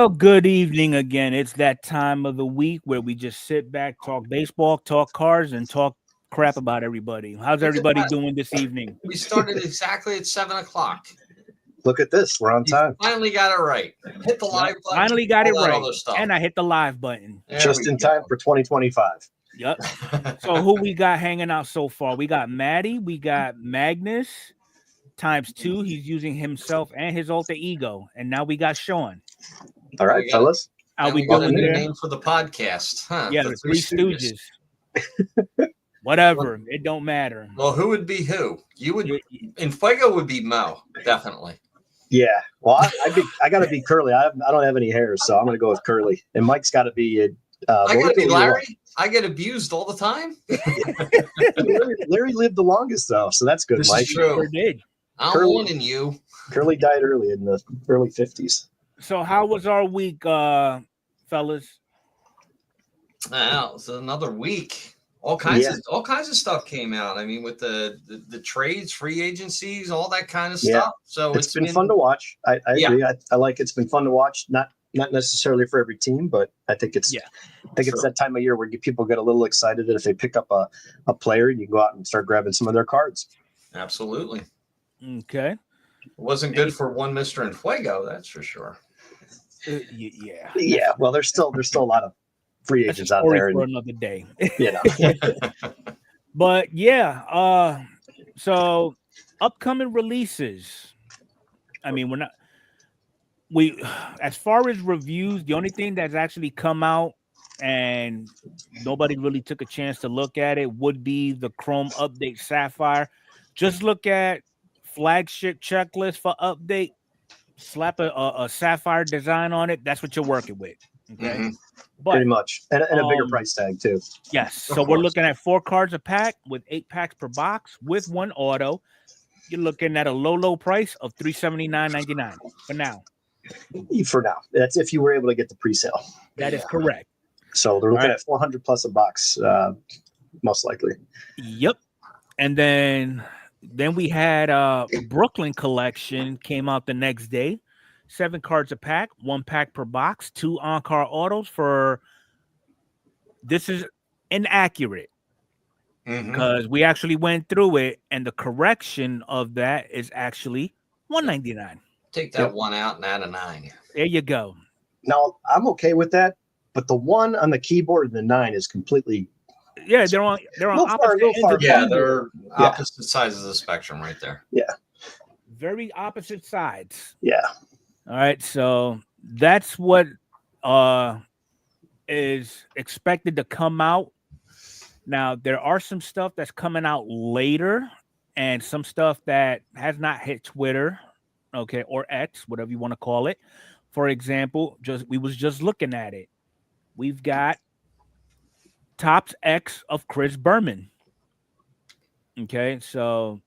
Well, good evening again. It's that time of the week where we just sit back, talk baseball, talk cars, and talk crap about everybody. How's everybody doing this evening? We started exactly at 7:00. Look at this. We're on time. Finally got it right. Hit the live button. Finally got it right. Stuff. And I hit the live button. Just in time for 2025. Yep. So who we got hanging out so far? We got Maddie. We got Magnus ×2. He's using himself and his alter ego. And now we got Sean. All right, fellas. How we got doing a new there? name for the podcast. Huh? Yeah, the Three Stooges. Whatever. It don't matter. Well, who would be who? You would. Enfuego would be Mo, definitely. Yeah. Well, I got to be Curly. I don't have any hair, so I'm going to go with Curly. And Mike's got to be. I got to be Larry. I get abused all the time. Larry lived the longest, though, so that's good, This Mike. is true. Sure did. I'm warning you. Curly died early in the early 50s. So how was our week, fellas? It's another week. All kinds of stuff came out. I mean, with the trades, free agencies, all that kind of stuff. So it's been fun to watch. I agree. I like it's been fun to watch. Not necessarily for every team, but I think it's it's that time of year where people get a little excited if they pick up a player, you can go out and start grabbing some of their cards. Absolutely. Okay. It wasn't good for one Mr. Enfuego, that's for sure. Yeah. Well, there's still a lot of free agents out there for another day. But so upcoming releases. I mean, as far as reviews, the only thing that's actually come out and nobody really took a chance to look at it would be the Chrome Update Sapphire. Just look at flagship checklist for update, slap a sapphire design on it. That's what you're working with. Okay. Mm-hmm. But, pretty much. And a bigger price tag too. Yes. So we're looking at 4 cards a pack with 8 packs per box with 1 auto. You're looking at a low price of $379.99 for now. For now. That's if you were able to get the pre-sale. That is correct. So they're looking at $400 plus a box, most likely. Yep. And then we had Brooklyn collection came out the next day. 7 cards a pack, 1 pack per box, 2 on-card autos for. This is inaccurate because we actually went through it, and the correction of that is actually $199. Take that 1 out and add a 9. There you go. Now I'm okay with that, but the 1 on the keyboard and the 9 is completely. Yeah, they're on opposite ends of they're opposite sides of the spectrum right there. Yeah. Very opposite sides. Yeah. All right, so that's what is expected to come out. Now, there are some stuff that's coming out later and some stuff that has not hit Twitter, okay, or X, whatever you want to call it. For example, we was just looking at it. We've got Topps X of Chris Berman. Okay, so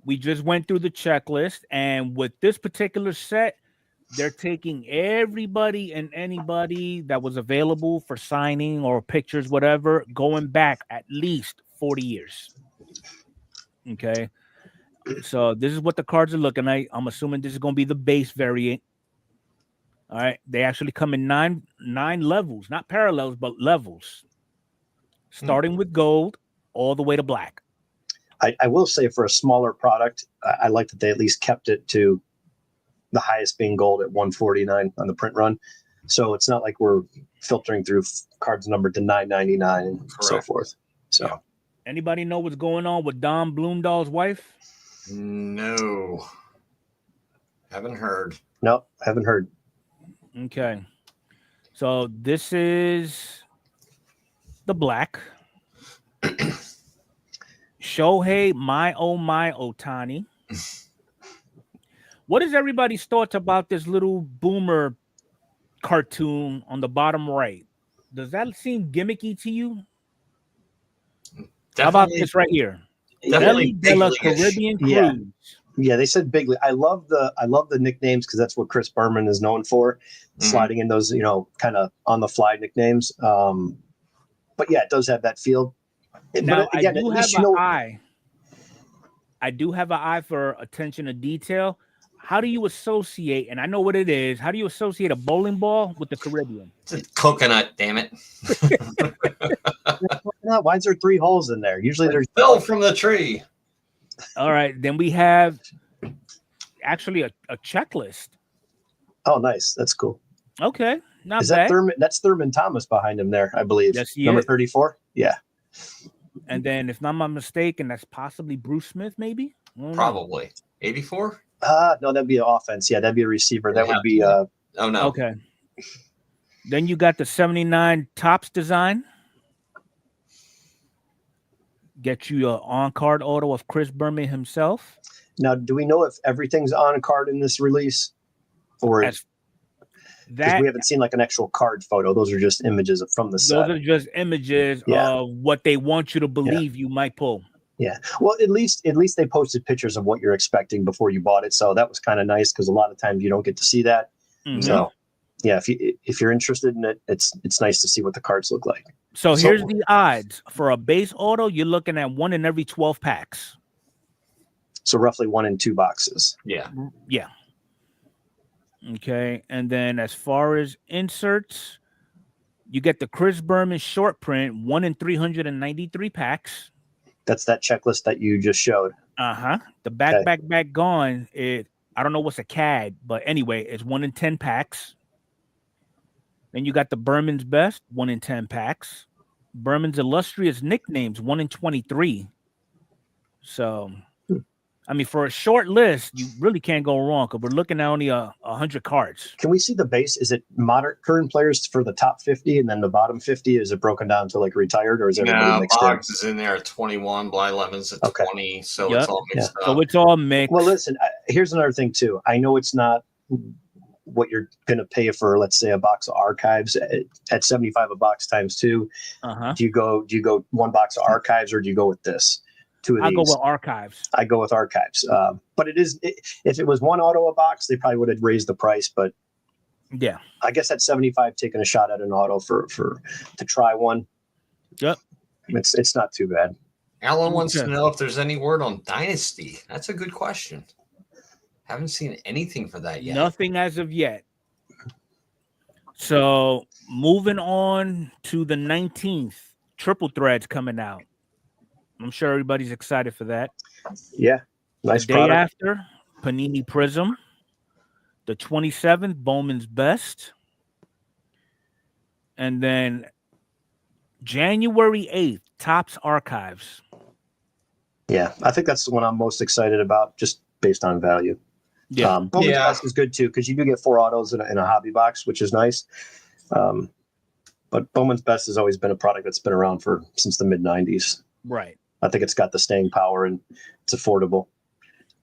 we just went through the checklist, and with this particular set, they're taking everybody and anybody that was available for signing or pictures, whatever, going back at least 40 years. Okay. So this is what the cards are looking like. I'm assuming this is going to be the base variant. All right. They actually come in nine levels, not parallels, but levels, starting with gold all the way to black. I will say for a smaller product, I like that they at least kept it to the highest being gold at 149 on the print run. So it's not like we're filtering through cards numbered to 999 and so forth. So anybody know what's going on with Don Bloomdahl's wife? No. Haven't heard. No, haven't heard. Okay. So this is the black. Shohei My Ohtani. What is everybody's thoughts about this little boomer cartoon on the bottom right? Does that seem gimmicky to you? How about this right here? Definitely de la Caribbean Cruise. Yeah, they said big league. I love the nicknames because that's what Chris Berman is known for, sliding in those, kind of on the fly nicknames. But yeah, it does have that feel. Now, but again, I do have an eye for attention to detail. how do you associate, and I know what it is, how do you associate a bowling ball with the Caribbean? It's a coconut, damn it. Why is there 3 holes in there? Usually there's fell from the tree. All right, then we have actually a checklist. Oh, nice. That's cool. Okay, not Is bad. that Thurman? That's Thurman Thomas behind him there, I believe. Yes, he Number is. 34. Yeah. And then, if I'm not mistaken, that's possibly Bruce Smith, maybe. Probably 84. No, that'd be an offense. Yeah, that'd be a receiver. That would be. Oh no. Okay. Then you got the 79 Topps design. Get you an on-card auto of Chris Berman himself. Now, do we know if everything's on card in this release, or As because we haven't seen like an actual card photo? Those are just images from the set. Those are just images of what they want you to believe you might pull. Yeah. Well, at least they posted pictures of what you're expecting before you bought it, so that was kind of nice because a lot of times you don't get to see that. Mm-hmm. So, yeah, if you're interested in it, it's nice to see what the cards look like. So here's the odds for a base auto. You're looking at 1 in every 12 packs. So roughly 1 in 2 boxes. Yeah. Yeah. Okay. And then as far as inserts, you get the Chris Berman short print, 1 in 393 packs. That's that checklist that you just showed. Uh-huh. The back gone. I don't know what's a CAD, but anyway, it's 1 in 10 packs. Then you got the Berman's Best, 1 in 10 packs. Berman's Illustrious Nicknames, 1 in 23. So, I mean, for a short list, you really can't go wrong because we're looking at only 100 cards. Can we see the base? Is it modern current players for the top 50 and then the bottom 50? Is it broken down to like retired, or is everybody mixed Boggs is in there at 21, Bly Lemons at 20, so it's all mixed up. So it's all mixed. Well, listen, here's another thing too. I know it's not what you're going to pay for, let's say, a box of archives at 75 a box times 2. Uh-huh. Do you go 1 box of archives, or do you go with this? 2 of these. I go with archives. I go with archives. But if it was 1 auto a box, they probably would have raised the price. But yeah, I guess at 75, taking a shot at an auto to try one. Yep. It's not too bad. Alan wants to know if there's any word on Dynasty. That's a good question. Haven't seen anything for that yet. Nothing as of yet. So moving on to the 19th, Triple Threads coming out. I'm sure everybody's excited for that. Yeah. Nice the day after, Panini Prism. The 27th, Bowman's Best. And then January 8th, Topps Archives. Yeah, I think that's the one I'm most excited about, just based on value. Yeah, Bowman's Best is good too, because you do get 4 autos in a hobby box, which is nice. But Bowman's Best has always been a product that's been around since the mid '90s. Right. I think it's got the staying power and it's affordable.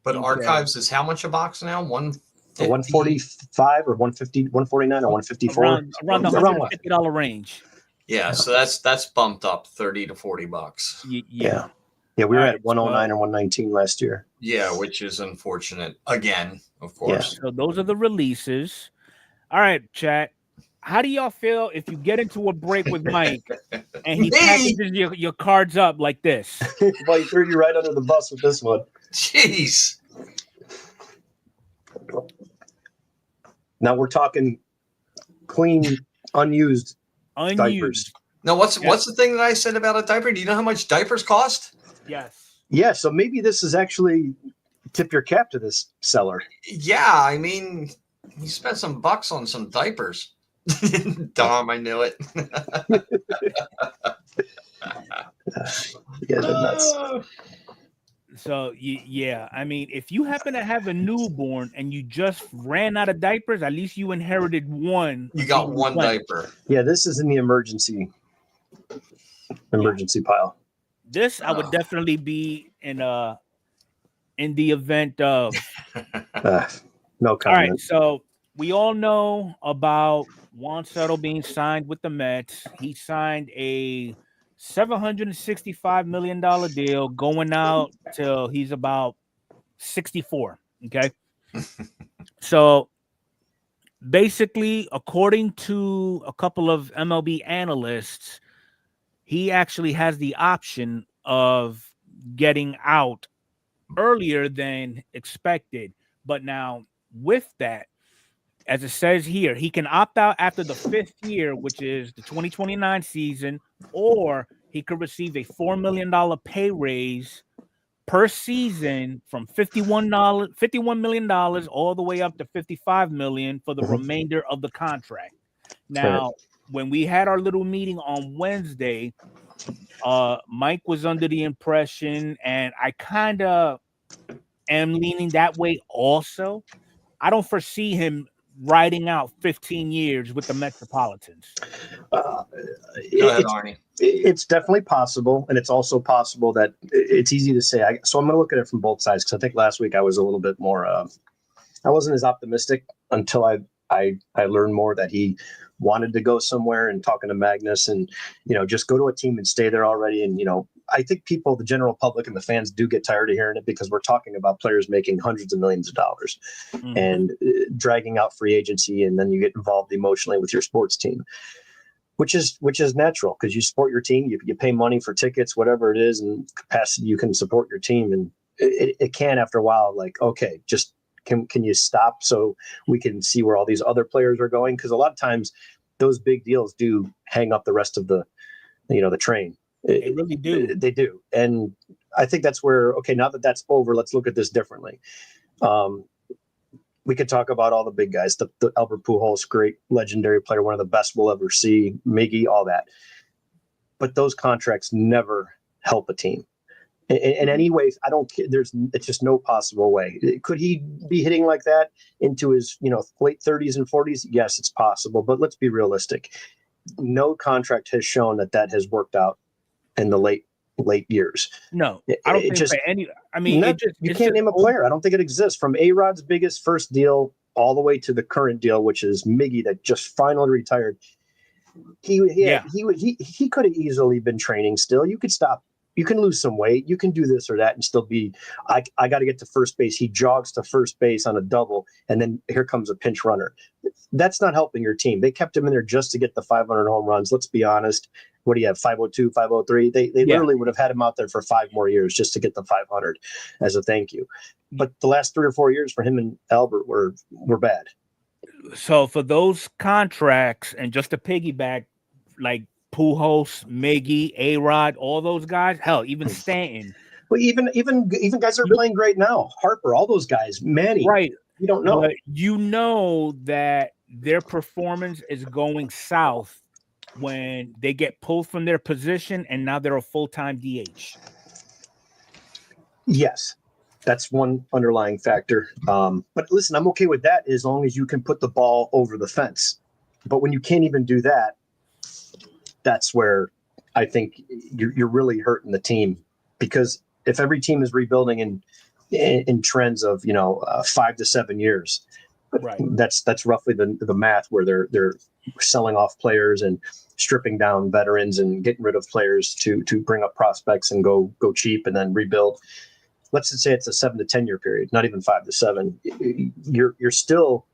But Archives is how much a box now? 145 or 150, 149 or 154? Around the $150 range. Yeah, so that's bumped up $30 to $40. Yeah. Yeah, we were at 109 or 119 last year. Yeah, which is unfortunate. Again, of course. Yeah. So those are the releases. All right, chat. How do y'all feel if you get into a break with Mike and he packages your cards up like this? Well, he threw you right under the bus with this one. Jeez. Now we're talking clean, unused diapers. Now, what's the thing that I said about a diaper? Do you know how much diapers cost? Yes. Yeah, so maybe this is actually tip your cap to this seller. Yeah, I mean, you spent some bucks on some diapers. Dom, I knew it. Yeah, they're nuts. So yeah, I mean, if you happen to have a newborn and you just ran out of diapers, at least you inherited one. You got one diaper. Yeah, this is in the emergency pile. This I would definitely be in the event of. No comment. All right, so we all know about Juan Soto being signed with the Mets. He signed a $765 million deal going out till he's about 64. Okay. So basically, according to a couple of MLB analysts, he actually has the option of getting out earlier than expected. But now with that, as it says here, he can opt out after the 5th year, which is the 2029 season, or he could receive a $4 million pay raise per season from $51 million all the way up to $55 million for the remainder of the contract. Now, when we had our little meeting on Wednesday, Mike was under the impression, and I kind of am leaning that way also. I don't foresee him riding out 15 years with the Metropolitans. Go ahead, Arnie. It's definitely possible, and it's also possible that it's easy to say. So I'm going to look at it from both sides, because I think last week I was a little bit more. I wasn't as optimistic until I learned more that he wanted to go somewhere, and talking to Magnus, and just go to a team and stay there already. And I think people, the general public and the fans, do get tired of hearing it, because we're talking about players making hundreds of millions of dollars and dragging out free agency, and then you get involved emotionally with your sports team, which is natural, because you support your team, you pay money for tickets, whatever it is, and capacity you can support your team, and it can, after a while, like, okay, just can you stop so we can see where all these other players are going? Because a lot of times those big deals do hang up the rest of the the train. They really do. They do. And I think that's where, okay, now that that's over, let's look at this differently. We could talk about all the big guys, the Albert Pujols, great legendary player, one of the best we'll ever see, Miggy, all that. But those contracts never help a team. In any way, it's just no possible way. Could he be hitting like that into his, late 30s and 40s? Yes, it's possible. But let's be realistic. No contract has shown that has worked out in the late years. No, I don't think any. I mean, you can't name a player. I don't think it exists. From A-Rod's biggest first deal all the way to the current deal, which is Miggy that just finally retired. He could have easily been training still. You could stop. You can lose some weight. You can do this or that and still be, I got to get to first base. He jogs to first base on a double, and then here comes a pinch runner. That's not helping your team. They kept him in there just to get the 500 home runs. Let's be honest. What do you have, 502, 503? They literally would have had him out there for 5 more years just to get the 500 as a thank you. But the last 3 or 4 years for him and Albert were bad. So for those contracts, and just to piggyback, like Pujols, Miggy, A-Rod, all those guys, hell, even Stanton. Well, even guys that are playing great now, Harper, all those guys, Manny. Right. You don't know. But that their performance is going south when they get pulled from their position, and now they're a full-time DH. Yes, that's one underlying factor. But listen, I'm okay with that as long as you can put the ball over the fence. But when you can't even do that, that's where I think you're really hurting the team, because if every team is rebuilding in trends of 5 to 7 years, right? That's roughly the math where they're selling off players and stripping down veterans and getting rid of players to bring up prospects and go cheap and then rebuild. Let's just say it's a 7 to 10 year period, not even 5 to 7. You're still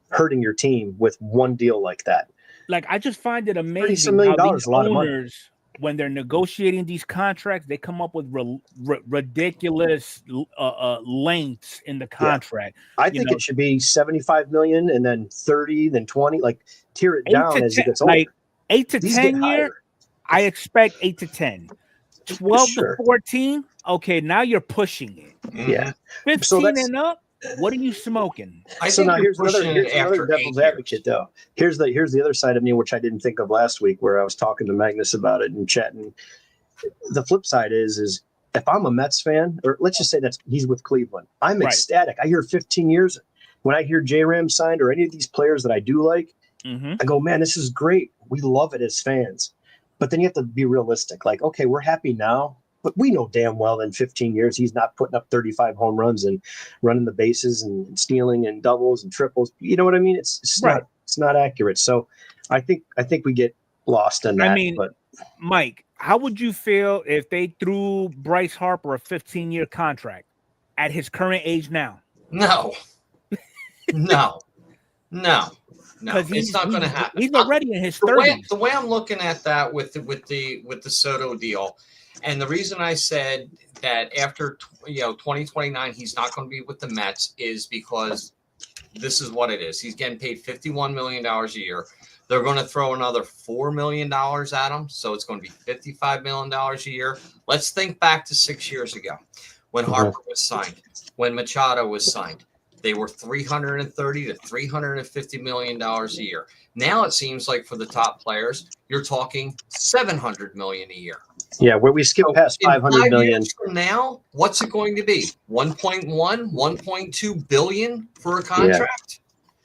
hurting your team with one deal like that. Like, I just find it amazing how these owners, when they're negotiating these contracts, they come up with ridiculous lengths in the contract. Yeah. I think it should be 75 million and then 30, then 20. Like, tear it down as it gets older. Like 8 to 10 year, I expect 8 to 10. 12 to 14. Okay, now you're pushing it. Yeah. 15 and up. What are you smoking? So now here's another devil's advocate, though. Here's the other side of me, which I didn't think of last week, where I was talking to Magnus about it and chatting. The flip side is if I'm a Mets fan, or let's just say he's with Cleveland, I'm ecstatic. I hear 15 years. When I hear J-Ram signed or any of these players that I do like, I go, man, this is great. We love it as fans. But then you have to be realistic. Like, okay, we're happy now, but we know damn well in 15 years he's not putting up 35 home runs and running the bases and stealing and doubles and triples. You know what I mean? It's not accurate. So I think we get lost in that. I mean, but Mike, how would you feel if they threw Bryce Harper a 15-year contract at his current age now? No. No, it's not going to happen. He's already in his 30s. The way I'm looking at that with the Soto deal, and the reason I said that after 2029 he's not going to be with the Mets is because this is what it is. He's getting paid $51 million a year. They're going to throw another $4 million at him, so it's going to be $55 million a year. Let's think back to 6 years ago when Harper was signed, when Machado was signed. They were $330 to $350 million a year. Now it seems like for the top players, you're talking $700 million a year. Yeah, where we skip past 500 million. Years from now, what's it going to be? 1.1, 1.2 billion for a contract?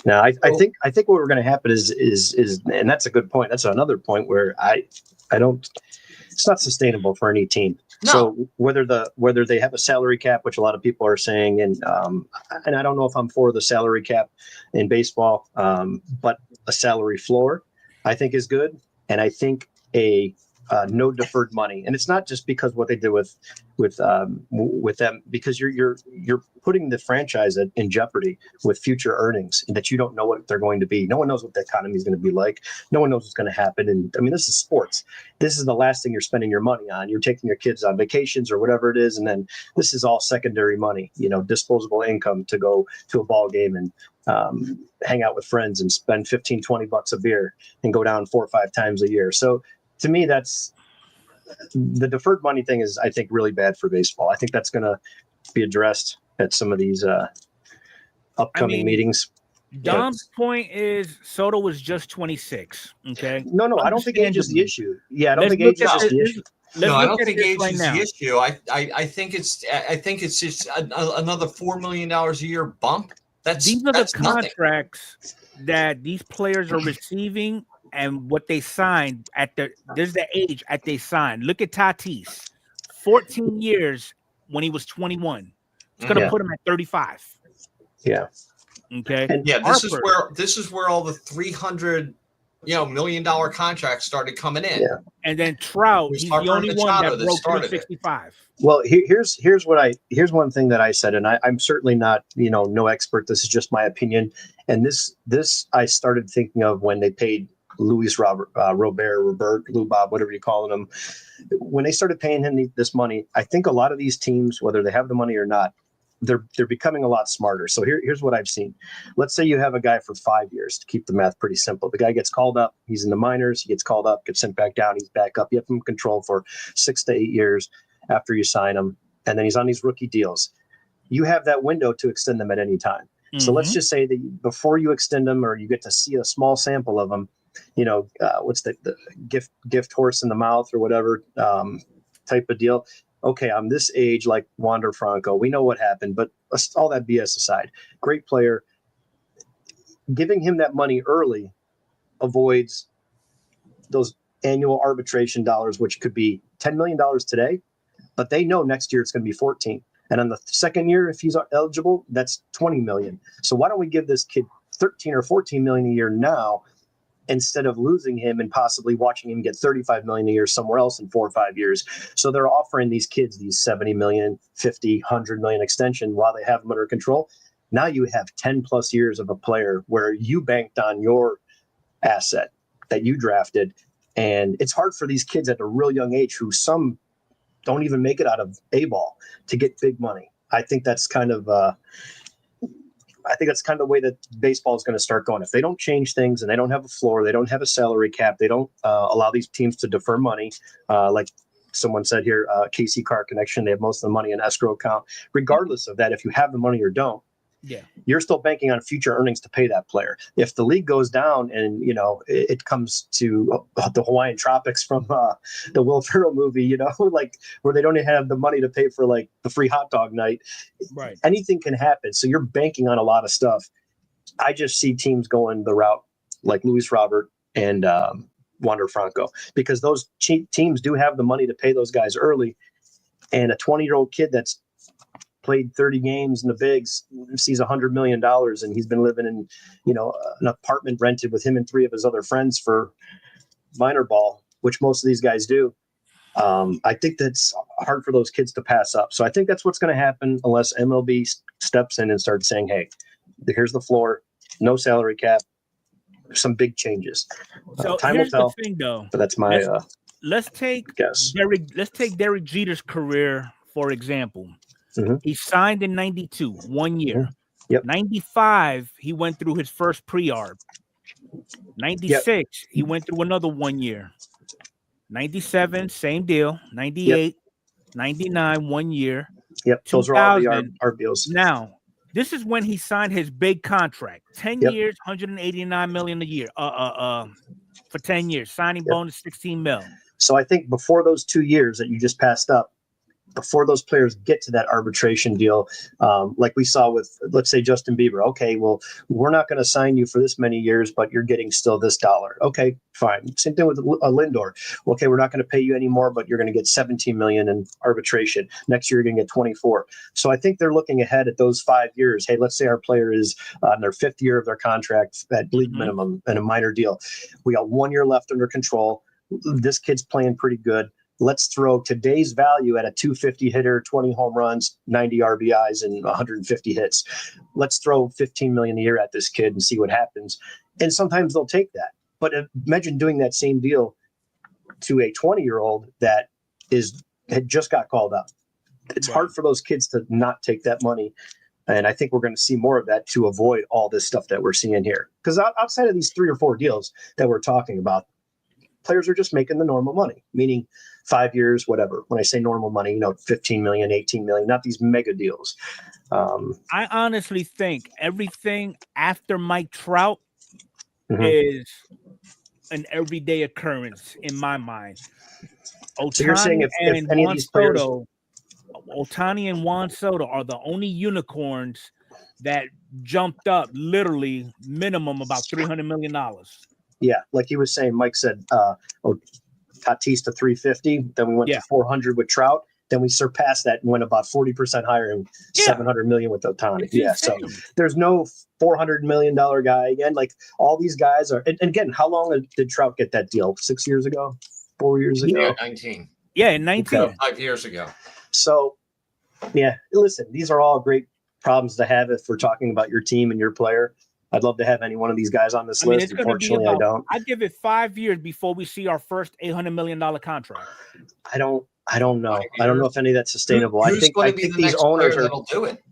Yeah. Now, I think what we're going to happen is, and that's a good point. That's another point where I don't. It's not sustainable for any team. No. So whether they have a salary cap, which a lot of people are saying, and I don't know if I'm for the salary cap in baseball, but a salary floor, I think is good, and I think a no deferred money, and it's not just because what they did with them, because you're putting the franchise in jeopardy with future earnings that you don't know what they're going to be. No one knows what the economy is going to be like. No one knows what's going to happen. And I mean, this is sports. This is the last thing you're spending your money on. You're taking your kids on vacations or whatever it is, and then this is all secondary money. Disposable income to go to a ball game and hang out with friends and spend $15-$20 a beer and go down 4 or 5 times a year. So to me, that's the deferred money thing is, I think, really bad for baseball. I think that's going to be addressed at some of these upcoming meetings. Dom's point is Soto was just 26. Okay. No, I don't think age is the issue. Yeah, I don't think age is just the issue. No, I don't think age is the issue. I think it's just another $4 million a year bump. These are the contracts that these players are receiving. And what they signed there's the age at they signed. Look at Tatis, 14 years when he was 21. It's going to put him at 35. Yeah. Okay. And this is where all the $300 million contracts started coming in. Yeah. And then Trout, he's the only one that broke 365. Well, here's one thing that I said, and I'm certainly not no expert. This is just my opinion. And this I started thinking of when they paid Luis Robert, Lou Bob, whatever you call him. When they started paying him this money, I think a lot of these teams, whether they have the money or not, they're becoming a lot smarter. So here's what I've seen. Let's say you have a guy for 5 years, to keep the math pretty simple. The guy gets called up. He's in the minors. He gets called up, gets sent back down. He's back up. You have him in control for 6 to 8 years after you sign him. And then he's on these rookie deals. You have that window to extend them at any time. Mm-hmm. So let's just say that before you extend them, or you get to see a small sample of them, what's the gift horse in the mouth or whatever type of deal. Okay, I'm this age, like Wander Franco. We know what happened, but all that BS aside, great player. Giving him that money early avoids those annual arbitration dollars, which could be $10 million today, but they know next year it's going to be 14. And on the second year, if he's eligible, that's 20 million. So why don't we give this kid 13 or 14 million a year now, instead of losing him and possibly watching him get 35 million a year somewhere else in 4 or 5 years? So they're offering these kids these 70 million, 50, 100 million extension while they have them under control. Now you have 10 plus years of a player where you banked on your asset that you drafted. And it's hard for these kids at a real young age, who some don't even make it out of A-ball, to get big money. I think that's kind of the way that baseball is going to start going. If they don't change things and they don't have a floor, they don't have a salary cap, they don't allow these teams to defer money, like someone said here, KC Car Connection, they have most of the money in escrow account. Regardless of that, if you have the money or don't, you're still banking on future earnings to pay that player. If the league goes down and it comes to the Hawaiian Tropics from the Will Ferrell movie, like where they don't even have the money to pay for like the free hot dog night, right? Anything can happen. So you're banking on a lot of stuff. I just see teams going the route like Luis Robert and Wander Franco, because those teams do have the money to pay those guys early. And a 20-year-old kid that's played 30 games in the bigs sees $100 million, and he's been living in, an apartment rented with him and 3 of his other friends for minor ball, which most of these guys do. I think that's hard for those kids to pass up. So I think that's what's going to happen unless MLB steps in and starts saying, hey, here's the floor, no salary cap, some big changes. So Time will here's tell. the thing, though. But that's my Let's take guess. Derek Jeter's career, for example. Mm-hmm. He signed in 92, 1 year. Mm-hmm. Yep. 95, he went through his first pre-arb. 96, he went through another 1 year. 97, same deal. 98, 99, 1 year. Yep, those are all the RBOs. Now, this is when he signed his big contract. 10 years, $189 million a year. For 10 years, signing bonus $16 million. So I think before those 2 years that you just passed up, before those players get to that arbitration deal, like we saw with, let's say, Justin Bieber. Okay, well, we're not going to sign you for this many years, but you're getting still this dollar. Okay, fine. Same thing with Lindor. Okay, we're not going to pay you anymore, but you're going to get $17 million in arbitration. Next year, you're going to get 24. So I think they're looking ahead at those 5 years. Hey, let's say our player is in their 5th year of their contract at league minimum and a minor deal. We got 1 year left under control. This kid's playing pretty good. Let's throw today's value at a 250 hitter, 20 home runs, 90 RBIs, and 150 hits. Let's throw $15 million a year at this kid and see what happens. And sometimes they'll take that. But imagine doing that same deal to a 20-year-old that had just got called up. It's hard for those kids to not take that money. And I think we're going to see more of that to avoid all this stuff that we're seeing here. Because outside of these 3 or 4 deals that we're talking about, players are just making the normal money, meaning 5 years, whatever. When I say normal money, 15 million, 18 million, not these mega deals. I honestly think everything after Mike Trout is an everyday occurrence in my mind. So you're saying if any of these players, Ohtani and Juan Soto are the only unicorns that jumped up literally minimum about $300 million. Yeah, like he was saying, Mike said, Tatis to 350. Then we went to 400 with Trout. Then we surpassed that and went about 40% higher and 700 million with Ohtani. So there's no $400 million guy again. Like all these guys are. And again, how long did Trout get that deal? 6 years ago? 4 years ago? Yeah, 19. Yeah, 19. Okay. 5 years ago. So, listen, these are all great problems to have if we're talking about your team and your player. I'd love to have any one of these guys on this list. Unfortunately, I don't. I'd give it 5 years before we see our first $800 million contract. I don't know. I don't know if any of that's sustainable. I think these owners are. That'll do it.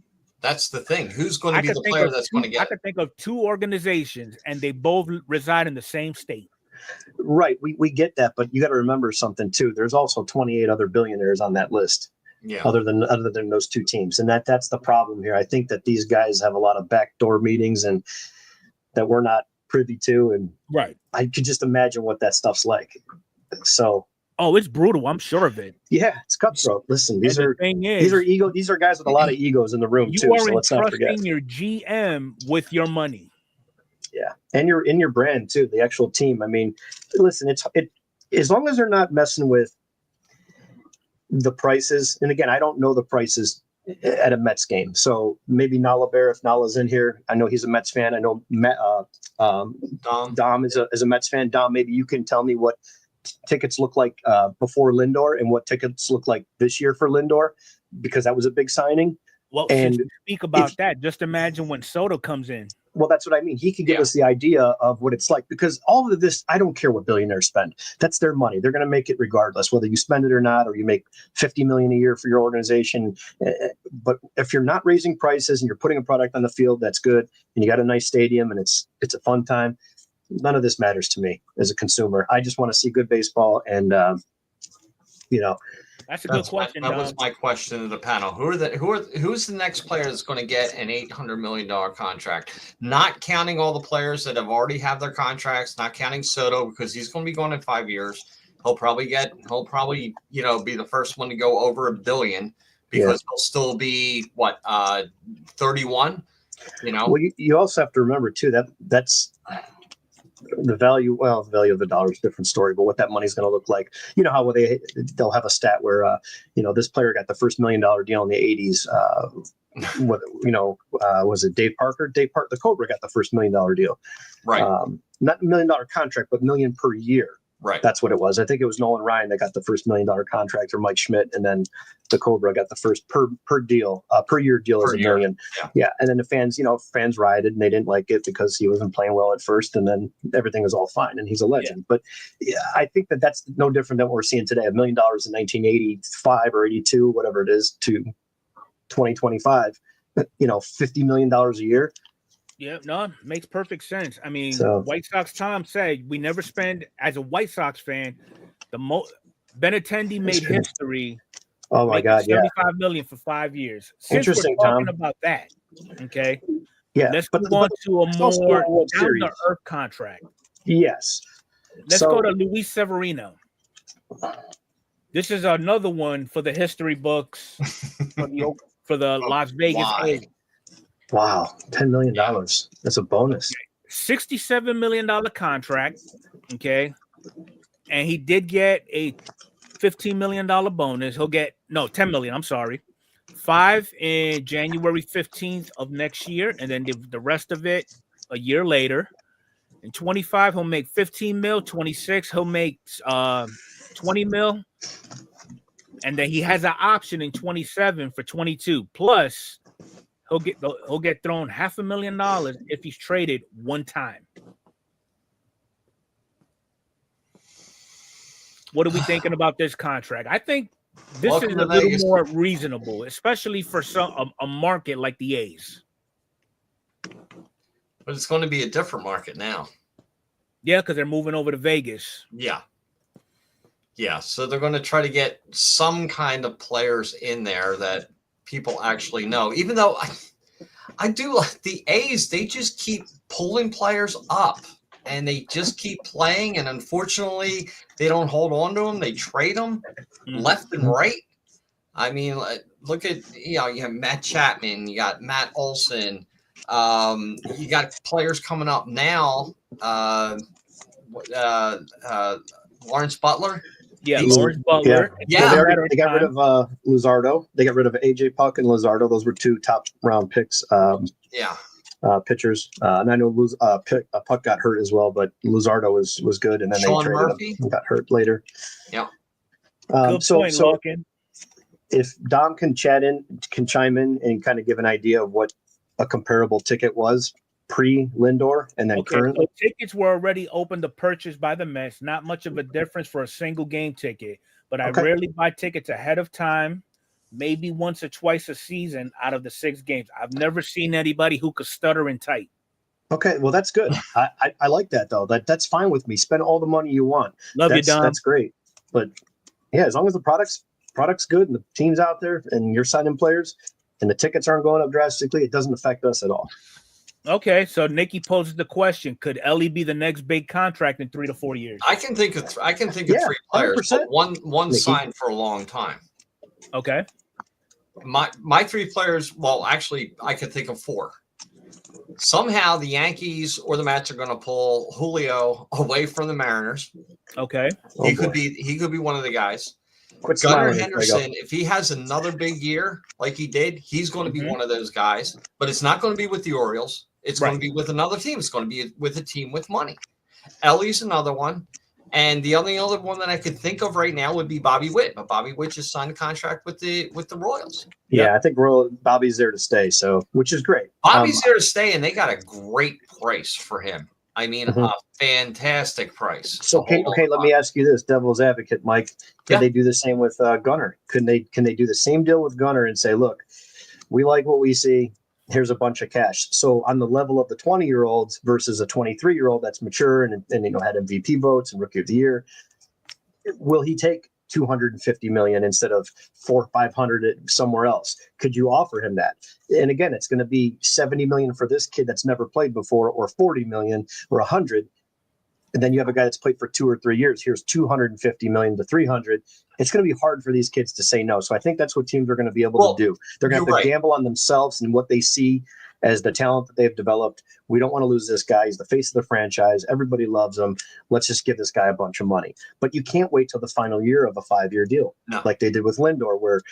That's the thing. Who's going to be the player that's going to get it? I could think of 2 organizations, and they both reside in the same state. Right. We get that, but you got to remember something too. There's also 28 other billionaires on that list. Yeah. Other than those 2 teams, and that's the problem here. I think that these guys have a lot of backdoor meetings and that we're not privy to, and I could just imagine what that stuff's like. So, it's brutal. I'm sure of it. Yeah, it's cutthroat. Listen, these are ego. These are guys with a lot of egos in the room too. So let's not forget. You are entrusting your GM with your money. Yeah, and you're in your brand too. The actual team. I mean, listen, it as long as they're not messing with the prices, and again, I don't know the prices at a Mets game, so maybe Nala Bear, if Nala's in here, I know he's a Mets fan. I know Dom is a Mets fan. Dom, maybe you can tell me what tickets look like before Lindor and what tickets look like this year for Lindor, because that was a big signing. Well, and since we speak about that, just imagine when Soto comes in. Well, that's what I mean. He can give us the idea of what it's like, because all of this, I don't care what billionaires spend. That's their money. They're going to make it regardless, whether you spend it or not, or you make $50 million a year for your organization. But if you're not raising prices and you're putting a product on the field that's good, and you got a nice stadium and it's a fun time, none of this matters to me as a consumer. I just want to see good baseball, and That's a good question. That was my question to the panel. Who's the next player that's going to get an $800 million contract? Not counting all the players that have already have their contracts, not counting Soto, because he's going to be going in 5 years. He'll probably be the first one to go over $1 billion, because he'll still be 31. Well, you also have to remember too that's the value. Well, the value of the dollar is a different story, but what that money is going to look like. You know how they'll have a stat where this player got the first $1 million deal in the 80s. Was it Dave Parker? The Cobra got the first $1 million deal. Right. Not $1 million contract, but $1 million per year. Right. That's what it was. I think it was Nolan Ryan that got the first $1 million contract, or Mike Schmidt, and then the Cobra got the first per year deal as $1 million. Yeah. And then the fans rioted and they didn't like it because he wasn't playing well at first, and then everything was all fine and he's a legend. But yeah, I think that's no different than what we're seeing today. $1 million in 1985 or 82, whatever it is, to 2025, $50 million a year. Yeah, no, makes perfect sense. I mean, So- White Sox Tom said we never spend, as a White Sox fan, Benintendi made history. Oh my God, yeah. $75 million for 5 years. Since Interesting, we're talking Tom. about that, okay, Yeah. let's move on to a also more a World down Series. to earth contract. Yes. Let's go to Luis Severino. This is another one for the history books for the Las Vegas A's. Wow, $10 million. That's a bonus. $67 million contract, okay, and he did get a $15 million bonus. He'll get $10 million. I'm sorry, 5 in January 15th of next year, and then the rest of it a year later. In 25, he'll make 15 mil. 26, he'll make 20 mil, and then he has an option in 27 for 22. Plus, he'll get thrown $500,000 if he's traded one time. What are we thinking about this contract? I think this is a little more reasonable, especially for a market like the A's. But it's going to be a different market now. Yeah, because they're moving over to Vegas. Yeah. Yeah. So they're going to try to get some kind of players in there that people actually know. Even though I do like the A's, they just keep pulling players up and they just keep playing. And unfortunately, they don't hold on to them. They trade them left and right. I mean, look at, you have Matt Chapman, you got Matt Olson. You got players coming up now. Lawrence Butler. Yeah, Lawrence Butler. Yeah. They got rid of Luzardo. They got rid of AJ Puck and Luzardo. Those were 2 top round picks. Pitchers. And I know Puck got hurt as well, but Luzardo was good. And then Sean they traded Murphy him and got hurt later. Yeah. Good point, Larkin. If Dom can chime in and kind of give an idea of what a comparable ticket was pre-Lindor and then current. So tickets were already open to purchase by the Mets. Not much of a difference for a single game ticket, but I rarely buy tickets ahead of time, maybe once or twice a season out of the 6 games. I've never seen anybody who could stutter and tight. Okay, well, that's good. I like that, though. That's fine with me. Spend all the money you want. Love you, Dom. That's great. But, yeah, as long as the product's good and the team's out there and you're signing players and the tickets aren't going up drastically, it doesn't affect us at all. Okay, so Nikki poses the question: could Ellie be the next big contract in 3 to 4 years? I can think of 3 players, but one signed for a long time. Okay. My 3 players, well, actually, I could think of 4. Somehow the Yankees or the Mets are going to pull Julio away from the Mariners. Okay. He could be one of the guys. Quit Gunnar smiling. Henderson, if he has another big year like he did, he's going to be one of those guys. But it's not going to be with the Orioles. It's going to be with another team. It's going to be with a team with money. Ellie's another one. And the only other one that I could think of right now would be Bobby Witt. But Bobby Witt just signed a contract with the Royals. Yeah, I think Bobby's there to stay, which is great. Bobby's there to stay, and they got a great price for him. I mean, a fantastic price. So, let me ask you this, devil's advocate, Mike. Can they do the same with Gunnar? Can they do the same deal with Gunnar and say, look, we like what we see. Here's a bunch of cash. So on the level of the 20-year-olds versus a 23-year-old that's mature and had MVP votes and Rookie of the Year, will he take $250 million instead of $400 or $500 somewhere else? Could you offer him that? And again, it's going to be $70 million for this kid that's never played before, or $40 million or $100. And then you have a guy that's played for 2 or 3 years. Here's $250 million to $300. It's going to be hard for these kids to say no. So I think that's what teams are going to be able to do. They're going to have to gamble on themselves and what they see as the talent that they've developed. We don't want to lose this guy. He's the face of the franchise. Everybody loves him. Let's just give this guy a bunch of money. But you can't wait till the final year of a 5-year deal, like they did with Lindor, where,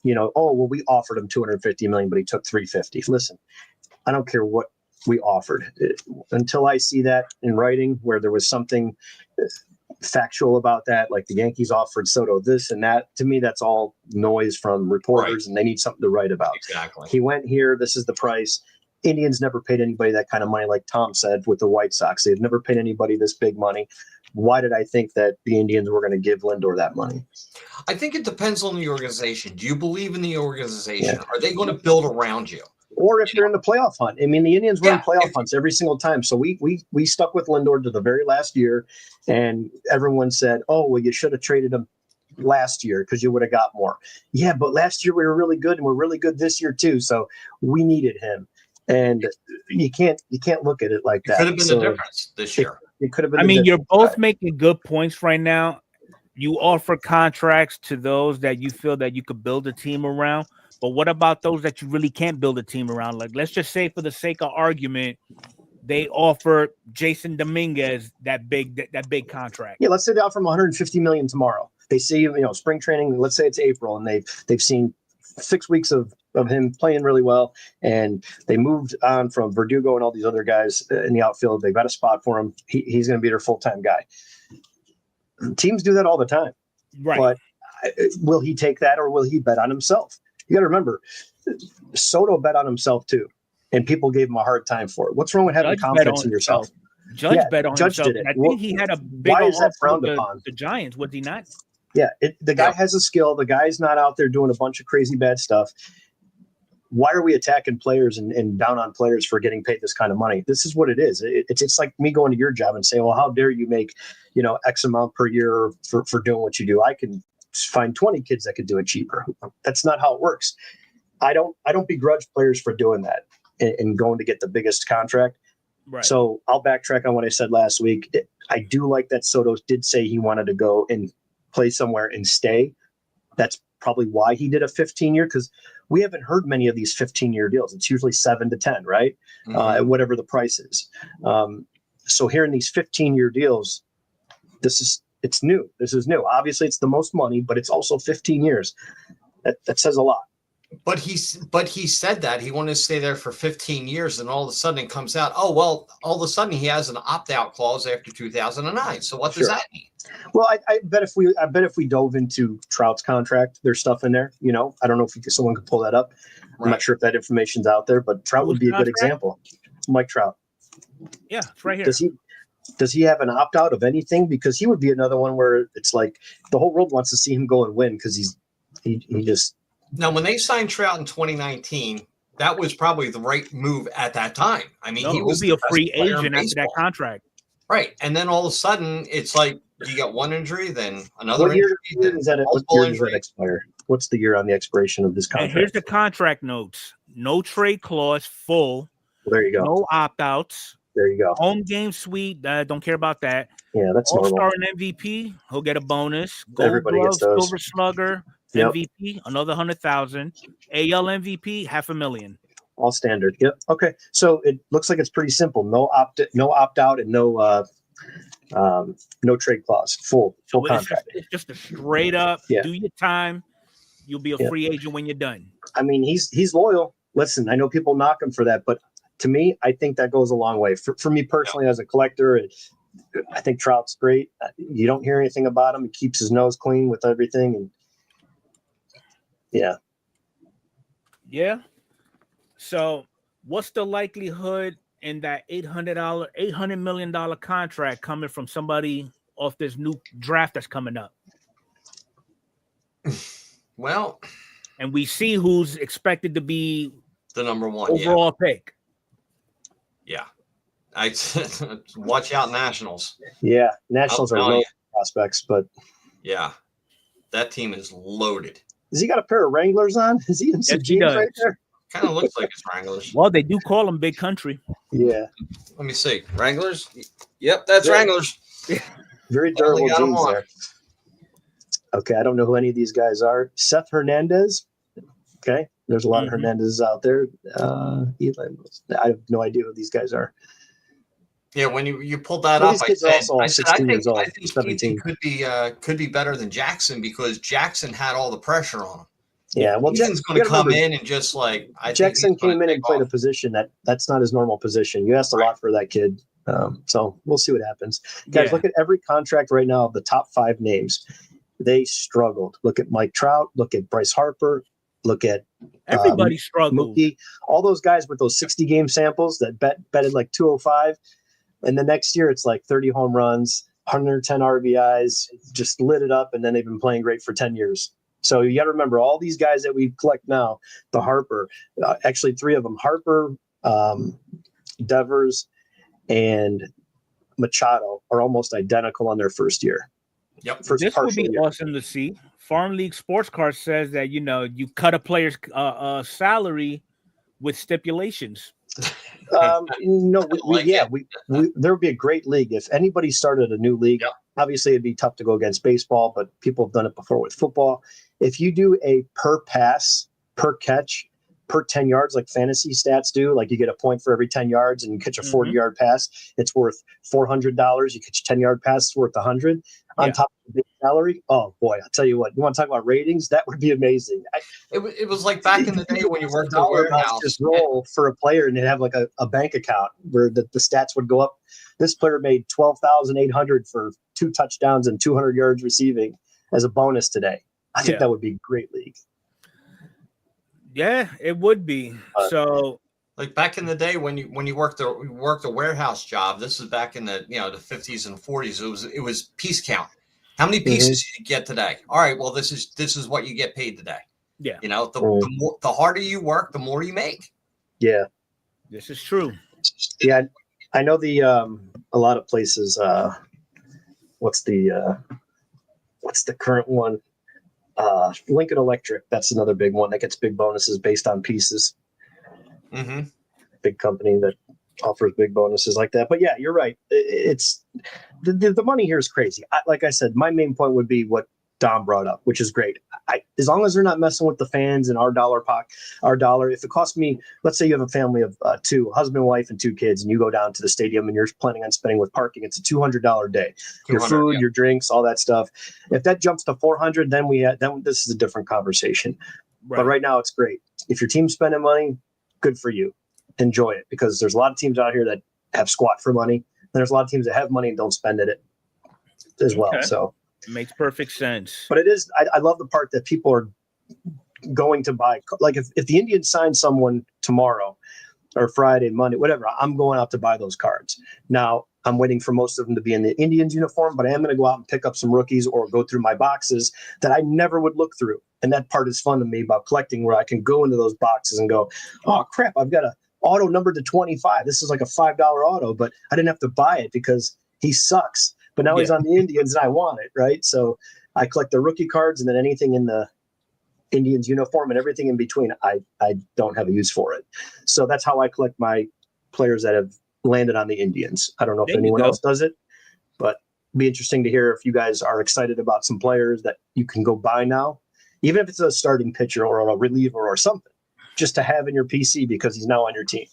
we offered him $250 million, but he took $350. Listen, I don't care what we offered until I see that in writing where there was something factual about that. Like the Yankees offered Soto this and that. To me, that's all noise from reporters, and they need something to write about. Exactly. He went here. This is the price. Indians never paid anybody that kind of money, like Tom said, with the White Sox. They've never paid anybody this big money. Why did I think that the Indians were going to give Lindor that money? I think it depends on the organization. Do you believe in the organization? Yeah. Are they going to build around you? Or if you're in the playoff hunt. I mean, the Indians were in playoff hunts every single time. So we stuck with Lindor to the very last year, and everyone said, oh, well, you should have traded him last year because you would have got more. Yeah, but last year we were really good, and we're really good this year too. So we needed him. And you can't look at it like that. Could have been the difference this year. It could have been. I mean, you're both making good points right now. You offer contracts to those that you feel that you could build a team around. But what about those that you really can't build a team around? Like, let's just say, for the sake of argument, they offer Jason Dominguez that big contract. Yeah, let's say they offer him $150 million tomorrow. They see, spring training. Let's say it's April, and they've seen 6 weeks of him playing really well, and they moved on from Verdugo and all these other guys in the outfield. They've got a spot for him. He's going to be their full-time guy. Teams do that all the time, right? But will he take that, or will he bet on himself? You got to remember, Soto bet on himself too, and people gave him a hard time for it. What's wrong with having confidence in yourself? Judge bet on himself. Did it. I think he had a big why is that frowned upon? The Giants, was he not? Yeah, the guy has a skill. The guy's not out there doing a bunch of crazy bad stuff. Why are we attacking players and down on players for getting paid this kind of money? This is what it is. It's like me going to your job and saying, well, how dare you make, X amount per year for doing what you do? I can find 20 kids that could do it cheaper. That's not how it works. I don't begrudge players for doing that and going to get the biggest contract. Right. So I'll backtrack on what I said last week. I do like that Soto did say he wanted to go and play somewhere and stay. That's probably why he did a 15-year, because we haven't heard many of these 15-year deals. It's usually 7 to 10, right? At whatever the price is. So hearing these 15-year deals, it's new. This is new. Obviously, it's the most money, but it's also 15 years. That says a lot. But he said that he wanted to stay there for 15 years, and all of a sudden it comes out, oh, well, all of a sudden he has an opt-out clause after 2009. So what does that mean? Well, I bet if we dove into Trout's contract, there's stuff in there. I don't know if someone could pull that up. I'm not sure if that information's out there, but Trout would be a good example. Mike Trout. Yeah, it's right here. Does he have an opt-out of anything? Because he would be another one where it's like the whole world wants to see him go and win because he just. Now, when they signed Trout in 2019, that was probably the right move at that time. I mean, he would be a free agent after that contract. Right. And then all of a sudden, it's like you got one injury, then another what year injury. Does that expire? What's the year on the expiration of this contract? And here's the contract notes. No trade clause, full. Well, there you go. No opt-outs. There you go. Home game suite. Don't care about that. Yeah, that's All-Star and MVP. He'll get a bonus. Everybody gets those. Silver Slugger. Yep. MVP, another 100,000. AL MVP, $500,000. All standard. Yep. Okay. So it looks like it's pretty simple. No opt out, and no trade clause. Full contract. It's just a straight up. Yeah. Do your time. You'll be a free agent when you're done. I mean, he's loyal. Listen, I know people knock him for that, but to me, I think that goes a long way. For me personally, as a collector, I think Trout's great. You don't hear anything about him. He keeps his nose clean with everything, and yeah. So what's the likelihood in that $800 million contract coming from somebody off this new draft that's coming up? Well, and we see who's expected to be the number one overall pick. Yeah. I watch out, Nationals. Yeah, Nationals are low prospects, but yeah, that team is loaded. Has he got a pair of Wranglers on? Is he in some jeans right there? Kind of looks like it's Wranglers. Well, they do call them Big Country. Yeah. Let me see. Wranglers? Yep, that's Wranglers. Very durable jeans there. Okay, I don't know who any of these guys are. Seth Hernandez. Okay, there's a lot of Hernandezes out there. I have no idea who these guys are. Yeah, when you pulled that up, I think 17 could be better than Jackson because Jackson had all the pressure on him. Yeah, well, Jackson's going to come in and just like Jackson came in and played a position that's not his normal position. You asked a lot for that kid. So we'll see what happens. Guys, look at every contract right now of the top 5 names. They struggled. Look at Mike Trout. Look at Bryce Harper. Look at everybody struggled. Mookie, all those guys with those 60-game samples that betted like 205. And the next year, it's like 30 home runs, 110 RBIs, just lit it up. And then they've been playing great for 10 years. So you got to remember all these guys that we collect now, the Harper, actually 3 of them, Harper, Devers, and Machado are almost identical on their first year. Yep. This would be awesome to see. Farm League Sports Card says that, you cut a player's salary with stipulations. No, there would be a great league if anybody started a new league. Yep. Obviously, it'd be tough to go against baseball, but people have done it before with football. If you do a per pass, per catch, per 10 yards, like fantasy stats do, like you get a point for every 10 yards and you catch a 40-yard pass, it's worth $400. You catch a 10-yard pass, it's worth $100 on top of the salary. Oh boy, I'll tell you what, you want to talk about ratings? That would be amazing. It was like back in the day when you worked at the warehouse. Just roll for a player and have like a bank account where the stats would go up. This player made $12,800 for 2 touchdowns and 200 yards receiving as a bonus today. I think that would be a great league. Yeah, it would be. So, like back in the day when you worked a warehouse job, this is back in the the 50s and 40s. It was piece count. How many pieces did you get today? All right, well this is what you get paid today. Yeah, the harder you work, the more you make. Yeah, this is true. Yeah, I know a lot of places. What's the current one? Lincoln Electric. That's another big one that gets big bonuses based on pieces. Mm-hmm. Big company that offers big bonuses like that. But yeah, you're right. It's the money here is crazy. Like I said, my main point would be what Dom brought up, which is great. As long as they're not messing with the fans and our dollar. If it costs me, let's say you have a family of 2, husband, wife, and 2 kids, and you go down to the stadium and you're planning on spending with parking, it's a $200 day. Your food, your drinks, all that stuff. If that jumps to $400, then this is a different conversation. Right. But right now, it's great. If your team's spending money, good for you. Enjoy it, because there's a lot of teams out here that have squat for money, and there's a lot of teams that have money and don't spend it as well. So. It makes perfect sense. But it is, I love the part that people are going to buy. Like if the Indians sign someone tomorrow or Friday, Monday, whatever, I'm going out to buy those cards. Now, I'm waiting for most of them to be in the Indians uniform, but I am going to go out and pick up some rookies or go through my boxes that I never would look through. And that part is fun to me about collecting, where I can go into those boxes and go, oh, crap, I've got an auto numbered to 25. This is like a $5 auto, but I didn't have to buy it because he sucks. But now he's on the Indians and I want it, right? So I collect the rookie cards, and then anything in the Indians uniform and everything in between, I don't have a use for it. So that's how I collect my players that have landed on the Indians. I don't know if anyone else does it, but it'd be interesting to hear if you guys are excited about some players that you can go buy now, even if it's a starting pitcher or a reliever or something, just to have in your PC because he's now on your team.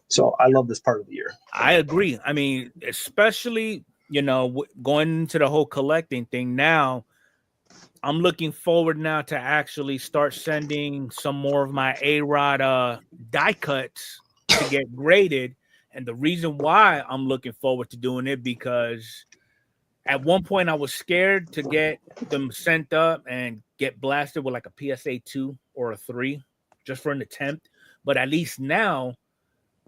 So I love this part of the year. I agree. I mean, especially – going into the whole collecting thing now, I'm looking forward now to actually start sending some more of my A-Rod die cuts to get graded. And the reason why I'm looking forward to doing it, because at one point I was scared to get them sent up and get blasted with like a PSA 2 or a 3 just for an attempt. But at least now,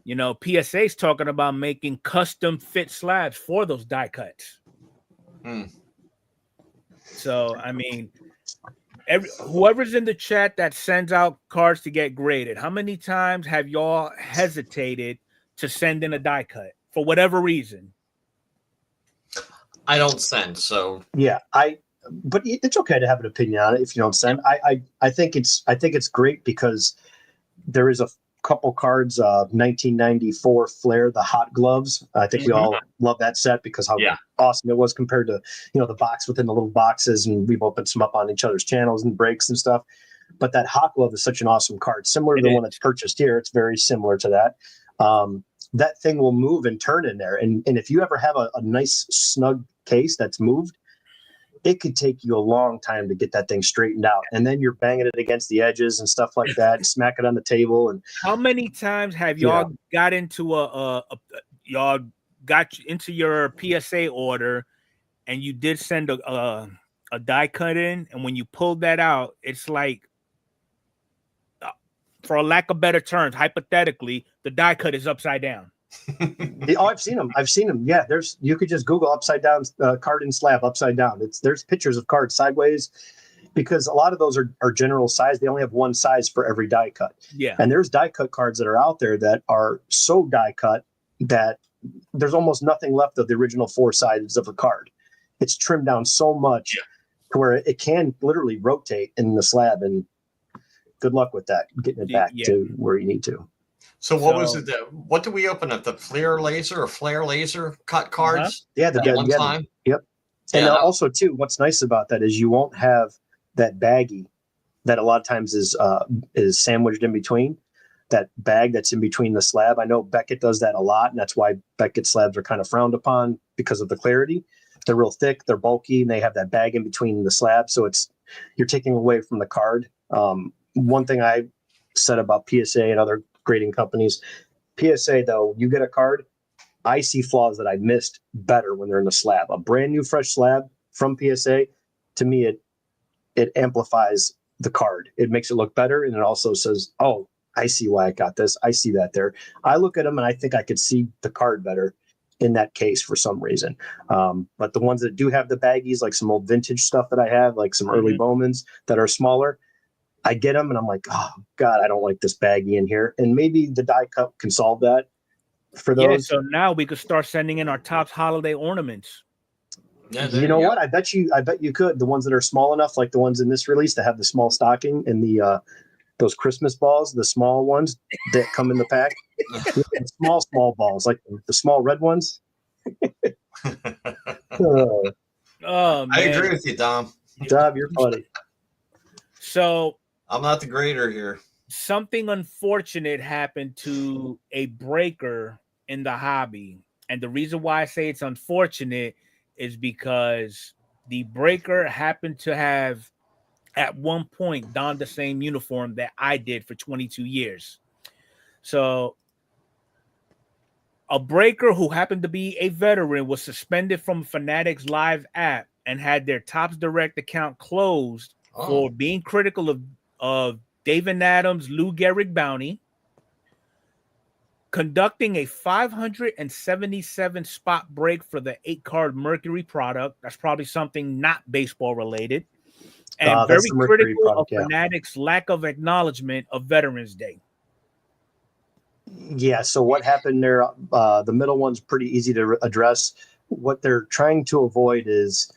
PSA's talking about making custom fit slabs for those die cuts. So, I mean, whoever's in the chat that sends out cards to get graded, how many times have y'all hesitated to send in a die cut for whatever reason? I don't send, so yeah, but it's okay to have an opinion on it if you don't send. I think it's great because there is a couple cards, 1994 Flair, the Hot Gloves. I think we all love that set because how awesome it was compared to, the box within the little boxes. And we've opened some up on each other's channels and breaks and stuff. But that Hot Glove is such an awesome card. Similar to the one that's purchased here. It's very similar to that. That thing will move and turn in there. And if you ever have a nice snug case that's moved, it could take you a long time to get that thing straightened out. And then you're banging it against the edges and stuff like that, and smack it on the table. And how many times have y'all got into y'all got into your PSA order and you did send a die cut in, and when you pulled that out, it's like, for a lack of better terms, hypothetically, the die cut is upside down. Oh, I've seen them. Yeah, you could just Google upside down card and slab upside down. There's pictures of cards sideways, because a lot of those are general size. They only have one size for every die cut. Yeah. And there's die cut cards that are out there that are so die cut that there's almost nothing left of the original 4 sides of a card. It's trimmed down so much to where it can literally rotate in the slab, and good luck with that, getting it back to where you need to. So was it? What did we open up? The flare laser cut cards? Yeah, one time. Yep. And also too, what's nice about that is you won't have that baggie that a lot of times is sandwiched in between. That bag that's in between the slab. I know Beckett does that a lot, and that's why Beckett slabs are kind of frowned upon because of the clarity. They're real thick, they're bulky, and they have that bag in between the slab. So you're taking away from the card. One thing I said about PSA and other grading companies, PSA though, you get a card, I see flaws that I missed better when they're in the slab. A brand new fresh slab from PSA, to me, it amplifies the card. It makes it look better, and it also says, oh, I see why I got this. I see that there. I look at them and I think I could see the card better in that case for some reason. But the ones that do have the baggies, like some old vintage stuff that I have, like some early Bowmans that are smaller, I get them and I'm like, oh God, I don't like this baggie in here. And maybe the die cut can solve that for those. Yeah, so now we could start sending in our Topps holiday ornaments. Yeah, you know what? I bet you could. The ones that are small enough, like the ones in this release that have the small stocking and the those Christmas balls, the small ones that come in the pack. small balls, like the small red ones. Oh, man. I agree with you, Dom. Dom, you're funny. So I'm not the grader here. Something unfortunate happened to a breaker in the hobby. And the reason why I say it's unfortunate is because the breaker happened to have at one point donned the same uniform that I did for 22 years. So a breaker who happened to be a veteran was suspended from Fanatics Live app and had their Topps Direct account closed for being critical of David Adams' Lou Gehrig bounty, conducting a 577 spot break for the 8-card Mercury product. That's probably something not baseball related. And very critical of Fanatics' lack of acknowledgement of Veterans Day. Yeah, so what happened there, the middle one's pretty easy to address. What they're trying to avoid is,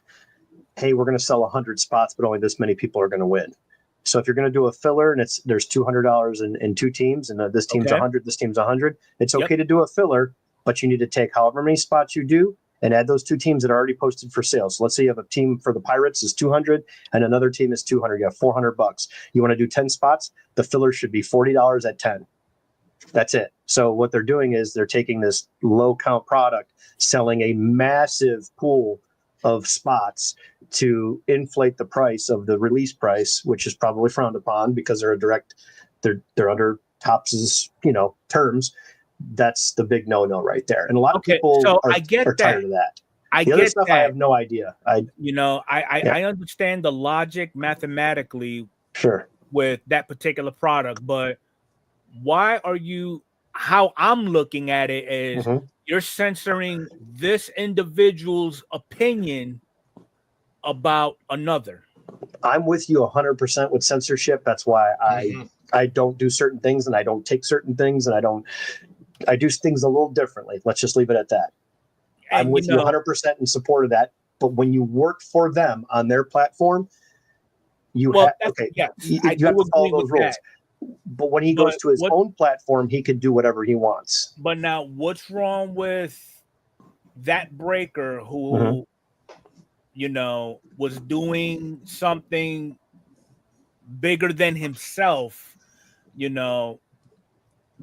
hey, we're going to sell 100 spots, but only this many people are going to win. So if you're going to do a filler and there's $200 in 2 teams, and this team's 100, this team's 100, it's okay to do a filler, but you need to take however many spots you do and add those 2 teams that are already posted for sale. So let's say you have a team for the Pirates is 200 and another team is 200. You have $400. You want to do 10 spots? The filler should be $40 at 10. That's it. So what they're doing is they're taking this low count product, selling a massive pool of spots to inflate the price of the release price, which is probably frowned upon because they're under Topps's, terms. That's the big no right there. And a lot of people are tired of that. The other stuff, I have no idea. I understand the logic mathematically with that particular product, but why are you, how I'm looking at it is you're censoring this individual's opinion about another. I'm with you 100% with censorship. That's why I don't do certain things and I don't take certain things and I do things a little differently. Let's just leave it at that. I'm with you 100% in support of that. But when you work for them on their platform, you have to follow those rules. But when he goes to his own platform, he could do whatever he wants. But now, what's wrong with that breaker who, was doing something bigger than himself,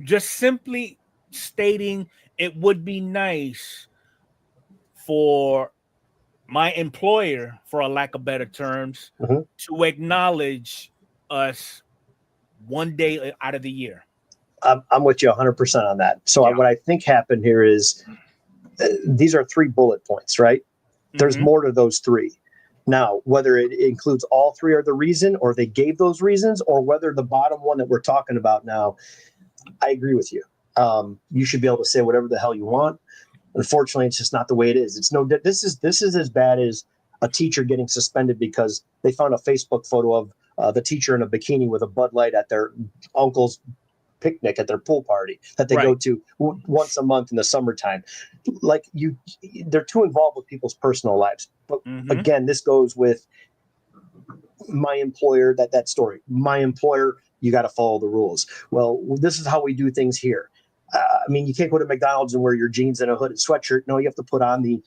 just simply stating it would be nice for my employer, for a lack of better terms, to acknowledge us one day out of the year. I'm with you 100% on that. So what I think happened here is these are 3 bullet points, right? There's Mhm. more to those 3. Now, whether it includes all 3 are the reason, or they gave those reasons, or whether the bottom one that we're talking about now, I agree with you. You should be able to say whatever the hell you want. Unfortunately, it's just not the way it is. It's no. This is as bad as a teacher getting suspended because they found a Facebook photo of the teacher in a bikini with a Bud Light at their uncle's picnic at their pool party that they go to once a month in the summertime. Like they're too involved with people's personal lives. But again, this goes with my employer, that story. My employer, you got to follow the rules. Well, this is how we do things here. I mean, you can't go to McDonald's and wear your jeans and a hooded sweatshirt. No, you have to put on the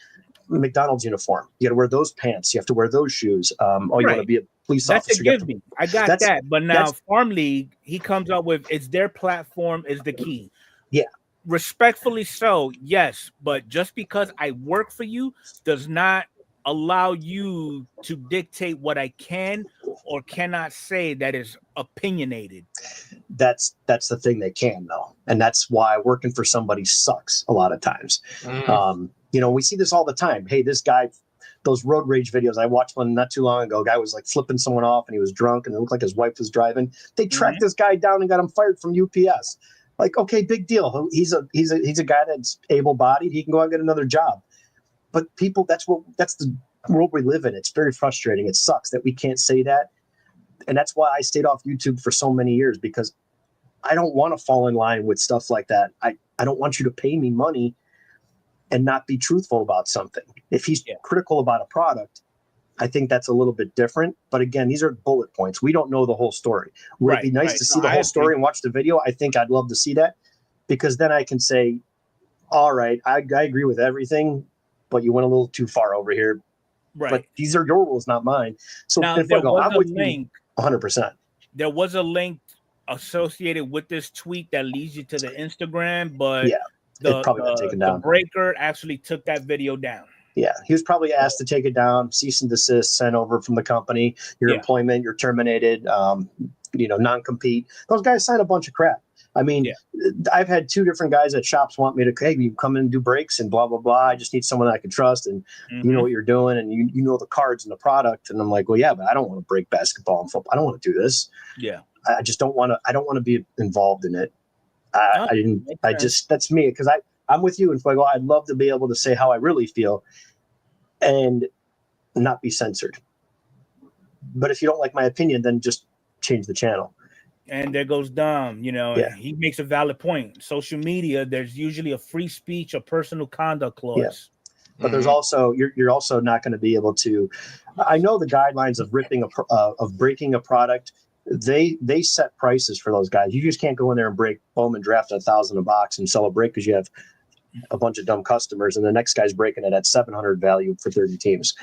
McDonald's uniform. You got to wear those pants. You have to wear those shoes. You want to be a police officer. That's a give me. I got that. But now Farm League, he comes up with it's their platform is the key. Yeah. Respectfully so, yes. But just because I work for you does not allow you to dictate what I can or cannot say that is opinionated. That's the thing they can, though. And that's why working for somebody sucks a lot of times. We see this all the time. Hey, this guy, those road rage videos, I watched one not too long ago. A guy was like flipping someone off and he was drunk and it looked like his wife was driving. They tracked this guy down and got him fired from UPS. Like, okay, big deal. He's a guy that's able-bodied. He can go out and get another job. But people, that's the world we live in. It's very frustrating. It sucks that we can't say that. And that's why I stayed off YouTube for so many years, because I don't want to fall in line with stuff like that. I don't want you to pay me money and not be truthful about something. If he's critical about a product, I think that's a little bit different. But again, these are bullet points. We don't know the whole story. Would it be nice to see the whole story and watch the video? I think I'd love to see that, because then I can say, all right, I agree with everything, but you went a little too far over here. Right. But these are your rules, not mine. So now, if there I'm was with a link. 100%. There was a link associated with this tweet that leads you to the Instagram, but it probably got taken down. The breaker actually took that video down. Yeah, he was probably asked to take it down, cease and desist, sent over from the company. Your employment, you're terminated. Non-compete. Those guys sign a bunch of crap. I mean, I've had 2 different guys at shops want me to, hey, you come in and do breaks and blah, blah, blah. I just need someone I can trust and you know what you're doing and you know the cards and the product. And I'm like, well, yeah, but I don't want to break basketball and football. I don't want to do this. Yeah. I just don't want to. I don't want to be involved in it. That's me, because I'm with you, Enfuego. I'd love to be able to say how I really feel and not be censored. But if you don't like my opinion, then just change the channel. And there goes Dom. He makes a valid point. Social media, there's usually a free speech or personal conduct clause. Yeah. But there's also you're also not going to be able to. I know the guidelines of breaking a product. They set prices for those guys. You just can't go in there and break boom and draft $1,000 a box and sell a break because you have a bunch of dumb customers, and the next guy's breaking it at 700 value for 30 teams.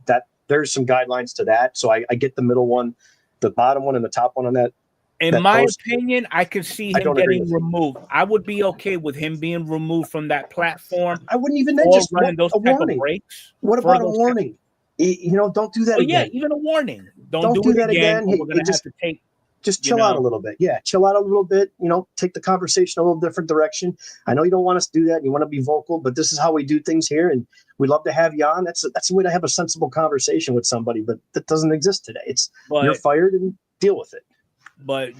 That there's some guidelines to that. So I get the middle one, the bottom one, and the top one on that. In my opinion, I could see him getting removed. I would be okay with him being removed from that platform. I wouldn't even then just running those type of breaks. What about a warning? Don't do that again. Yeah, even a warning. Don't do that again. We're going to have to take. Just chill out a little bit. Yeah, chill out a little bit. Take the conversation a little different direction. I know you don't want us to do that. You want to be vocal, but this is how we do things here, and we'd love to have you on. That's the way to have a sensible conversation with somebody, but that doesn't exist today. You're fired and deal with it. But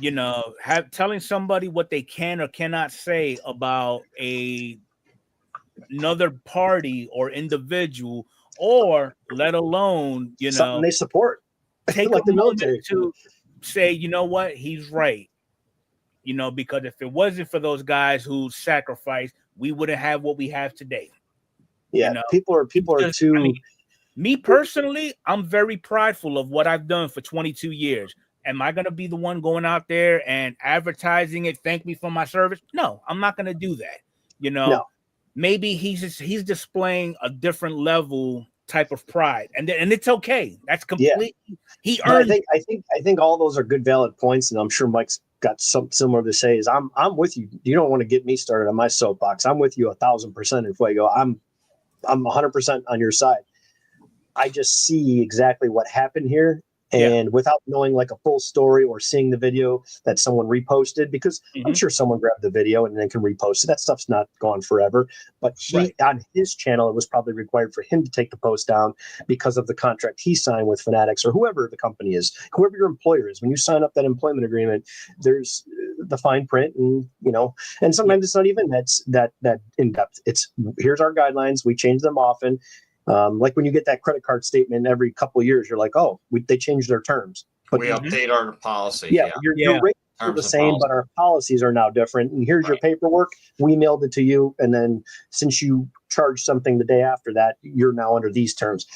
telling somebody what they can or cannot say about another party or individual, or let alone something they support, take like the military to say, you know what, he's right. Because if it wasn't for those guys who sacrificed, we wouldn't have what we have today. Yeah, people are too. I mean, me personally, I'm very prideful of what I've done for 22 years. Am I going to be the one going out there and advertising it? Thank me for my service. No, I'm not going to do that. No. Maybe he's displaying a different level type of pride, and it's okay. That's completely he earned. I think all those are good, valid points, and I'm sure Mike's got something similar to say. Is I'm with you. You don't want to get me started on my soapbox. I'm with you 1,000% in Fuego. I'm 100% on your side. I just see exactly what happened here. And without knowing like a full story or seeing the video that someone reposted, because I'm sure someone grabbed the video and then can repost it. That stuff's not gone forever. But on his channel, it was probably required for him to take the post down because of the contract he signed with Fanatics or whoever the company is, whoever your employer is. When you sign up that employment agreement, there's the fine print, and and sometimes it's not even that in depth. It's here's our guidelines. We change them often. Like when you get that credit card statement every couple of years, you're like, oh, they changed their terms. But we update our policy. Your rates are the same, but our policies are now different. And here's your paperwork. We mailed it to you. And then since you charged something the day after that, you're now under these terms.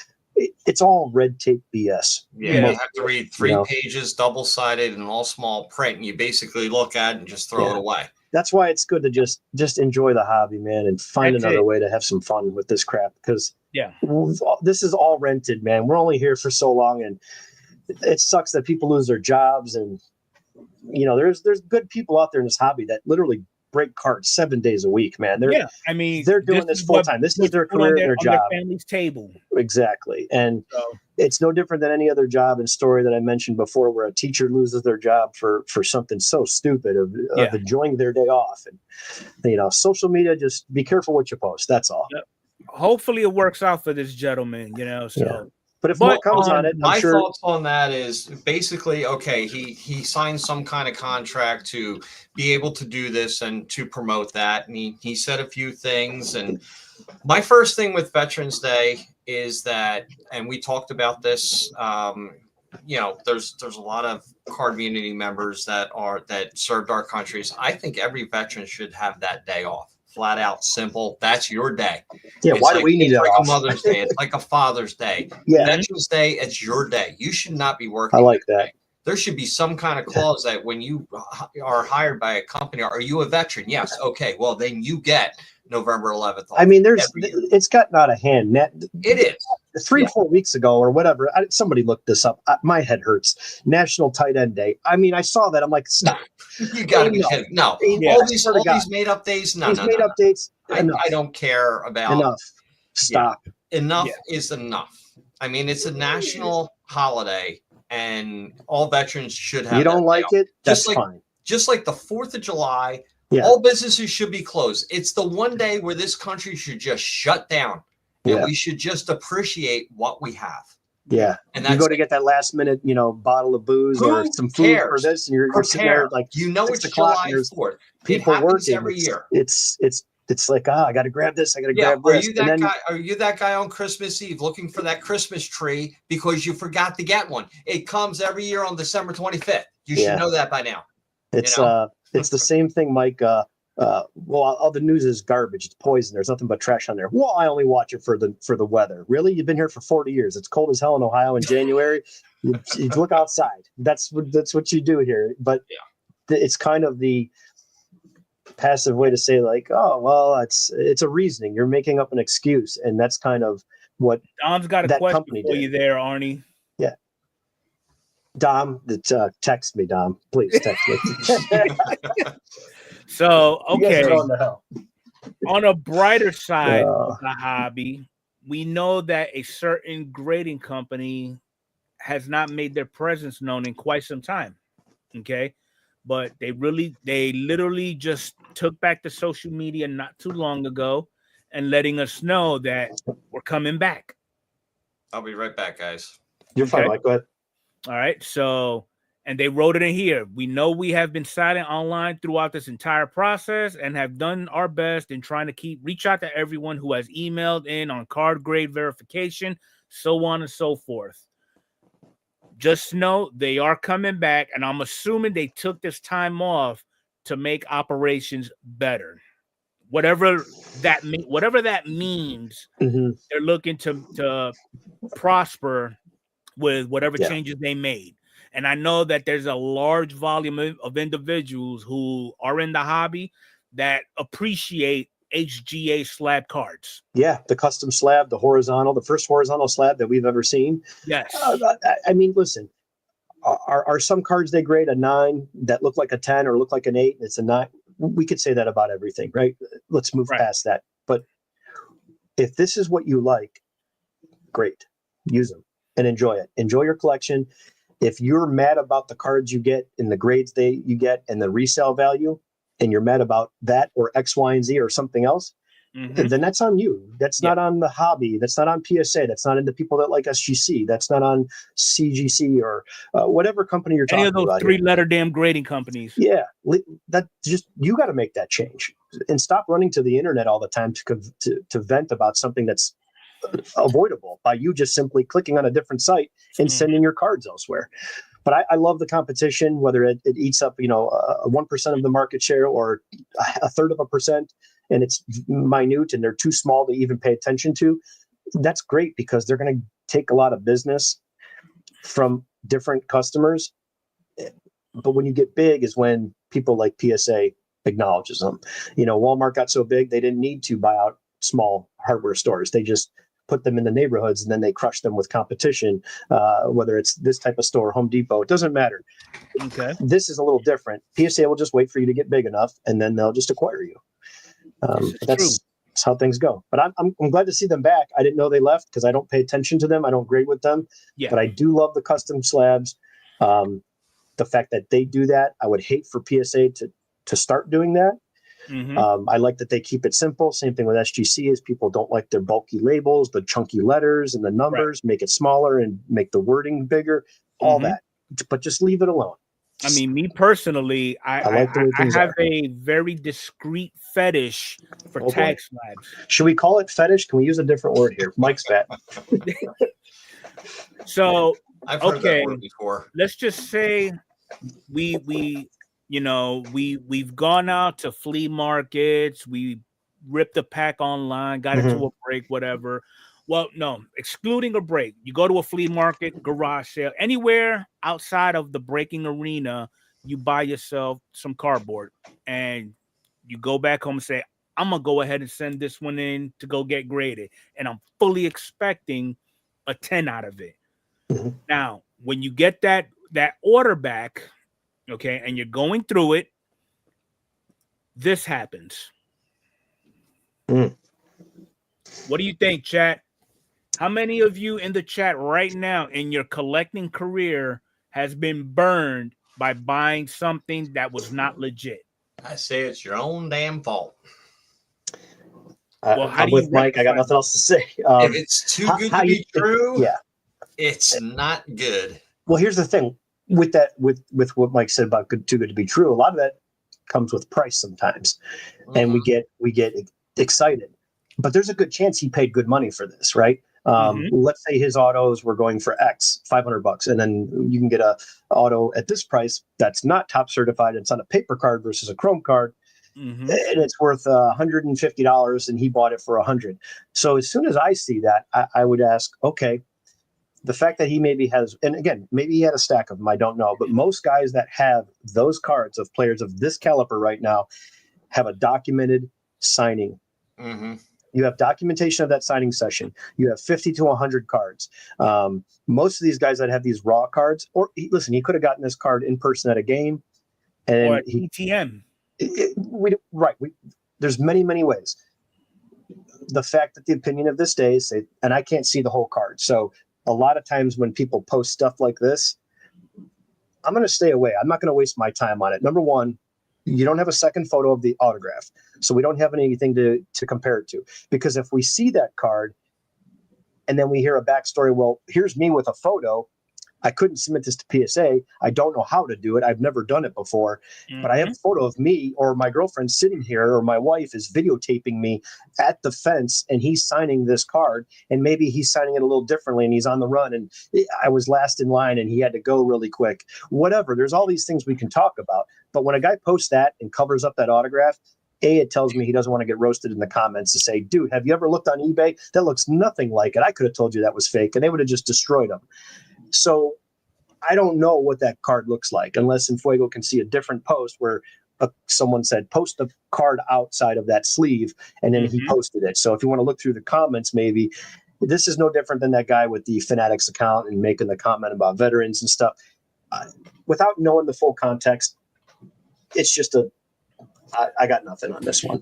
It's all red tape BS. Yeah, you have to read 3 pages, double-sided, and all small print, and you basically look at it and just throw it away. That's why it's good to just enjoy the hobby, man, and find another way to have some fun with this crap, because this is all rented, man. We're only here for so long, and it sucks that people lose their jobs. And there's good people out there in this hobby that literally break cards 7 days a week, man. They're doing this full time. This is their career, their job, their family's table. Exactly. And it's no different than any other job and story that I mentioned before, where a teacher loses their job for something so stupid of enjoying their day off. And social media, just be careful what you post. That's all. Hopefully it works out for this gentleman, But if more comes on it, my thoughts on that is basically, okay, he signed some kind of contract to be able to do this and to promote that. And he said a few things. And my first thing with Veterans Day is that, and we talked about this, there's a lot of Cardmunity members that served our countries. I think every veteran should have that day off. Flat out, simple. That's your day. Yeah, why do we need it? It's like a Mother's Day. It's like a Father's Day. Yeah. Veterans Day, it's your day. You should not be working. I like that. There should be some kind of clause that when you are hired by a company, are you a veteran? Yes. Okay. Well, then you get November 11th. I mean, it's gotten out of hand. It is. 3 or 4 weeks ago or whatever, somebody looked this up. My head hurts. National Tight End Day. I mean, I saw that. I'm like, stop. You got to be kidding. No. All these made up days. No. Made up dates. I don't care about. Enough. Stop. Yeah. Enough is enough. I mean, it's a national holiday, and all veterans should have. You don't like it? That's fine. Just like the 4th of July, all businesses should be closed. It's the one day where this country should just shut down. And we should just appreciate what we have. Yeah. And you go to get that last minute, bottle of booze or some food for this, and you're sitting there like, it's July 4th. People working every year. It's like, I got to grab this. I got to grab this. Are you that guy on Christmas Eve looking for that Christmas tree because you forgot to get one? It comes every year on December 25th. You should know that by now. It's the same thing, Mike. All the news is garbage. It's poison. There's nothing but trash on there. Well, I only watch it for the weather. Really? You've been here for 40 years. It's cold as hell in Ohio in January. you look outside. That's what you do here. But it's kind of the passive way to say, like, oh, well, it's a reasoning. You're making up an excuse, and that's kind of what Dom's got a question for you there, Arnie. Yeah. Dom, text me, Dom. Please text me. So, okay, on a brighter side of the hobby, we know that a certain grading company has not made their presence known in quite some time. Okay. But they literally just took back the social media not too long ago and letting us know that we're coming back. I'll be right back, guys. You're fine, Mike. Go ahead. All right. So, and they wrote it in here. We know we have been silent online throughout this entire process and have done our best in trying to reach out to everyone who has emailed in on card grade verification, so on and so forth. Just know they are coming back, and I'm assuming they took this time off to make operations better. Whatever that means, they're looking to prosper with whatever changes they made. And I know that there's a large volume of individuals who are in the hobby that appreciate HGA slab cards. Yeah, the custom slab, the first horizontal slab that we've ever seen. Yes. I mean, listen, are some cards they grade a 9 that look like a 10 or look like an 8? It's a 9. We could say that about everything, right? Let's move past that. But if this is what you like, great. Use them and enjoy it. Enjoy your collection. If you're mad about the cards you get and the grades you get and the resale value, and you're mad about that or X, Y, and Z or something else, then that's on you. That's not on the hobby. That's not on PSA. That's not in the people that like SGC. That's not on CGC or whatever company you're talking about. Any of those three-letter damn grading companies. Yeah, that just, you got to make that change and stop running to the internet all the time to vent about something that's avoidable by you just simply clicking on a different site and sending your cards elsewhere. But I love the competition, whether it eats up, 1% of the market share or a third of a percent, and it's minute and they're too small to even pay attention to. That's great because they're going to take a lot of business from different customers. But when you get big is when people like PSA acknowledges them. Walmart got so big, they didn't need to buy out small hardware stores. They just put them in the neighborhoods and then they crush them with competition, whether it's this type of store, Home Depot, it doesn't matter. Okay. This is a little different. PSA will just wait for you to get big enough and then they'll just acquire you. That's how things go. But I'm glad to see them back. I didn't know they left because I don't pay attention to them. I don't grade with them. Yeah. But I do love the custom slabs. The fact that they do that, I would hate for PSA to start doing that. I like that they keep it simple. Same thing with SGC is people don't like their bulky labels, the chunky letters and the numbers, make it smaller and make the wording bigger, all that. But just leave it alone. I mean, me personally, I have a very discreet fetish for tag slabs. Should we call it fetish? Can we use a different word here? Mike's fat. So, I've heard that word before. Let's just say we've gone out to flea markets, we ripped a pack online, got into a break, whatever. Well, no, excluding a break. You go to a flea market, garage sale, anywhere outside of the breaking arena, you buy yourself some cardboard and you go back home and say, I'm going to go ahead and send this one in to go get graded. And I'm fully expecting a 10 out of it. Now, when you get that order back, okay, and you're going through it, this happens. What do you think, chat? How many of you in the chat right now in your collecting career has been burned by buying something that was not legit? I say it's your own damn fault. Well, I'm with Mike. I got nothing else to say. If it's too good to be true, it's not good. Well, here's the thing with that, with what Mike said about too good to be true. A lot of that comes with price sometimes, and we get excited. But there's a good chance he paid good money for this, right? Let's say his autos were going for X, $500, and then you can get a auto at this price that's not top certified. It's on a paper card versus a chrome card, and it's worth $150, and he bought it for $100. So as soon as I see that, I would ask, okay, the fact that he maybe has, and again, maybe he had a stack of them, I don't know, but most guys that have those cards of players of this caliber right now have a documented signing. You have documentation of that signing session. You have 50 to 100 cards. Most of these guys that have these raw cards, listen, he could have gotten this card in person at a game, and or at ETM. There's many, many ways. The fact that the opinion of this day is, and I can't see the whole card. So a lot of times when people post stuff like this, I'm going to stay away. I'm not going to waste my time on it. Number one, you don't have a second photo of the autograph. So we don't have anything to compare it to. Because if we see that card and then we hear a backstory, well, here's me with a photo. I couldn't submit this to PSA. I don't know how to do it. I've never done it before. But I have a photo of me or my girlfriend sitting here, or my wife is videotaping me at the fence and he's signing this card. And maybe he's signing it a little differently and he's on the run and I was last in line and he had to go really quick. Whatever. There's all these things we can talk about. But when a guy posts that and covers up that autograph, it tells me he doesn't want to get roasted in the comments to say, dude, have you ever looked on eBay? That looks nothing like it. I could have told you that was fake and they would have just destroyed him. So I don't know what that card looks like unless Enfuego can see a different post where someone said, post the card outside of that sleeve, and then he posted it. So if you want to look through the comments, maybe this is no different than that guy with the Fanatics account and making the comment about veterans and stuff. Without knowing the full context, it's just I got nothing on this one.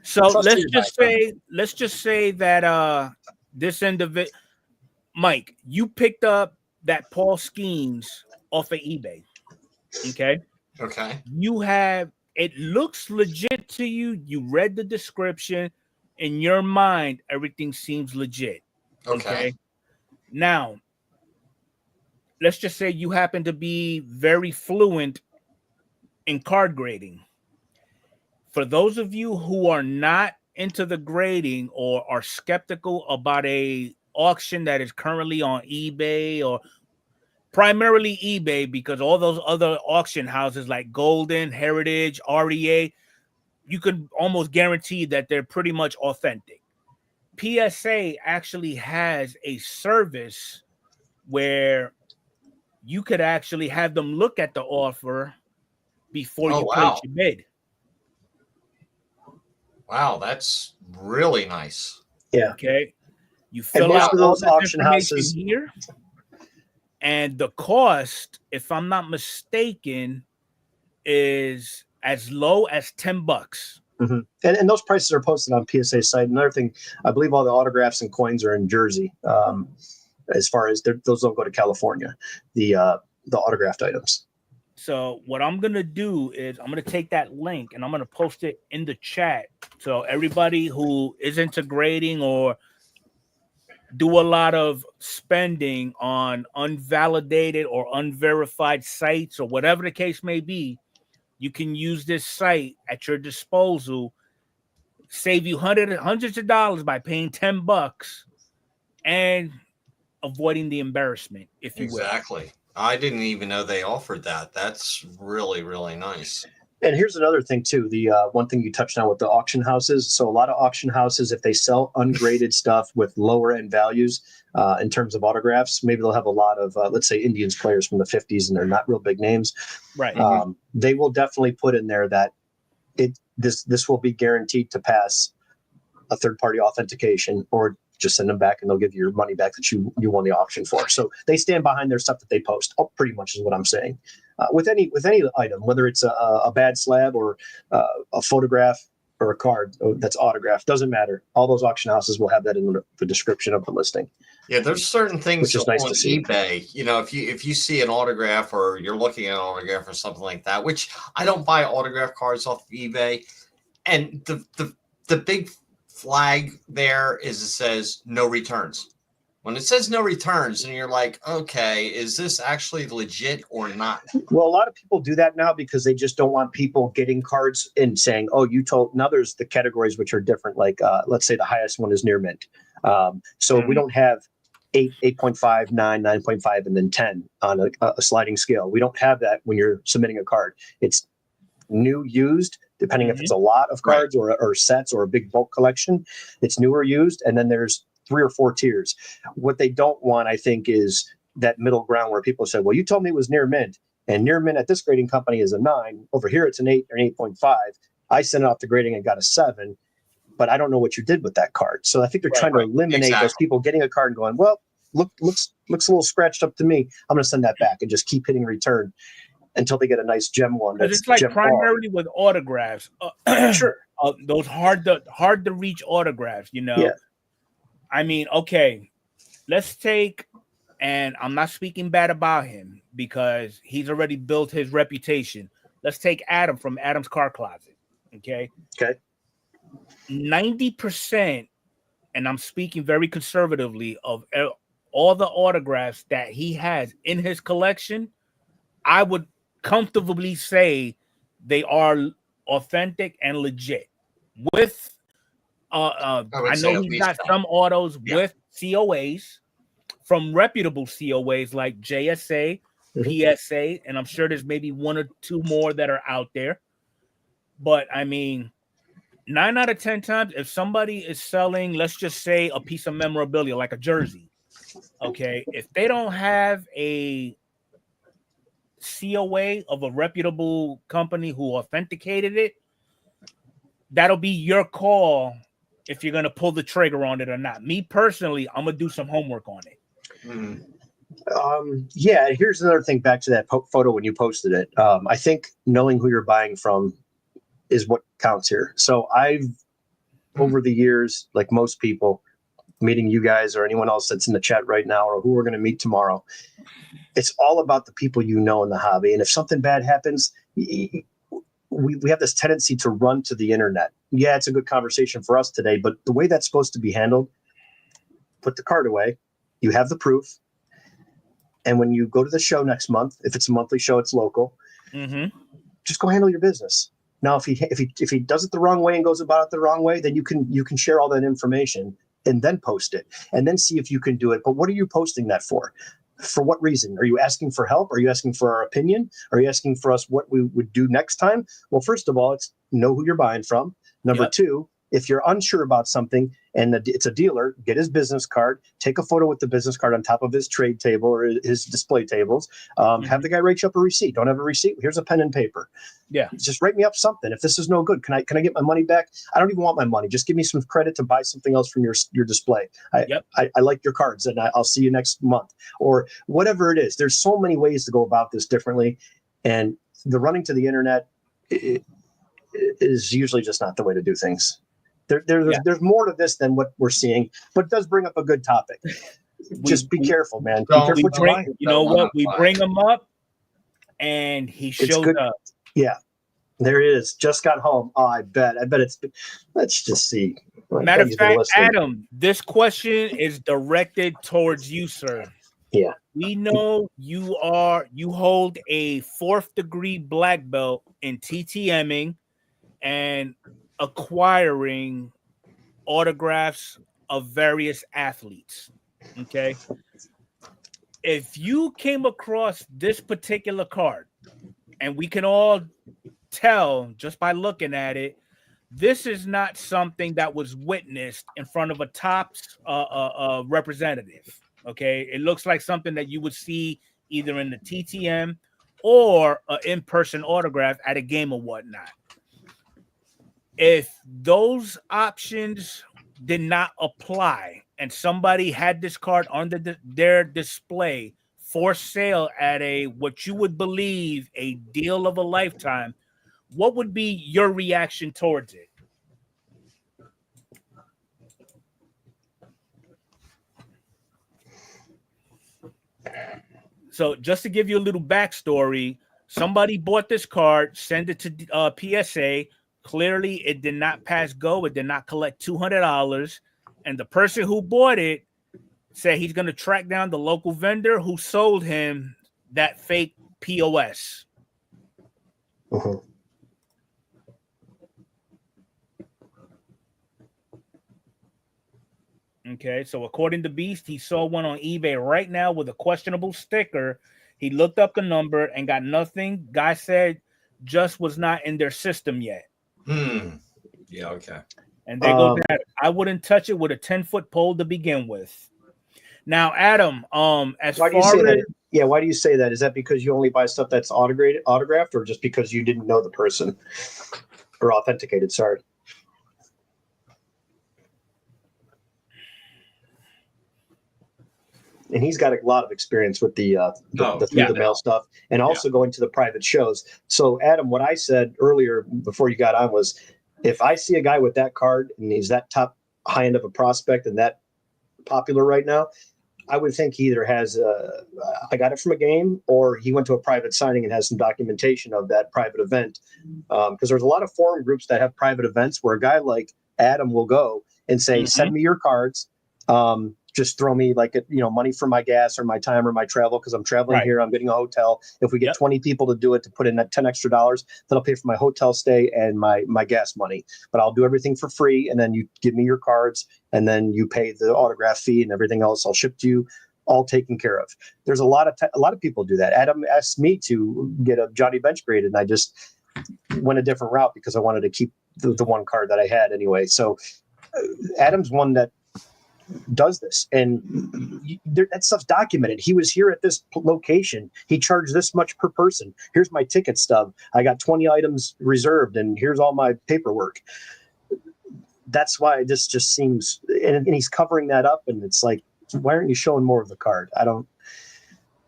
So let's just say that this individual, Mike, you picked up that Paul schemes off of eBay. Okay. Okay. It looks legit to you. You read the description. In your mind, everything seems legit. Okay. Now, let's just say you happen to be very fluent in card grading. For those of you who are not into the grading or are skeptical about a auction that is currently on eBay, or primarily eBay, because all those other auction houses like Golden, Heritage, REA, you could almost guarantee that they're pretty much authentic. PSA actually has a service where you could actually have them look at the offer before you place your bid. Wow, that's really nice. Yeah. Okay. You fill out all this information here, and the cost, if I'm not mistaken, is as low as $10. Mm-hmm. And those prices are posted on PSA site. Another thing, I believe all the autographs and coins are in Jersey. As far as those don't go to California, the autographed items. So what I'm going to do is I'm going to take that link and I'm going to post it in the chat. So everybody who is into grading or do a lot of spending on unvalidated or unverified sites or whatever the case may be, you can use this site at your disposal, save you hundreds of dollars by paying $10 and avoiding the embarrassment, if you will. Exactly. I didn't even know they offered that. That's really, really nice. And here's another thing too. The one thing you touched on with the auction houses. So a lot of auction houses, if they sell ungraded stuff with lower end values in terms of autographs, maybe they'll have a lot of, let's say, Indians players from the 50s, and they're not real big names. Right. They will definitely put in there that this will be guaranteed to pass a third party authentication, or just send them back and they'll give you your money back that you won the auction for. So they stand behind their stuff that they post. Pretty much is what I'm saying. With any item, whether it's a bad slab or a photograph or a card that's autographed, doesn't matter. All those auction houses will have that in the description of the listing. Yeah, there's certain things on eBay. You know, if you see an autograph or you're looking at an autograph or something like that, which I don't buy autograph cards off of eBay, and the big flag there is it says no returns. When it says no returns, and you're like, okay, is this actually legit or not? Well, a lot of people do that now because they just don't want people getting cards and saying, oh, you told. Now there's the categories which are different. Like, let's say the highest one is near mint. So we don't have 8.5, 9, 9.5, and then 10 on a sliding scale. We don't have that when you're submitting a card. It's new, used, depending if it's a lot of cards or sets or a big bulk collection. It's new or used, and then there's 3 or 4 tiers. What they don't want, I think, is that middle ground where people say, well, you told me it was near mint, and near mint at this grading company is a 9. Over here, it's an 8 or an 8.5. I sent it off to grading and got a 7, but I don't know what you did with that card. So I think they're trying to eliminate those people getting a card and going, well, looks a little scratched up to me. I'm going to send that back and just keep hitting return until they get a nice gem one. That's it's like primarily with autographs. Sure. Those hard to reach autographs, you know. Yeah. I mean, okay, let's take, and I'm not speaking bad about him because he's already built his reputation. Let's take Adam from Adam's Car Closet. Okay. 90%, and I'm speaking very conservatively, of all the autographs that he has in his collection, I would comfortably say they are authentic and legit. With I know he's got some autos with COAs from reputable COAs like JSA, PSA, and I'm sure there's maybe 1 or 2 more that are out there. But I mean, 9 out of 10 times, if somebody is selling, let's just say, a piece of memorabilia like a jersey, okay, if they don't have a COA of a reputable company who authenticated it, that'll be your call if you're going to pull the trigger on it or not. Me personally, I'm going to do some homework on it. Yeah, here's another thing back to that photo when you posted it. I think knowing who you're buying from is what counts here. So I've, over the years, like most people, meeting you guys or anyone else that's in the chat right now or who we're going to meet tomorrow. It's all about the people you know in the hobby. And if something bad happens, we have this tendency to run to the internet. Yeah, it's a good conversation for us today, but the way that's supposed to be handled, put the card away. You have the proof. And when you go to the show next month, if it's a monthly show, it's local, just go handle your business. Now, if he does it the wrong way and goes about it the wrong way, then you can share all that information and then post it and then see if you can do it. But what are you posting that for? For what reason? Are you asking for help? Are you asking for our opinion? Are you asking for us what we would do next time? Well, first of all, it's know who you're buying from. Number two, if you're unsure about something and it's a dealer, get his business card, take a photo with the business card on top of his trade table or his display tables. Have the guy write you up a receipt. Don't have a receipt? Here's a pen and paper. Yeah. Just write me up something. If this is no good, can I get my money back? I don't even want my money. Just give me some credit to buy something else from your display. I like your cards and I'll see you next month or whatever it is. There's so many ways to go about this differently. And the running to the internet is usually just not the way to do things. There's more to this than what we're seeing, but it does bring up a good topic. Just be careful, man. Be careful what you're buying. You know what? We bring him up, and he shows up. Yeah, there it is. Just got home. Oh, I bet it's. Let's just see. Matter of fact, Adam, this question is directed towards you, sir. Yeah. We know you hold a 4th degree black belt in TTMing and acquiring autographs of various athletes. Okay. If you came across this particular card, and we can all tell just by looking at it, this is not something that was witnessed in front of a Topps representative. Okay. It looks like something that you would see either in the TTM or an in-person autograph at a game or whatnot. If those options did not apply and somebody had this card on their display for sale at what you would believe a deal of a lifetime, what would be your reaction towards it? So just to give you a little backstory, somebody bought this card, sent it to PSA. Clearly, it did not pass go. It did not collect $200. And the person who bought it said he's going to track down the local vendor who sold him that fake POS. Okay, so according to Beast, he saw one on eBay right now with a questionable sticker. He looked up the number and got nothing. Guy said just was not in their system yet. Yeah, okay. And there goes that. I wouldn't touch it with a 10-foot pole to begin with. Now, Adam, why do you say that? Is that because you only buy stuff that's autographed, or just because you didn't know the person or authenticated? Sorry. And he's got a lot of experience with the mail stuff and also going to the private shows. So, Adam, what I said earlier before you got on was, if I see a guy with that card and he's that top high end of a prospect and that popular right now, I would think he either has I got it from a game, or he went to a private signing and has some documentation of that private event. Because there's a lot of forum groups that have private events where a guy like Adam will go and say, send me your cards. Just throw me money for my gas or my time or my travel, because I'm traveling here. I'm getting a hotel. If we get 20 people to do it, to put in that $10 extra, that'll pay for my hotel stay and my gas money. But I'll do everything for free, and then you give me your cards, and then you pay the autograph fee and everything else. I'll ship to you, all taken care of. There's a lot of people do that. Adam asked me to get a Johnny Bench graded, and I just went a different route because I wanted to keep the one card that I had anyway. So Adam's one that does this, and that stuff's documented. He was here at this location. He charged this much per person. Here's my ticket stub. I got 20 items reserved, and here's all my paperwork. That's why this just seems, and he's covering that up, and it's like, why aren't you showing more of the card? I don't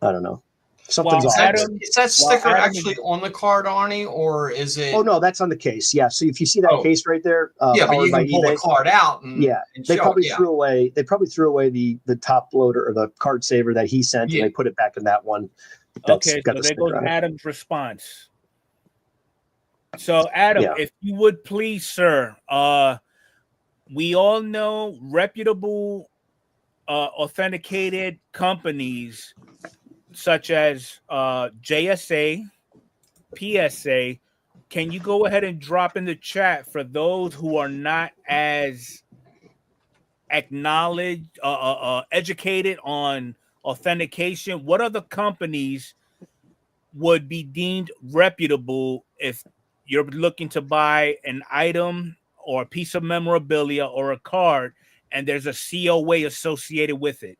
know. Something's Well, off. Adam- Is that sticker Adam- actually on the card, Arnie, or is it? Oh no, that's on the case. Yeah. So if you see that case right there, yeah, but you powered by can pull the eBay, card out. And, yeah, and they show probably it, yeah. threw away. They probably threw away the top loader or the card saver that he sent, Yeah. and they put it back in that one. That's Okay, got so the there goes sticker on it. Adam's response. So, Adam, Yeah. if you would please, sir, we all know reputable, authenticated companies such as JSA, PSA. Can you go ahead and drop in the chat for those who are not as acknowledged, educated on authentication? What other companies would be deemed reputable if you're looking to buy an item or a piece of memorabilia or a card and there's a COA associated with it?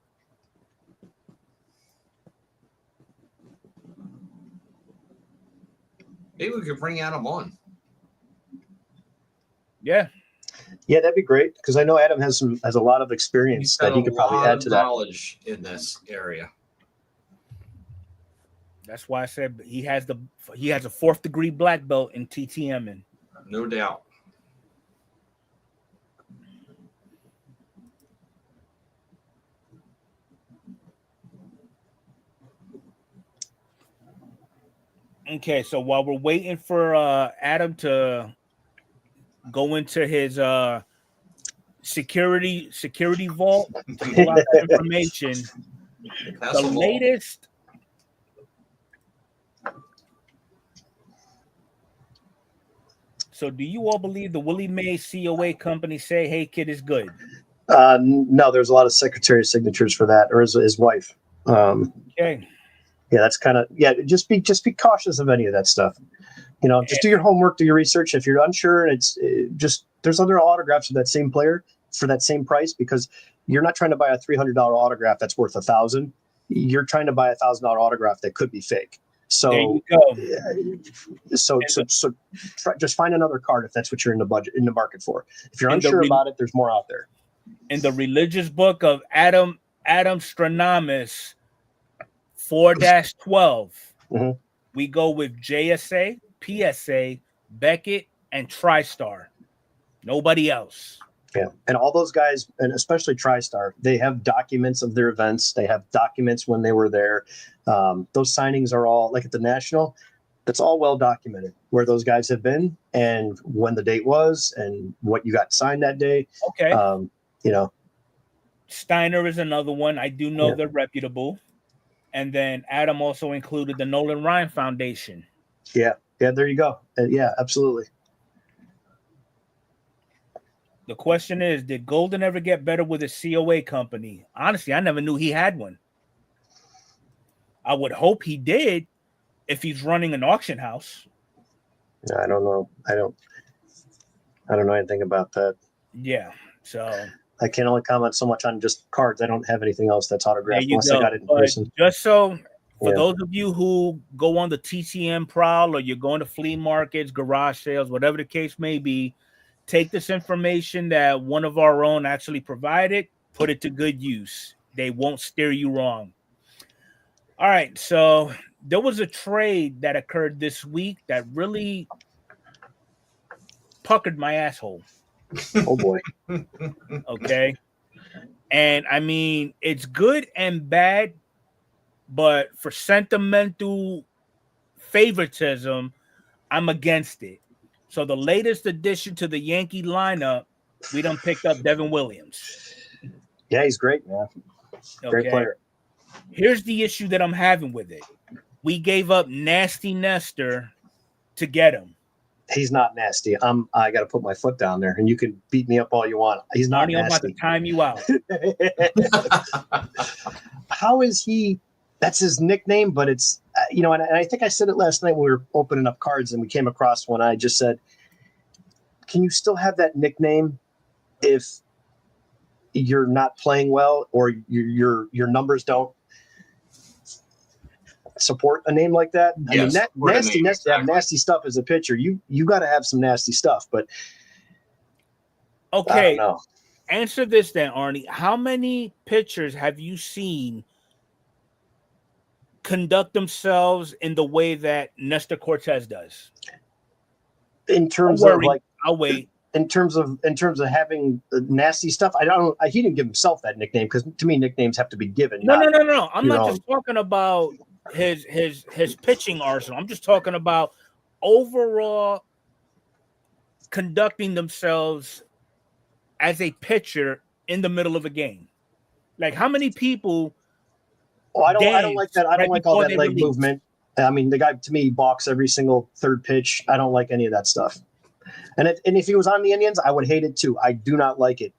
Maybe we could bring Adam on. Yeah. Yeah, that'd be great because I know Adam has a lot of experience He's that got he a could probably lot add of to that. knowledge in this area. That's why I said he has a 4th degree black belt in TTM. No doubt. Okay, so while we're waiting for Adam to go into his security vault to pull out that information, That's the a law. latest. So, do you all believe the Willie Mae COA company say, "Hey, kid is good"? No, there's a lot of secretary signatures for that, or his wife. Okay. Yeah, that's kind of Just be cautious of any of that stuff. Just do your homework, do your research. If you're unsure, there's other autographs of that same player for that same price because you're not trying to buy a $300 autograph that's worth $1,000. You're trying to buy a $1,000 autograph that could be fake. So There you go. So just find another card if that's what you're in the market for. If you're unsure about it, there's more out there. In the religious book of Adam Stranamis 4-12, we go with JSA, PSA, Beckett, and TriStar. Nobody else. Yeah, and all those guys, and especially TriStar, they have documents of their events. They have documents when they were there. Those signings are all like at the National. That's all well documented where those guys have been and when the date was and what you got signed that day. Okay. Steiner is another one. I do know they're reputable. And then Adam also included the Nolan Ryan Foundation. Yeah, there you go. Yeah, absolutely. The question is, did Golden ever get better with a COA company? Honestly, I never knew he had one. I would hope he did if he's running an auction house. I don't know. I don't know anything about that. Yeah, so I can only comment so much on just cards. I don't have anything else that's autographed unless I got it in person. Just so for those of you who go on the TTM prowl or you're going to flea markets, garage sales, whatever the case may be, take this information that one of our own actually provided, put it to good use. They won't steer you wrong. All right, so there was a trade that occurred this week that really puckered my asshole. Oh boy. Okay. And I mean, it's good and bad, but for sentimental favoritism, I'm against it. So the latest addition to the Yankee lineup, we done picked up Devin Williams. Yeah, he's great, man. Great player. Here's the issue that I'm having with it. We gave up Nasty Nestor to get him. He's not nasty. I got to put my foot down there, and you can beat me up all you want. He's not nasty. I'm about to time you out. How is he? That's his nickname, but it's and I think I said it last night when we were opening up cards, and we came across one. I just said, "Can you still have that nickname if you're not playing well or your numbers don't support a name like that?" Yes, I mean, nasty stuff as a pitcher. You got to have some nasty stuff, but okay. I don't know. Answer this then, Arnie. How many pitchers have you seen conduct themselves in the way that Nestor Cortez does? In terms Don't of worry, like, I'll wait. in terms of having nasty stuff, he didn't give himself that nickname, because to me nicknames have to be given. No. I'm not know. just talking about his pitching arsenal. I'm just talking about overall conducting themselves as a pitcher in the middle of a game. Like, how many people? Oh, I don't like that. I don't like all that leg movement. I mean, the guy, to me, balks every single third pitch. I don't like any of that stuff. And if he was on the Indians, I would hate it too. I do not like it.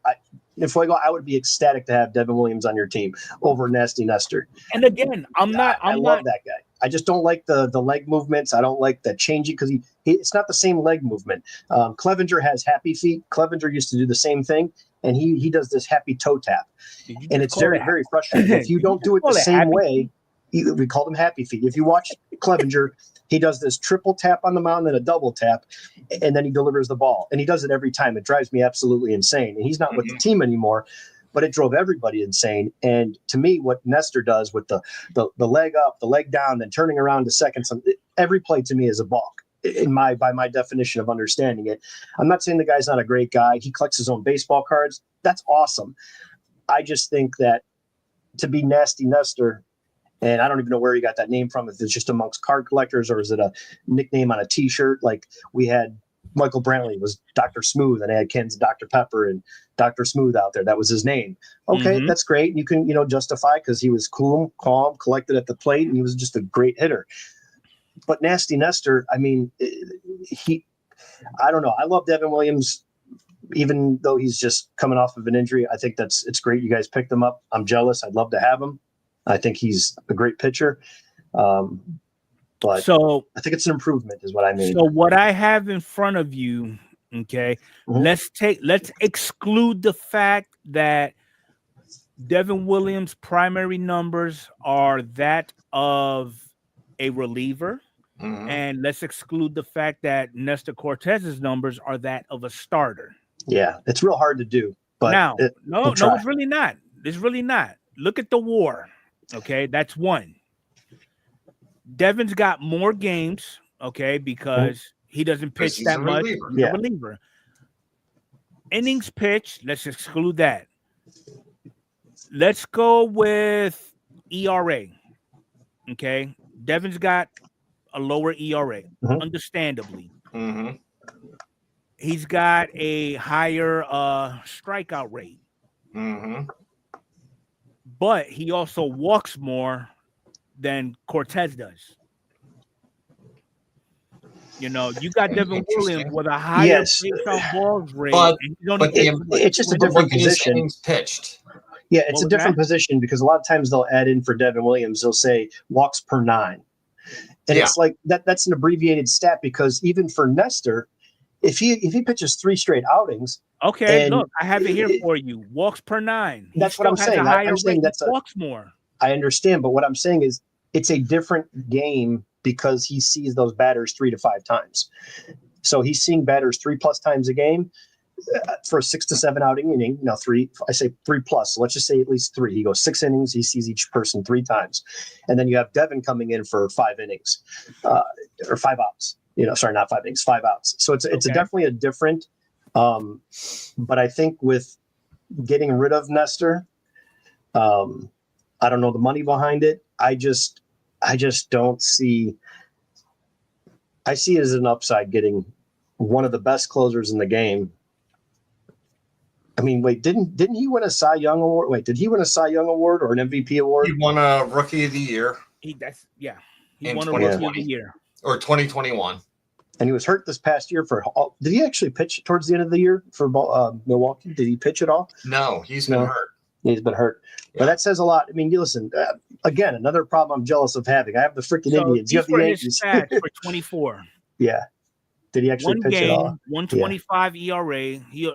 Enfuego, I would be ecstatic to have Devin Williams on your team over Nasty Nestor. And again, I love that guy. I just don't like the leg movements. I don't like the changing, because it's not the same leg movement. Clevenger has happy feet. Clevenger used to do the same thing, and he does this happy toe tap. And it's very, very frustrating. If you don't do it the same way, we call them happy feet. If you watch Clevenger, he does this triple tap on the mound and a double tap, and then he delivers the ball. And he does it every time. It drives me absolutely insane. And he's not with the team anymore, but it drove everybody insane. And to me, what Nestor does with the leg up, the leg down, then turning around to second, every play to me is a balk by my definition of understanding it. I'm not saying the guy's not a great guy. He collects his own baseball cards. That's awesome. I just think that to be Nasty Nestor, and I don't even know where he got that name from, if it's just amongst card collectors or is it a nickname on a T-shirt. Like, we had Michael Brantley was Dr. Smooth, and I had Ken's Dr. Pepper and Dr. Smooth out there. That was his name. Okay, That's great. You can, justify, because he was cool, calm, collected at the plate, and he was just a great hitter. But Nasty Nestor, I mean, I don't know. I love Devin Williams, even though he's just coming off of an injury. I think it's great you guys picked him up. I'm jealous. I'd love to have him. I think he's a great pitcher. But so I think it's an improvement is what I mean. So what I have in front of you, okay, let's exclude the fact that Devin Williams' primary numbers are that of a reliever. And let's exclude the fact that Nestor Cortez's numbers are that of a starter. Yeah, it's real hard to do. But now, it's really not. It's really not. Look at the WAR. Okay, that's one. Devin's got more games, okay, because he doesn't pitch that much. He's a reliever. Innings pitched, let's exclude that. Let's go with ERA. Okay, Devin's got a lower ERA, understandably. He's got a higher strikeout rate. But he also walks more than Cortez does. You got Devin Williams with a higher base on balls rate. But it's just a different position. Pitched. Yeah, it's a different position, because a lot of times they'll add in for Devin Williams, they'll say walks per 9. And it's like that's an abbreviated stat, because even for Nestor, if he pitches 3 straight outings. Okay, look, I have it here for you. Walks per 9. That's what I'm saying. I'm saying walks more. I understand, but what I'm saying is it's a different game, because he sees those batters 3 to 5 times. So he's seeing batters 3+ times a game for a 6 to 7 outing inning. Now 3, I say 3+. So let's just say at least 3. He goes 6 innings. He sees each person 3 times, and then you have Devin coming in for 5 innings or 5 outs. Sorry, not 5 innings, 5 outs. So it's definitely a different. But I think with getting rid of Nestor, I don't know the money behind it. I just don't see. I see it as an upside getting one of the best closers in the game. I mean, wait, didn't he win a Cy Young award? Wait, did he win a Cy Young award or an MVP award? He won a Rookie of the Year. He won a Rookie of the Year. Or 2021. And he was hurt this past year did he actually pitch towards the end of the year for Milwaukee? Did he pitch at all? No, he's been hurt. He's been hurt. Yeah. But that says a lot. I mean, you listen, again, another problem I'm jealous of having. I have the freaking Indians. You have the Yankees. For 24. Yeah. Did he actually pitch at all? 125 ERA. He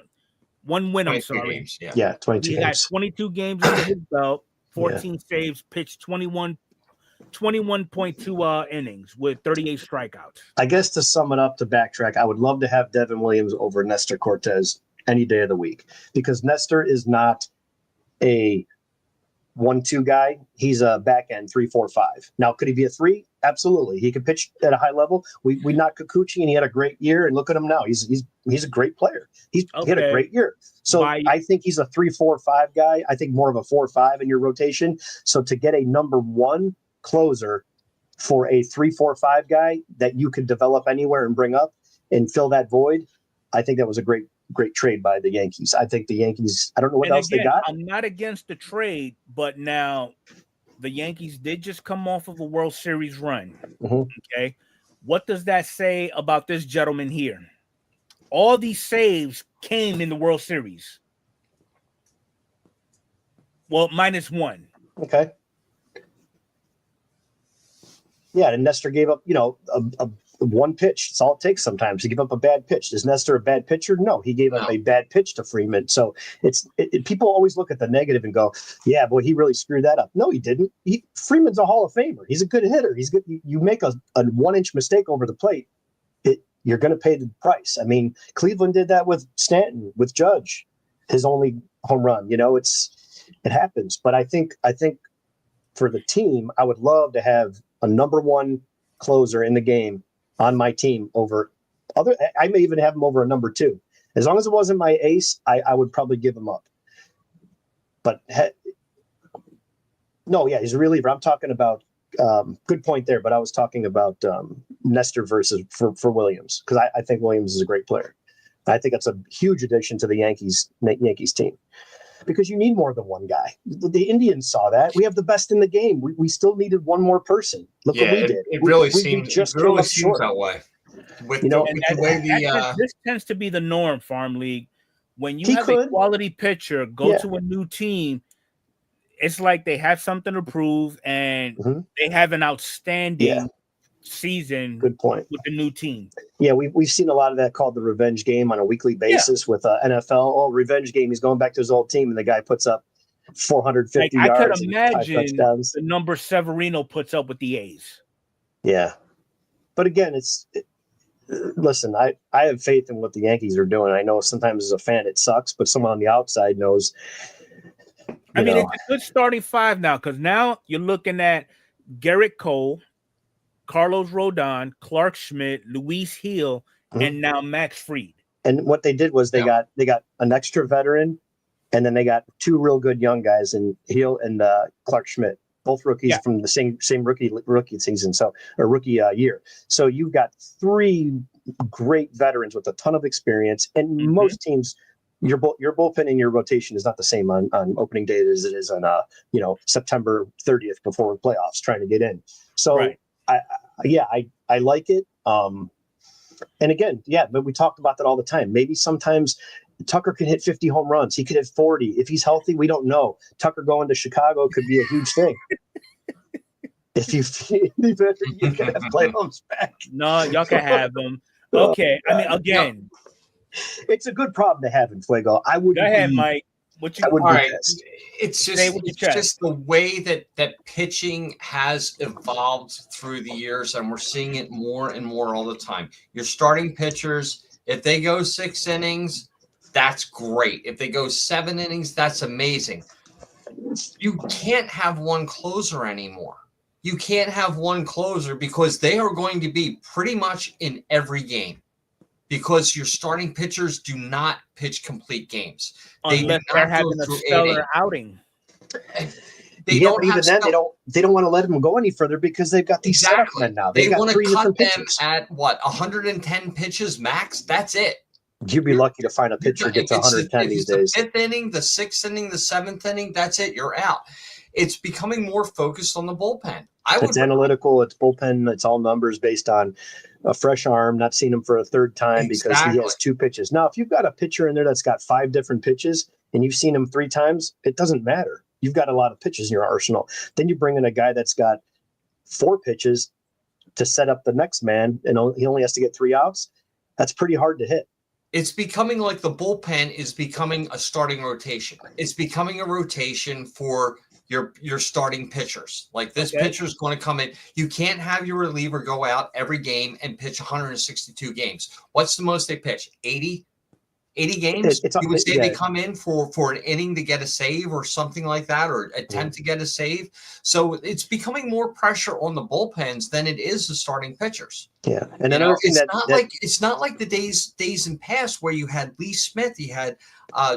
1 win, I'm sorry. Games, 22 he games. got 22 games under his belt, 14 saves, pitched 21.2 innings with 38 strikeouts. I guess to sum it up, to backtrack, I would love to have Devin Williams over Nestor Cortez any day of the week, because Nestor is not a 1-2 guy. He's a back end 3-4-5. Now, could he be a 3? Absolutely. He could pitch at a high level. We knocked Kikuchi, and he had a great year. And look at him now. He's a great player. He had a great year. So I think he's a 3-4-5 guy. I think more of a 4-5 in your rotation. So to get a number 1 closer for a 3-4-5 guy that you could develop anywhere and bring up and fill that void, I think that was a great trade by the Yankees. I think the Yankees, I don't know what else they got. I'm not against the trade, but now the Yankees did just come off of a World Series run. Okay. What does that say about this gentleman here? All these saves came in the World Series. Well, -1. Okay. Yeah, and Nestor gave up, a one pitch. It's all it takes sometimes to give up a bad pitch. Is Nestor a bad pitcher? No, he gave up a bad pitch to Freeman. So people always look at the negative and go, yeah, boy, he really screwed that up. No, he didn't. Freeman's a Hall of Famer. He's a good hitter. He's good. You make a 1-inch mistake over the plate, you're going to pay the price. I mean, Cleveland did that with Stanton, with Judge, his only home run. It happens. But I think for the team, I would love to have a number 1 closer in the game on my team over other. I may even have him over a number 2. As long as it wasn't my ace, I would probably give him up. But no, yeah, he's a reliever. I'm talking about good point there, but I was talking about Nestor versus for Williams, because I think Williams is a great player. I think that's a huge addition to the Yankees team, because you need more than one guy. The Indians saw that. We have the best in the game. We still needed one more person. Look what we did. It really seems that way. This tends to be the norm, Farm League. When you have a quality pitcher go to a new team, it's like they have something to prove, and they have an outstanding season. Good point. With the new team. Yeah, we've seen a lot of that called the revenge game on a weekly basis with NFL. Oh, revenge game. He's going back to his old team, and the guy puts up 450 yards. I could imagine the number Severino puts up with the A's. Yeah. But again, listen, I have faith in what the Yankees are doing. I know sometimes as a fan it sucks, but someone on the outside knows. I mean, it's a good starting 5 now, because now you're looking at Garrett Cole, Carlos Rodon, Clark Schmidt, Luis Hill, and now Max Fried. And what they did was they got an extra veteran, and then they got 2 real good young guys in Hill and Clark Schmidt, both rookies from the same rookie season, rookie year. So you've got 3 great veterans with a ton of experience, and most teams. Your bullpen and your rotation is not the same on opening day as it is on September 30th before the playoffs trying to get in. So I like it. And again, but we talked about that all the time. Maybe sometimes Tucker can hit 50 home runs. He could hit 40. If he's healthy, we don't know. Tucker going to Chicago could be a huge thing. If you can have playoffs back. No, y'all can have them. Okay. I mean, again. It's a good problem to have in Fuego. I would go ahead, Mike. All right. It's just the way that pitching has evolved through the years, and we're seeing it more and more all the time. Your starting pitchers, if they go 6 innings, that's great. If they go 7 innings, that's amazing. You can't have one closer anymore. You can't have one closer because they are going to be pretty much in every game. Because your starting pitchers do not pitch complete games. Unless they're having a stellar outing. They don't want to let them go any further because they've got these setup men now. They want to cut them at 110 pitches max. That's it. You'd be lucky to find a pitcher who gets 110 these days. The 5th inning, the 6th inning, the 7th inning. That's it. You're out. It's becoming more focused on the bullpen. It's analytical. It's bullpen. It's all numbers based on a fresh arm, not seeing him for a 3rd time because he has 2 pitches. Now, if you've got a pitcher in there that's got 5 different pitches and you've seen him 3 times, it doesn't matter. You've got a lot of pitches in your arsenal. Then you bring in a guy that's got 4 pitches to set up the next man, and he only has to get 3 outs. That's pretty hard to hit. It's becoming like the bullpen is becoming a starting rotation. It's becoming a rotation for your starting pitchers. Like this pitcher is going to come in. You can't have your reliever go out every game and pitch 162 games. What's the most they pitch? 80 80 games. It's You would say yeah. they come in for an inning to get a save or something like that, or attempt to get a save. So it's becoming more pressure on the bullpens than it is the starting pitchers. Yeah, and another thing it's not like the days in past where you had Lee Smith, you had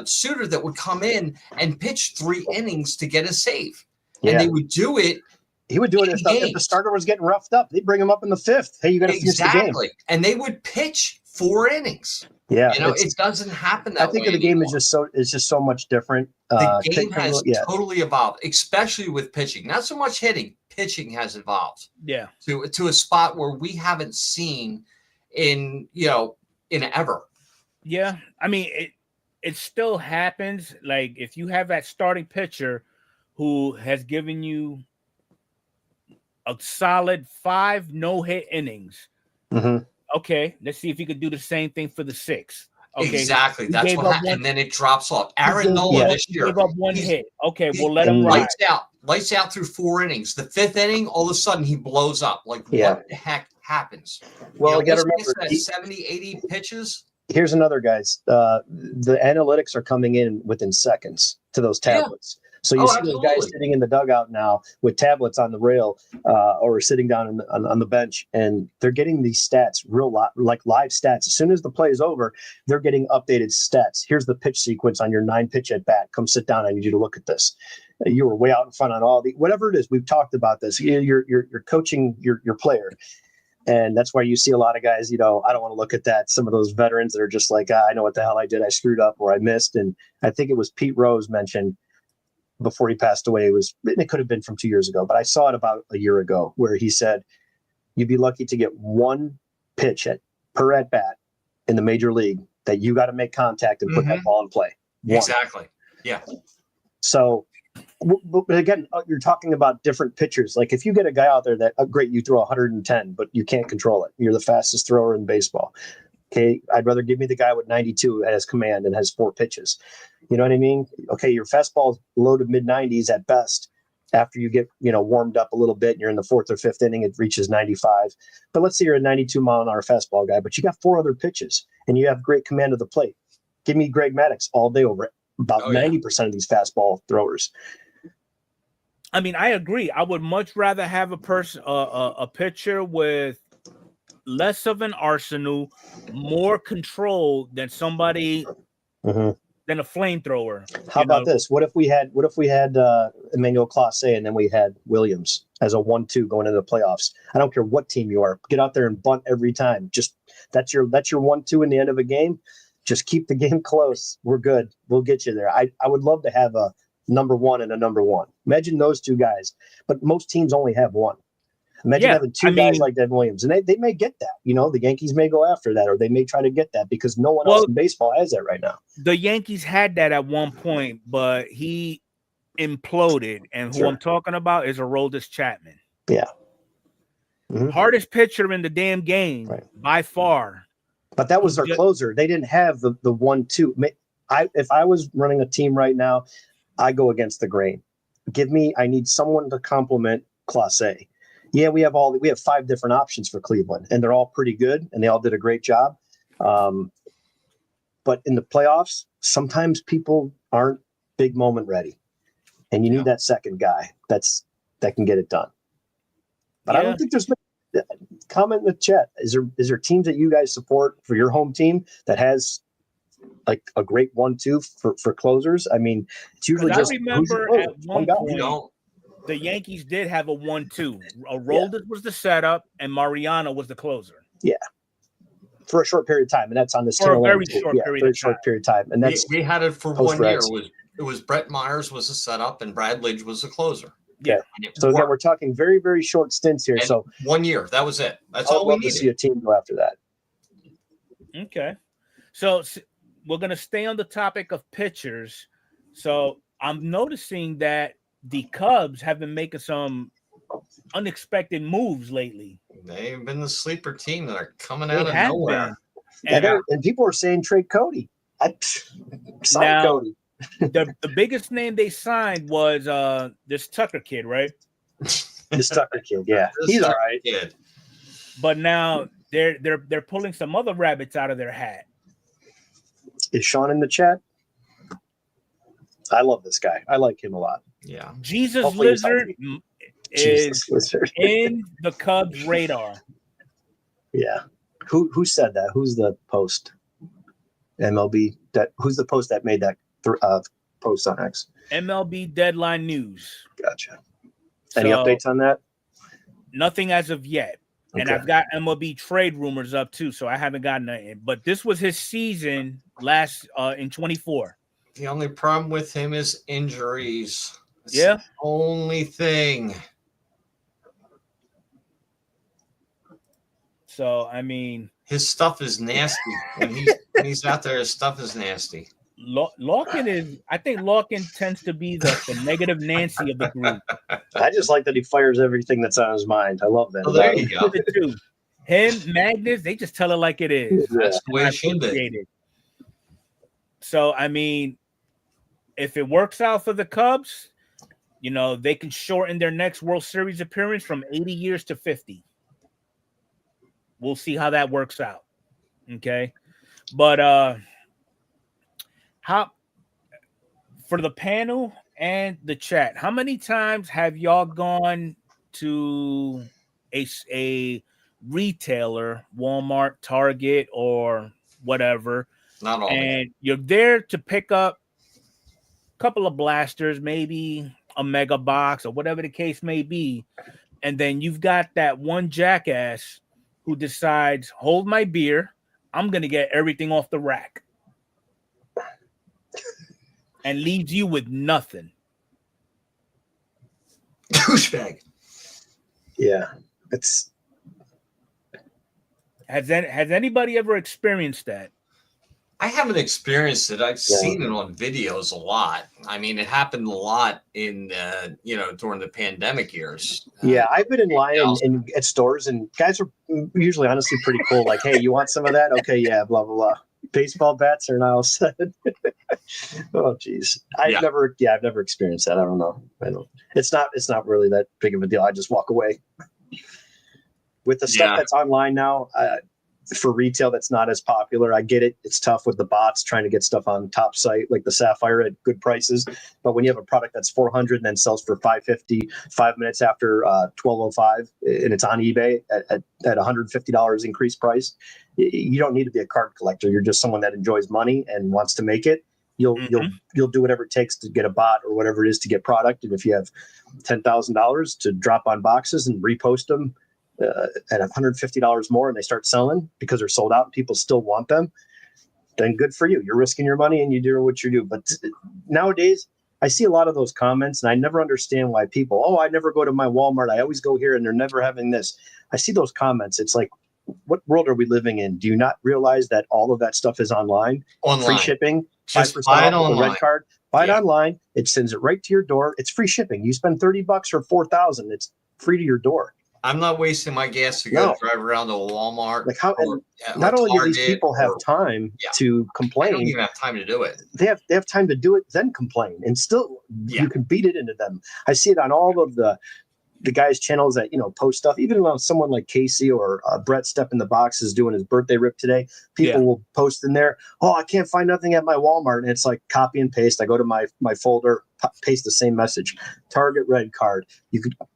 Suter that would come in and pitch 3 innings to get a save, and they would do it. He would do it if the starter was getting roughed up. They'd bring him up in the 5th. Hey, you got to finish the game. And they would pitch 4 innings. Yeah, it doesn't happen that way. I think the game is just so much different. The game has totally evolved, especially with pitching. Not so much hitting. Pitching has evolved. Yeah. To a spot where we haven't seen in ever. Yeah. I mean, it still happens. Like if you have that starting pitcher who has given you a solid 5 no-hit innings. Mm-hmm. Okay, let's see if he could do the same thing for the 6th. Okay, exactly. That's what happened. And then it drops off. Aaron Nola this year gave up 1 hit. Okay, we'll let him ride. Lights out through 4 innings. The 5th inning, all of a sudden he blows up. Like what the heck happens? Well, you got to remember 70, 80 pitches. Here's another, guys. The analytics are coming in within seconds to those tablets. So you see those guys sitting in the dugout now with tablets on the rail or sitting down on the bench, and they're getting these stats like live stats. As soon as the play is over, they're getting updated stats. Here's the pitch sequence on your 9-pitch at bat. Come sit down. I need you to look at this. You were way out in front on all the whatever it is. We've talked about this. You're coaching your player. And that's why you see a lot of guys, I don't want to look at that. Some of those veterans that are just like, I know what the hell I did. I screwed up or I missed. And I think it was Pete Rose mentioned before he passed away. It could have been from 2 years ago, but I saw it about a year ago where he said, you'd be lucky to get 1 pitch per at bat in the major league that you got to make contact and put that ball in play. 1. Exactly. Yeah. So, but again, you're talking about different pitchers. Like if you get a guy out there that, great, you throw 110, but you can't control it. You're the fastest thrower in baseball. Okay, I'd rather give me the guy with 92 at his command and has 4 pitches. You know what I mean? Okay, your fastball is low to mid 90s at best. After you get warmed up a little bit and you're in the 4th or 5th inning, it reaches 95. But let's say you're a 92 mile an hour fastball guy, but you got 4 other pitches and you have great command of the plate. Give me Greg Maddux all day over about 90% of these fastball throwers. I mean, I agree. I would much rather have a pitcher with less of an arsenal, more control than somebody than a flamethrower. How about this? What if we had Emmanuel Clase and then we had Williams as a 1-2 going into the playoffs? I don't care what team you are. Get out there and bunt every time. Just that's your 1-2 in the end of a game. Just keep the game close. We're good. We'll get you there. I would love to have a number 1 and a number 1. Imagine those 2 guys, but most teams only have 1. Imagine having 2 guys like Devin Williams, and they may get that. The Yankees may go after that, or they may try to get that because no one else in baseball has that right now. The Yankees had that at one point, but he imploded. And who I'm talking about is Aroldis Chapman. Yeah. Hardest pitcher in the damn game by far. But that was their closer. They didn't have the 1-2. If I was running a team right now, I go against the grain. I need someone to complement Clase. Yeah, we have 5 different options for Cleveland, and they're all pretty good, and they all did a great job. But in the playoffs, sometimes people aren't big moment ready, and you need that second guy that can get it done. But I don't think there's been comment in the chat. Is there teams that you guys support for your home team that has like a great 1-2 for closers? I mean, it's usually just I remember at one point, the Yankees did have a 1-2. Aroldis was the setup, and Mariano was the closer. Yeah, for a short period of time, and that's on this for a very short period of time. And that's we had it for 1 year. It was Brett Myers was the setup, and Brad Lidge was the closer. Yeah. So again, we're talking very, very short stints here. And so 1 year, that was it. That's all we needed. To see a team go after that. Okay, so we're gonna stay on the topic of pitchers. So I'm noticing that the Cubs have been making some unexpected moves lately. They've been the sleeper team that are coming out of nowhere. And people are saying trade Cody. Sign Cody. the biggest name they signed was this Tucker kid, right? This Tucker kid, yeah. He's all right. Kid. But now they're pulling some other rabbits out of their hat. Is Sean in the chat? I love this guy. I like him a lot. Yeah. Jesus Hopefully he's Lizard Jesus is Lizard. in the Cubs radar. Yeah. Who said that? Who's the post? MLB. Who's the post that made that post on X? MLB Deadline News. Gotcha. Any updates on that? Nothing as of yet. And Okay. I've got MLB trade rumors up too, so I haven't gotten nothing. But this was his season last in 24. The only problem with him is injuries. That's Yeah. the only thing. So I mean, His stuff is nasty. when he's out there, his stuff is nasty. Larkin is. I think Larkin tends to be the negative Nancy of the group. I just like that he fires everything that's on his mind. I love that. Oh, there you go. Too. Him, Magnus, they just tell it like it is. That's the way I it should be. appreciate it. So I mean, if it works out for the Cubs, you know, they can shorten their next World Series appearance from 80 years to 50. We'll see how that works out. Okay. But how for the panel and the chat, how many times have y'all gone to a retailer, Walmart, Target, or whatever, Not all. and you're there to pick up a couple of blasters, maybe a mega box or whatever the case may be, and then you've got that one jackass who decides, hold my beer, I'm going to get everything off the rack, and leaves you with nothing. Douchebag. Yeah. It's Has anybody ever experienced that? I haven't experienced it. I've seen it on videos a lot. I mean, it happened a lot in, during the pandemic years. yeah, I've been in line at stores, and guys are usually honestly pretty cool. Like, hey, you want some of that? Okay, yeah, blah blah blah. Baseball bats are now set. Oh, geez, I've never experienced that. I don't know. It's not really that big of a deal. I just walk away. With the stuff that's online now, for retail that's not as popular, I get it. It's tough with the bots trying to get stuff on top site like the Sapphire at good prices. But when you have a product that's $400 and then sells for $550 5 minutes after 12:05 and it's on eBay at $150 increased price, you don't need to be a card collector. You're just someone that enjoys money and wants to make it. You'll do whatever it takes to get a bot or whatever it is to get product. And if you have $10,000 to drop on boxes and repost them at $150 more and they start selling because they're sold out and people still want them, then good for you. You're risking your money and you do what you do. But nowadays, I see a lot of those comments and I never understand why people, I never go to my Walmart. I always go here and they're never having this. I see those comments. It's like, what world are we living in? Do you not realize that all of that stuff is online? Free shipping, 5% off with a red card. Buy it online. It sends it right to your door. It's free shipping. You spend $30 or $4,000. It's free to your door. I'm not wasting my gas to go drive around to a Walmart. Like how? Not only do these people have time to complain, they don't even have time to do it. They have time to do it, then complain, and still you can beat it into them. I see it on all of the guys' channels that post stuff. Even on someone like Casey or Brett Step in the Box is doing his birthday rip today. People will post in there. Oh, I can't find nothing at my Walmart, and it's like copy and paste. I go to my folder, paste the same message. Target red card.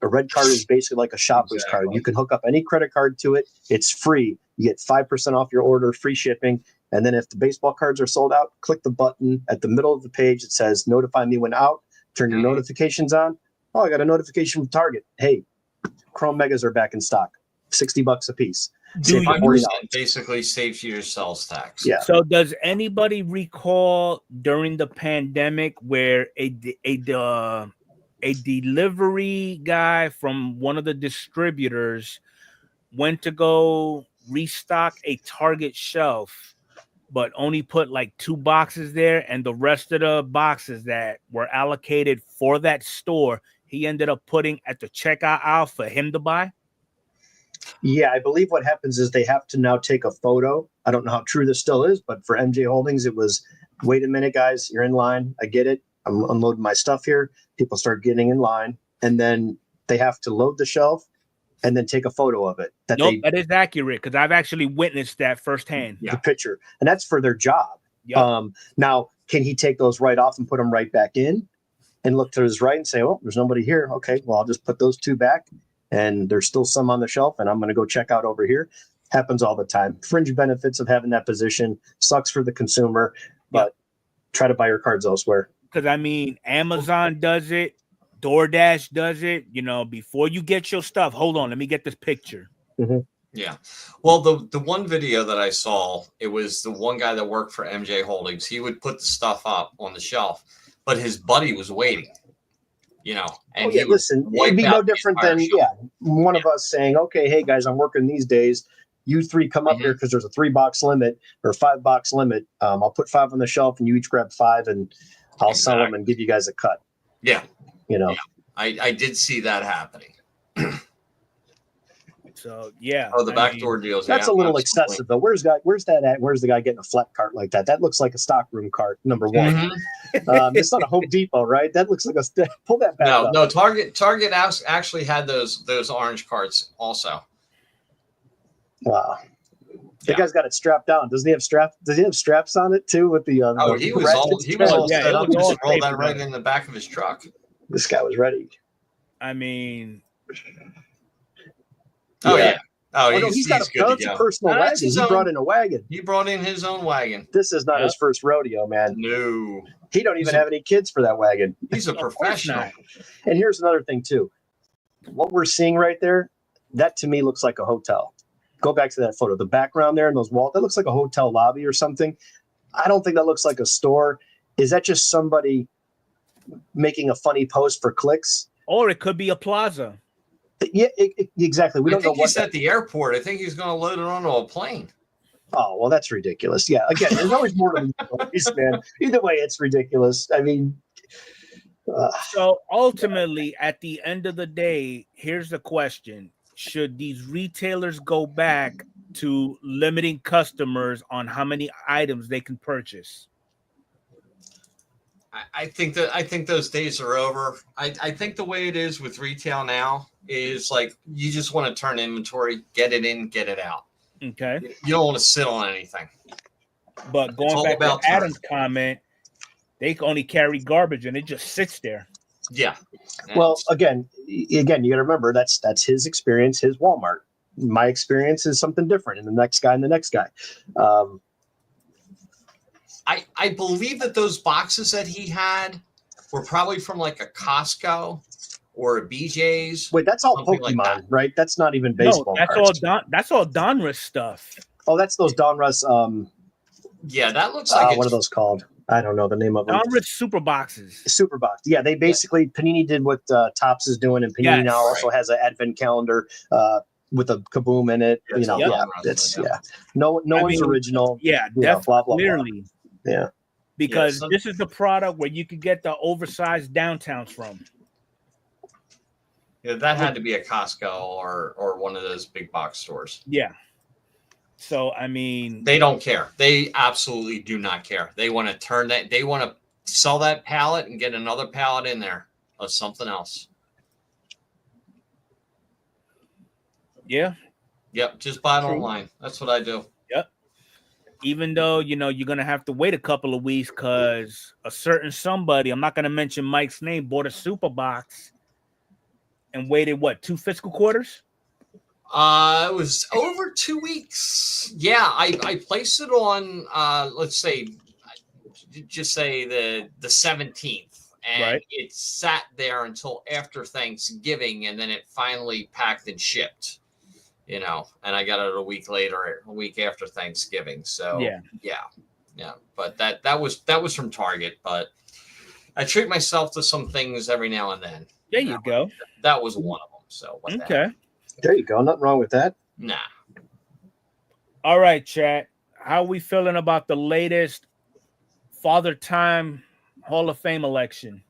A red card is basically like a shopper's card. You can hook up any credit card to it. It's free. You get 5% off your order, free shipping. And then if the baseball cards are sold out, click the button at the middle of the page. It says notify me when out. Turn your notifications on. Oh, I got a notification from Target. Hey, Chrome Megas are back in stock. $60 a piece. Basically saves you your sales tax. Yeah. So does anybody recall during the pandemic where a delivery guy from one of the distributors went to go restock a Target shelf, but only put like 2 boxes there, and the rest of the boxes that were allocated for that store, he ended up putting at the checkout aisle for him to buy? Yeah, I believe what happens is they have to now take a photo. I don't know how true this still is, but for MJ Holdings, it was, wait a minute, guys, you're in line. I get it. I'm unloading my stuff here. People start getting in line, and then they have to load the shelf and then take a photo of it. That is accurate because I've actually witnessed that firsthand. The picture. And that's for their job. Yep. Now, can he take those right off and put them right back in and look to his right and say, oh, there's nobody here. Okay, well, I'll just put those two back and there's still some on the shelf and I'm going to go check out over here. Happens all the time. Fringe benefits of having that position. Sucks for the consumer, but try to buy your cards elsewhere. Because, I mean, Amazon does it. DoorDash does it. You know, before you get your stuff, hold on, let me get this picture. Mm-hmm. Yeah. Well, the one video that I saw, it was the one guy that worked for MJ Holdings. He would put the stuff up on the shelf, but his buddy was waiting, you know. And listen, it'd be no different than one of us saying, okay, hey guys, I'm working these days. You three come up here because there's a $3 limit or $5 limit. I'll put 5 on the shelf and you each grab 5 and I'll sell them and give you guys a cut. Yeah. You know, I did see that happening. So yeah. Oh, the backdoor deals. That's a little excessive though. Where's that at? Where's the guy getting a flat cart like that? That looks like a stockroom cart, number one. It's not a Home Depot, right? That looks like a pull that back up. No, Target actually had those orange carts also. Wow. The guy's got it strapped down. Does he have straps on it too with the he was all set up. Just rolled that right in the back of his truck. This guy was ready. I mean, he's got a personal wagon. He brought in a wagon. He brought in his own wagon. This is not his first rodeo, man. No. He don't even have any kids for that wagon. He's a professional. And here's another thing too. What we're seeing right there, that to me looks like a hotel. Go back to that photo. The background there and those walls, that looks like a hotel lobby or something. I don't think that looks like a store. Is that just somebody making a funny post for clicks? Or it could be a plaza. Yeah, exactly. We don't know what he's at the airport. I think he's going to load it onto a plane. Oh, well, that's ridiculous. Yeah, again, there's always more to the stories, man. Either way, it's ridiculous. I mean, so ultimately, at the end of the day, here's the question. Should these retailers go back to limiting customers on how many items they can purchase? I think those days are over. I think the way it is with retail now is like you just want to turn inventory, get it in, get it out. Okay. You don't want to sit on anything. But going back to Adam's comment, they only carry garbage and it just sits there. Yeah. Well, again, you got to remember that's his experience, his Walmart. My experience is something different, and the next guy. I believe that those boxes that he had were probably from like a Costco or a BJ's. Wait, that's all Pokemon, like that. Right? That's not even baseball. No, that's all Donruss stuff. Oh, that's those Donruss. Yeah, that looks like what are those called? I don't know the name of them. Donruss super boxes. Super box. Yeah, they basically Panini did what Topps is doing, and Panini now also has an advent calendar with a kaboom in it. No one's original. Yeah, clearly. Yeah, because this is the product where you could get the oversized downtowns from. Yeah, that had to be a Costco or one of those big box stores. Yeah. So, I mean, they don't care. They absolutely do not care. They want to turn that. They want to sell that pallet and get another pallet in there of something else. Yeah. Yep. Just buy it online. That's what I do. Yep. Even though, you're going to have to wait a couple of weeks because a certain somebody, I'm not going to mention Mike's name, bought a super box and waited, 2 fiscal quarters? It was over 2 weeks. Yeah, I placed it on let's say just say the 17th, and it sat there until after Thanksgiving, and then it finally packed and shipped. And I got it a week after Thanksgiving. So yeah. But that was from Target. But I treat myself to some things every now and then. There you go. That was one of them. So okay. There you go. Nothing wrong with that. Nah. All right, chat. How are we feeling about the latest Father Time Hall of Fame election?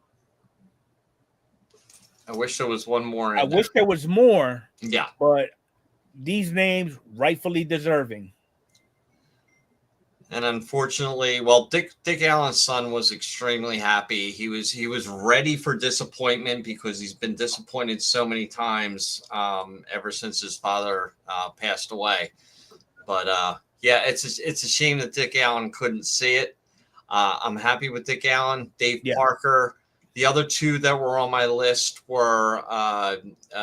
I wish there was one more. I wish there was more. Yeah. But these names rightfully deserving. And unfortunately, Dick Allen's son was extremely happy. He was ready for disappointment because he's been disappointed so many times ever since his father passed away. But it's a shame that Dick Allen couldn't see it. I'm happy with Dick Allen, Dave Parker. The other two that were on my list were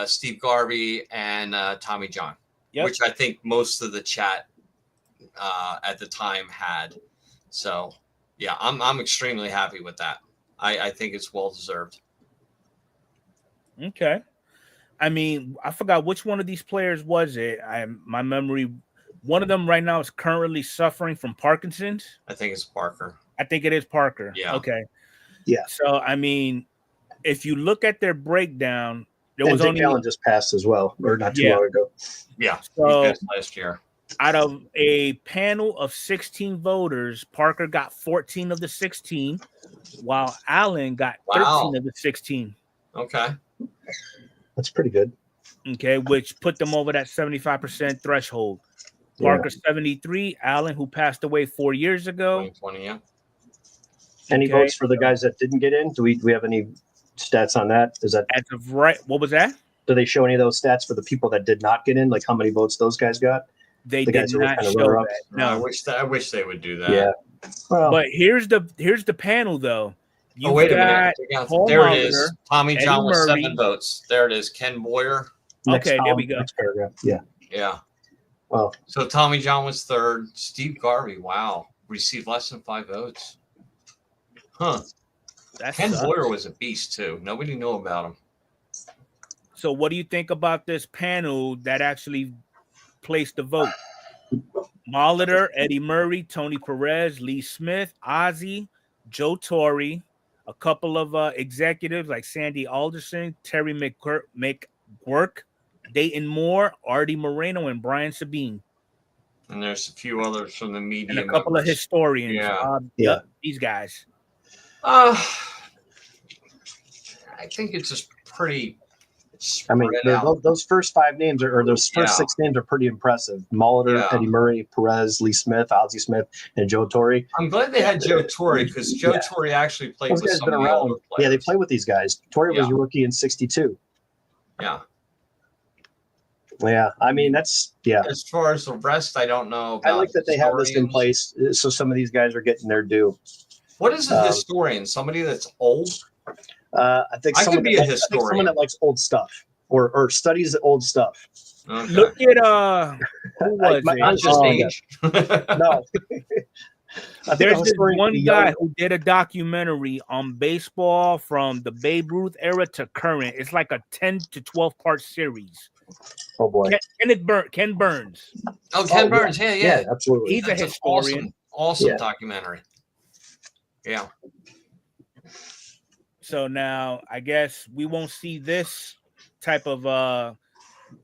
Steve Garvey and Tommy John, which I think most of the chat at the time had. So, yeah, I'm extremely happy with that. I think it's well deserved. Okay. I mean, I forgot which one of these players was it. My memory, one of them right now is currently suffering from Parkinson's. I think it's Parker. I think it is Parker. Yeah. Okay. Yeah. So, I mean, if you look at their breakdown, there was Dick Allen just passed as well, or not too long ago. Yeah. So, he passed last year. Out of a panel of 16 voters, Parker got 14 of the 16, while Allen got 13 of the 16. Okay. That's pretty good. Okay, which put them over that 75% threshold. Parker 73, Allen, who passed away 4 years ago. 2020, yeah. Any votes for the guys that didn't get in? Do we have any stats on that? Is that as of right? What was that? Do they show any of those stats for the people that did not get in? Like how many votes those guys got? They did not show that. No, I wish they would do that. Yeah. Well, but here's the panel though. Wait a minute. There it is. Tommy John with 7 votes. There it is. Ken Boyer. Okay, there we go. Next paragraph. Yeah. Yeah. Well, so Tommy John was 3rd. Steve Garvey, wow, received less than 5 votes. Huh. Ken Boyer was a beast too. Nobody knew about him. So what do you think about this panel that actually placed the vote? Molitor, Eddie Murray, Tony Perez, Lee Smith, Ozzie, Joe Torre, a couple of executives like Sandy Alderson, Terry McGuirk, Dayton Moore, Artie Moreno, and Brian Sabine. And there's a few others from the media. And a couple of historians. Yeah. These guys. I think it's just pretty. I mean, those first 5 names or those first 6 names are pretty impressive. Molitor, Eddie Murray, Perez, Lee Smith, Ozzie Smith, and Joe Torre. I'm glad they had Joe Torre because Joe Torre actually played with some of the older players. Yeah, they play with these guys. Torre was a rookie in '62. Yeah. Yeah, I mean that's As far as the rest, I don't know. I like that they have this in place, so some of these guys are getting their due. What is a historian? Somebody that's old? I think I could be a historian. Someone that likes old stuff or studies old stuff. Okay. Look at who was it? Not just age. No. There's this one guy who did a documentary on baseball from the Babe Ruth era to current. It's like a 10 to 12 part series. Oh boy. Ken Burns. Oh, Ken Burns. Yeah, absolutely. He's a historian. Awesome documentary. Yeah. So now I guess we won't see this type of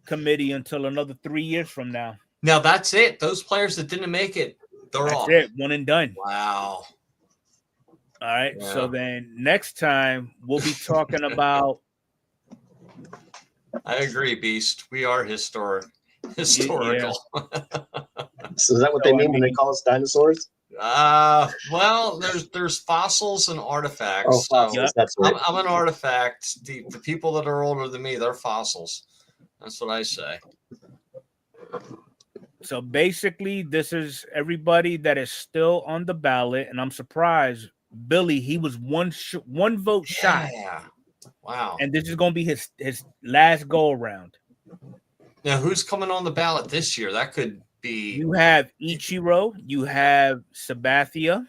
committee until another 3 years from now. Now that's it. Those players that didn't make it, they're off. That's it. One and done. Wow. All right. Yeah. So then next time we'll be talking about. I agree, Beast. We are historical. Yeah. So is that what they mean when they call us dinosaurs? Well, there's fossils and artifacts. Oh, fossils. That's right. I'm an artifact. The people that are older than me, they're fossils. That's what I say. So basically, this is everybody that is still on the ballot, and I'm surprised. Billy, he was one vote shy. Yeah. Wow. And this is going to be his last go around. Now, who's coming on the ballot this year? That could be. You have Ichiro. You have Sabathia.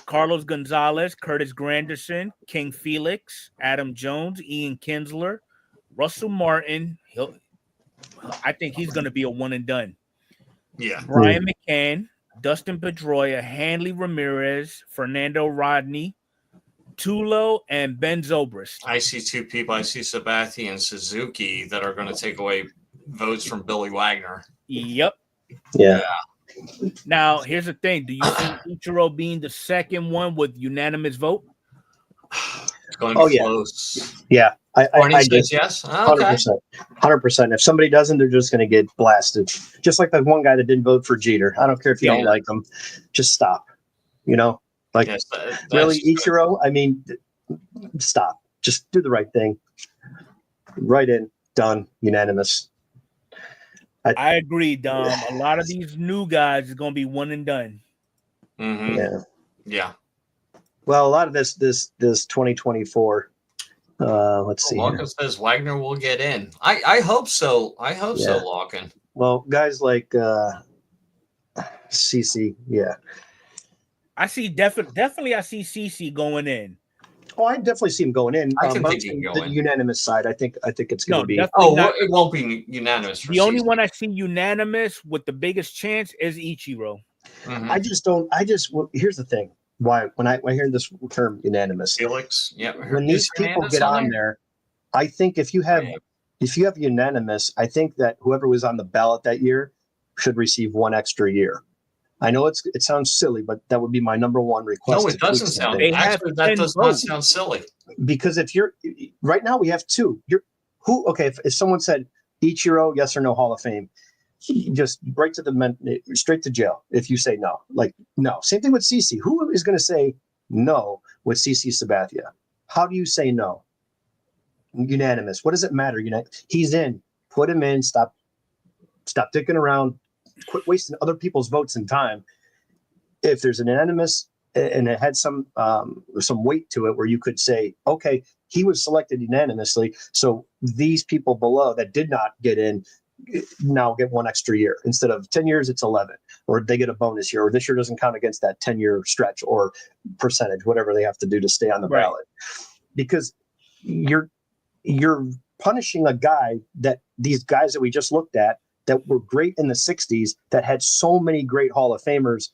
Carlos Gonzalez, Curtis Granderson, King Felix, Adam Jones, Ian Kinsler, Russell Martin. I think he's going to be a one and done. Yeah. Brian McCann, Dustin Pedroia, Hanley Ramirez, Fernando Rodney, Tulo, and Ben Zobrist. I see 2 people. I see Sabathia and Suzuki that are going to take away votes from Billy Wagner. Yep. Yeah. Now, here's the thing. Do you see Ichiro being the second one with unanimous vote? It's going to be close. Yeah. I says yes. 100%. 100%. If somebody doesn't, they're just going to get blasted. Just like that one guy that didn't vote for Jeter. I don't care if you don't like him. Just stop. You know? Like, yes, really, Ichiro? I mean, stop. Just do the right thing. Right in. Done. Unanimous. I agree, Dom. A lot of these new guys is going to be one and done. Mm-hmm. Yeah. Well, a lot of this 2024. Let's see. Larkin says Wagner will get in. I hope so. I hope so, Larkin. Well, guys like CC, yeah. I see definitely. I see CC going in. Oh, I definitely see him going in. I can think he can go the in. unanimous side. I think it's going to be. Oh, not, it won't be unanimous. For the only one I see unanimous with the biggest chance is Ichiro. Mm-hmm. Here's the thing. Why when I hear this term unanimous, Felix, yeah. When these people get on there, I think if you have unanimous, I think that whoever was on the ballot that year should receive one extra year. I know it sounds silly, but that would be my number one request. No, it doesn't sound. Actually, that does not sound silly. Because if you're right now, we have two. If someone said Ichiro, yes or no, Hall of Fame, just right to straight to jail. If you say no, no. Same thing with CC. Who is going to say no with CC Sabathia? How do you say no? Unanimous. What does it matter? He's in. Put him in. Stop dicking around. Quit wasting other people's votes and time. If there's an unanimous and it had some weight to it where you could say, okay, he was selected unanimously, so these people below that did not get in now get one extra year. Instead of 10 years, it's 11, or they get a bonus year, or this year doesn't count against that 10-year stretch or percentage, whatever they have to do to stay on the ballot. Because you're punishing a guy that these guys that we just looked at that were great in the 60s that had so many great Hall of Famers.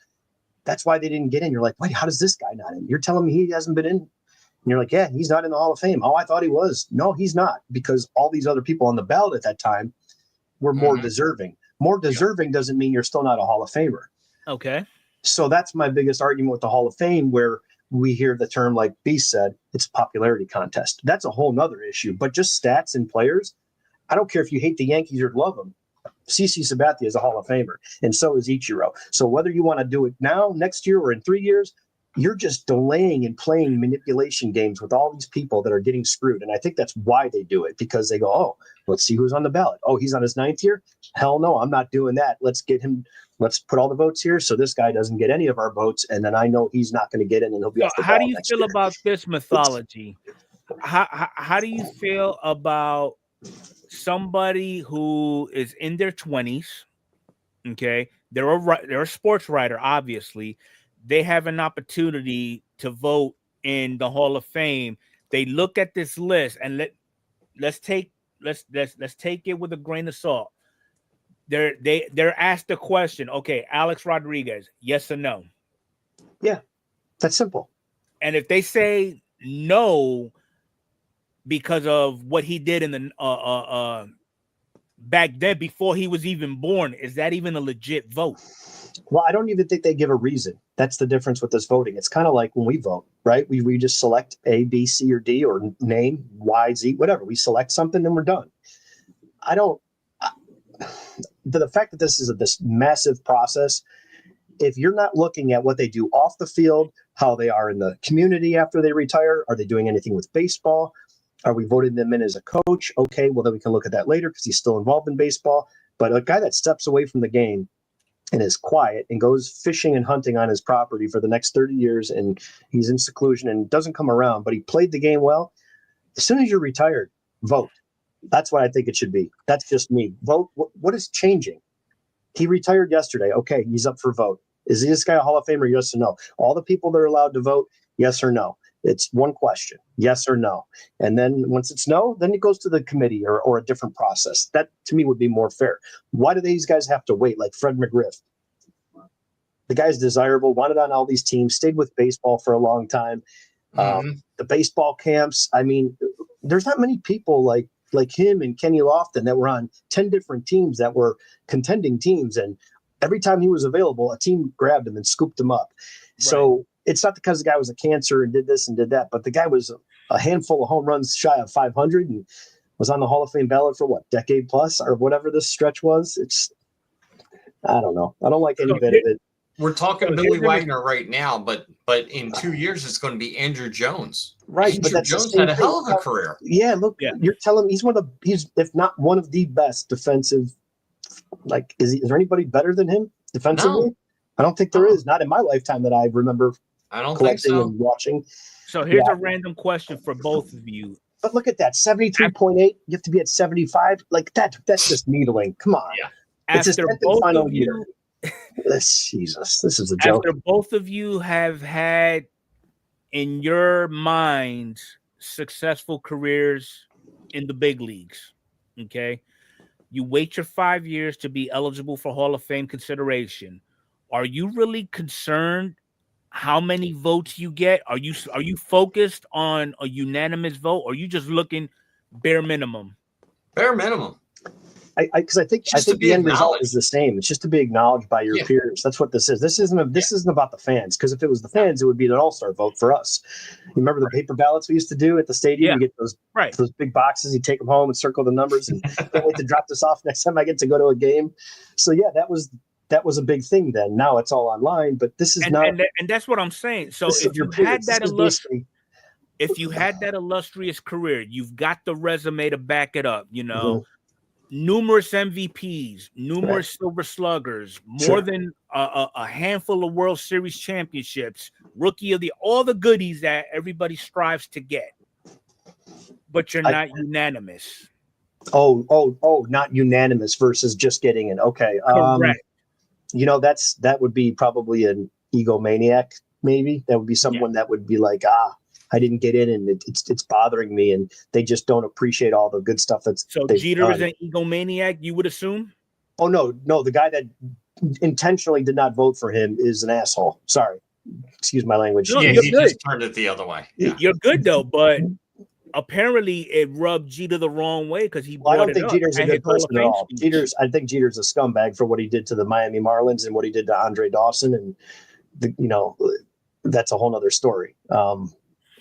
That's why they didn't get in. You're like, wait, how does this guy not in? You're telling me he hasn't been in? And you're like, yeah, he's not in the Hall of Fame. Oh, I thought he was. No, he's not, because all these other people on the ballot at that time were more deserving. More deserving doesn't mean you're still not a Hall of Famer. Okay. So that's my biggest argument with the Hall of Fame, where we hear the term, like Beast said, it's a popularity contest. That's a whole nother issue. But just stats and players, I don't care if you hate the Yankees or love them. CC Sabathia is a Hall of Famer, and so is Ichiro. So whether you want to do it now, next year, or in 3 years, you're just delaying and playing manipulation games with all these people that are getting screwed. And I think that's why they do it, because they go, oh, let's see who's on the ballot. Oh, he's on his 9th year? Hell no, I'm not doing that. Let's get him. Let's put all the votes here so this guy doesn't get any of our votes, and then I know he's not going to get in, and he'll be off the ballot. How do you feel about this mythology? How do you feel about somebody who is in their 20s? Okay, they're a sports writer, obviously. They have an opportunity to vote in the Hall of Fame. They look at this list, and let's take it with a grain of salt. They're asked the question, okay, Alex Rodriguez, yes or no? Yeah, that's simple. And if they say no because of what he did in the back then before he was even born, is that even a legit vote? Well, I don't even think they give a reason. That's the difference with this voting. It's kind of like when we vote, right? We just select A, B, C, or D, or name, Y, Z, whatever. We select something and we're done. The fact that this is this massive process, if you're not looking at what they do off the field, how they are in the community after they retire, are they doing anything with baseball? Are we voting them in as a coach? Okay, well, then we can look at that later because he's still involved in baseball. But a guy that steps away from the game and is quiet and goes fishing and hunting on his property for the next 30 years, and he's in seclusion and doesn't come around, but he played the game well. As soon as you're retired, vote. That's what I think it should be. That's just me. Vote. What is changing? He retired yesterday. Okay, he's up for vote. Is this guy a Hall of Famer? Yes or no? All the people that are allowed to vote, yes or no? It's one question, yes or no. And then once it's no, then it goes to the committee or a different process. That, to me, would be more fair. Why do these guys have to wait? Like Fred McGriff. The guy's desirable, wanted on all these teams, stayed with baseball for a long time. The baseball camps, I mean, there's not many people like him and Kenny Lofton that were on 10 different teams that were contending teams. And every time he was available, a team grabbed him and scooped him up. Right. So it's not because the guy was a cancer and did this and did that, but the guy was a handful of home runs shy of 500 and was on the Hall of Fame ballot for decade plus or whatever this stretch was. I don't know. I don't like any bit of it. We're talking Billy Wagner right now, but in 2 years it's going to be Andrew Jones. Right, Andrew Jones had a hell of a career. Yeah, look, you're telling me he's if not one of the best defensive Like, is there anybody better than him defensively? No. I don't think there is. Not in my lifetime that I remember I don't think collecting so. and watching. So here's a random question for both of you. But look at that, 73.8. You have to be at 75. Like that's just needling. Come on. Yeah. It's After his both final of year. Jesus, this is a joke. After both of you have had in your mind successful careers in the big leagues, okay? You wait your 5 years to be eligible for Hall of Fame consideration. Are you really concerned how many votes you get? Are you focused on a unanimous vote, or are you just looking bare minimum? Bare minimum. Because I think the end result is the same. It's just to be acknowledged by your peers. That's what this is. This isn't about the fans. Because if it was the fans, it would be an all-star vote for us. You remember the paper ballots we used to do at the stadium? Yeah. You get those big boxes. You take them home and circle the numbers. And can't wait to drop this off next time I get to go to a game. So yeah, that was a big thing then. Now it's all online. But this is not. And that's what I'm saying. So if you had that illustrious career, you've got the resume to back it up. You know. Mm-hmm. Numerous MVPs, numerous Silver Sluggers, more than a handful of World Series championships, Rookie of all the goodies that everybody strives to get. But you're not unanimous. Oh, not unanimous versus just getting in. Okay. Correct. That would be probably an egomaniac, maybe. That would be someone that would be like, I didn't get in, and it's bothering me, and they just don't appreciate all the good stuff that's. So Jeter is an egomaniac, you would assume? Oh no, the guy that intentionally did not vote for him is an asshole. Sorry, excuse my language. No, he just turned it the other way. Yeah. You're good though, but apparently it rubbed Jeter the wrong way because he. I don't think Jeter's a good person at all. I think Jeter's a scumbag for what he did to the Miami Marlins and what he did to Andre Dawson, and that's a whole nother story.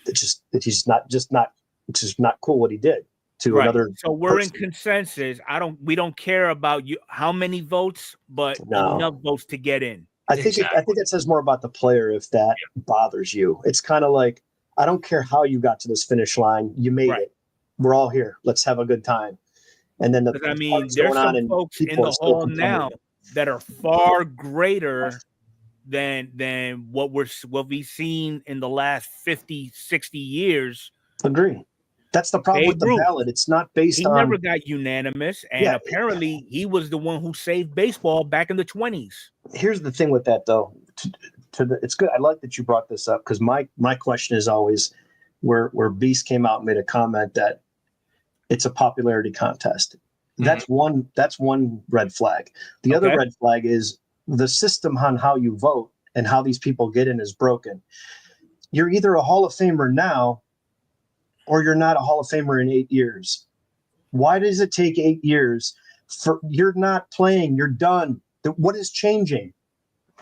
It's just not cool what he did to another. So we're in consensus. We don't care about you how many votes, but enough votes to get in. I think it says more about the player if that bothers you. It's kind of like, I don't care how you got to this finish line. You made it. We're all here. Let's have a good time. And then there's some folks in the hall now that are far greater than what we've seen in the last 50, 60 years. Agree. That's the problem with the ballot. It's not based on. He never got unanimous, and apparently he was the one who saved baseball back in the 20s. Here's the thing with that, though. It's good. I like that you brought this up because my question is always where Beast came out and made a comment that it's a popularity contest. Mm-hmm. That's one red flag. The other red flag is the system on how you vote and how these people get in is broken. You're either a Hall of Famer now or you're not a Hall of Famer in 8 years. Why does it take 8 years you're not playing? You're done. What is changing?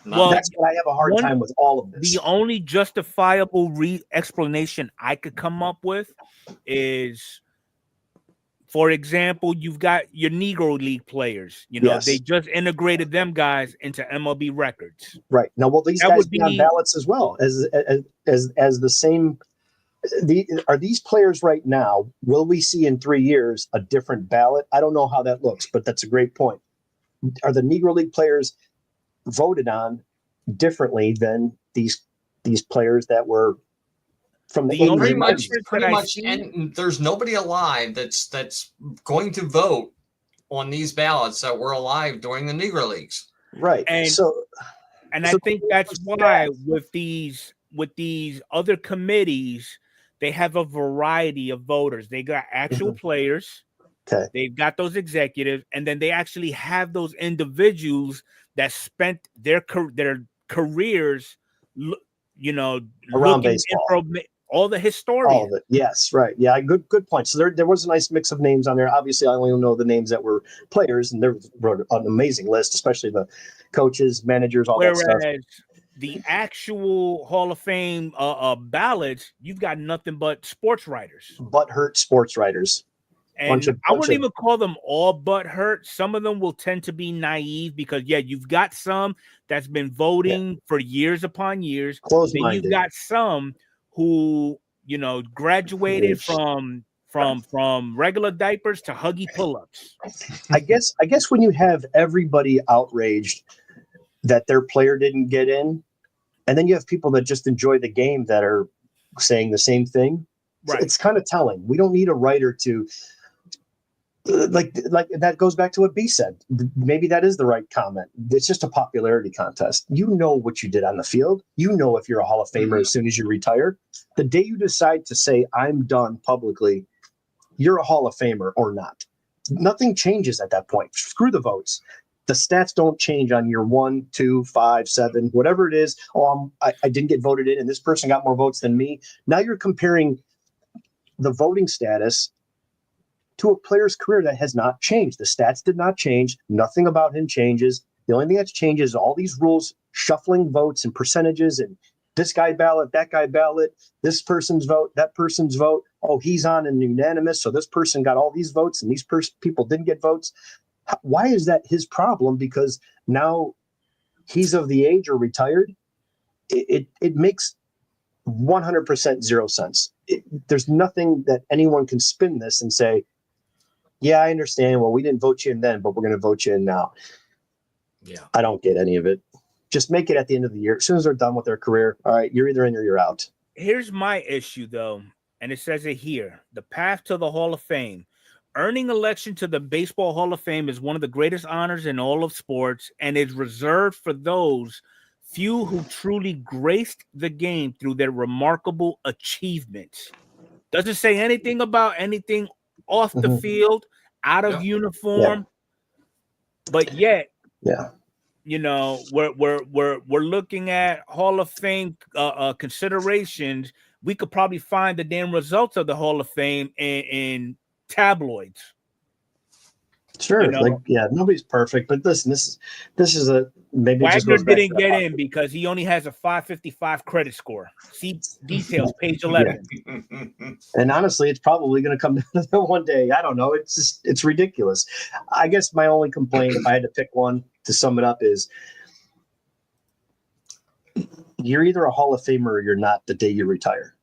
Well, that's what I have a hard time with all of this. The only justifiable explanation I could come up with is, for example, you've got your Negro League players. They just integrated them guys into MLB records. Right. Now, will these guys be on ballots as well as the same? Are these players right now? Will we see in 3 years a different ballot? I don't know how that looks, but that's a great point. Are the Negro League players voted on differently than these players that were from the pretty much, and there's nobody alive that's going to vote on these ballots that were alive during the Negro Leagues. Right. And I think that's why with these other committees, they have a variety of voters. They got actual players. Okay. They've got those executives, and then they actually have those individuals that spent their careers, around baseball. All the historians. All of it. Yes, right. Yeah, good point. So there was a nice mix of names on there. Obviously, I only know the names that were players, and there was an amazing list, especially the coaches, managers, all that stuff. Whereas the actual Hall of Fame ballots, you've got nothing but sports writers. Butthurt sports writers. And I wouldn't even call them all butthurt. Some of them will tend to be naive because, you've got some that's been voting for years upon years. Close-minded. Then you've got some who, graduated from from regular diapers to huggy pull-ups. I guess when you have everybody outraged that their player didn't get in, and then you have people that just enjoy the game that are saying the same thing, Right. It's kind of telling. We don't need a writer to like that goes back to what B said. Maybe that is the right comment. It's just a popularity contest. You know what you did on the field. You know if you're a Hall of Famer as soon as you retire. The day you decide to say I'm done publicly, you're a Hall of Famer or not. Nothing changes at that point. Screw the votes. The stats don't change on year 1, 2, 5, 7, whatever it is. Oh, I didn't get voted in and this person got more votes than me. Now you're comparing the voting status to a player's career that has not changed. The stats did not change. Nothing about him changes. The only thing that's changed is all these rules, shuffling votes and percentages and this guy ballot, that guy ballot, this person's vote, that person's vote. Oh, he's on an unanimous. So this person got all these votes and these people didn't get votes. Why is that his problem? Because now he's of the age or retired. It makes 100% zero sense. There's nothing that anyone can spin this and say, yeah, I understand. Well, we didn't vote you in then, but we're going to vote you in now. Yeah. I don't get any of it. Just make it at the end of the year. As soon as they're done with their career, all right, you're either in or you're out. Here's my issue, though, and it says it here. The path to the Hall of Fame. Earning election to the Baseball Hall of Fame is one of the greatest honors in all of sports and is reserved for those few who truly graced the game through their remarkable achievements. Doesn't say anything about anything off the field, out of uniform, but yet, you know, we're looking at Hall of Fame considerations. We could probably find the damn results of the Hall of Fame in tabloids. Sure, You know? Nobody's perfect, but listen, this is a maybe Wagner it just goes didn't get in because he only has a 555 credit score. See details, page 11. And honestly, it's probably going to come down to that one day. I don't know. It's ridiculous. I guess my only complaint, if I had to pick one to sum it up, is you're either a Hall of Famer or you're not the day you retire.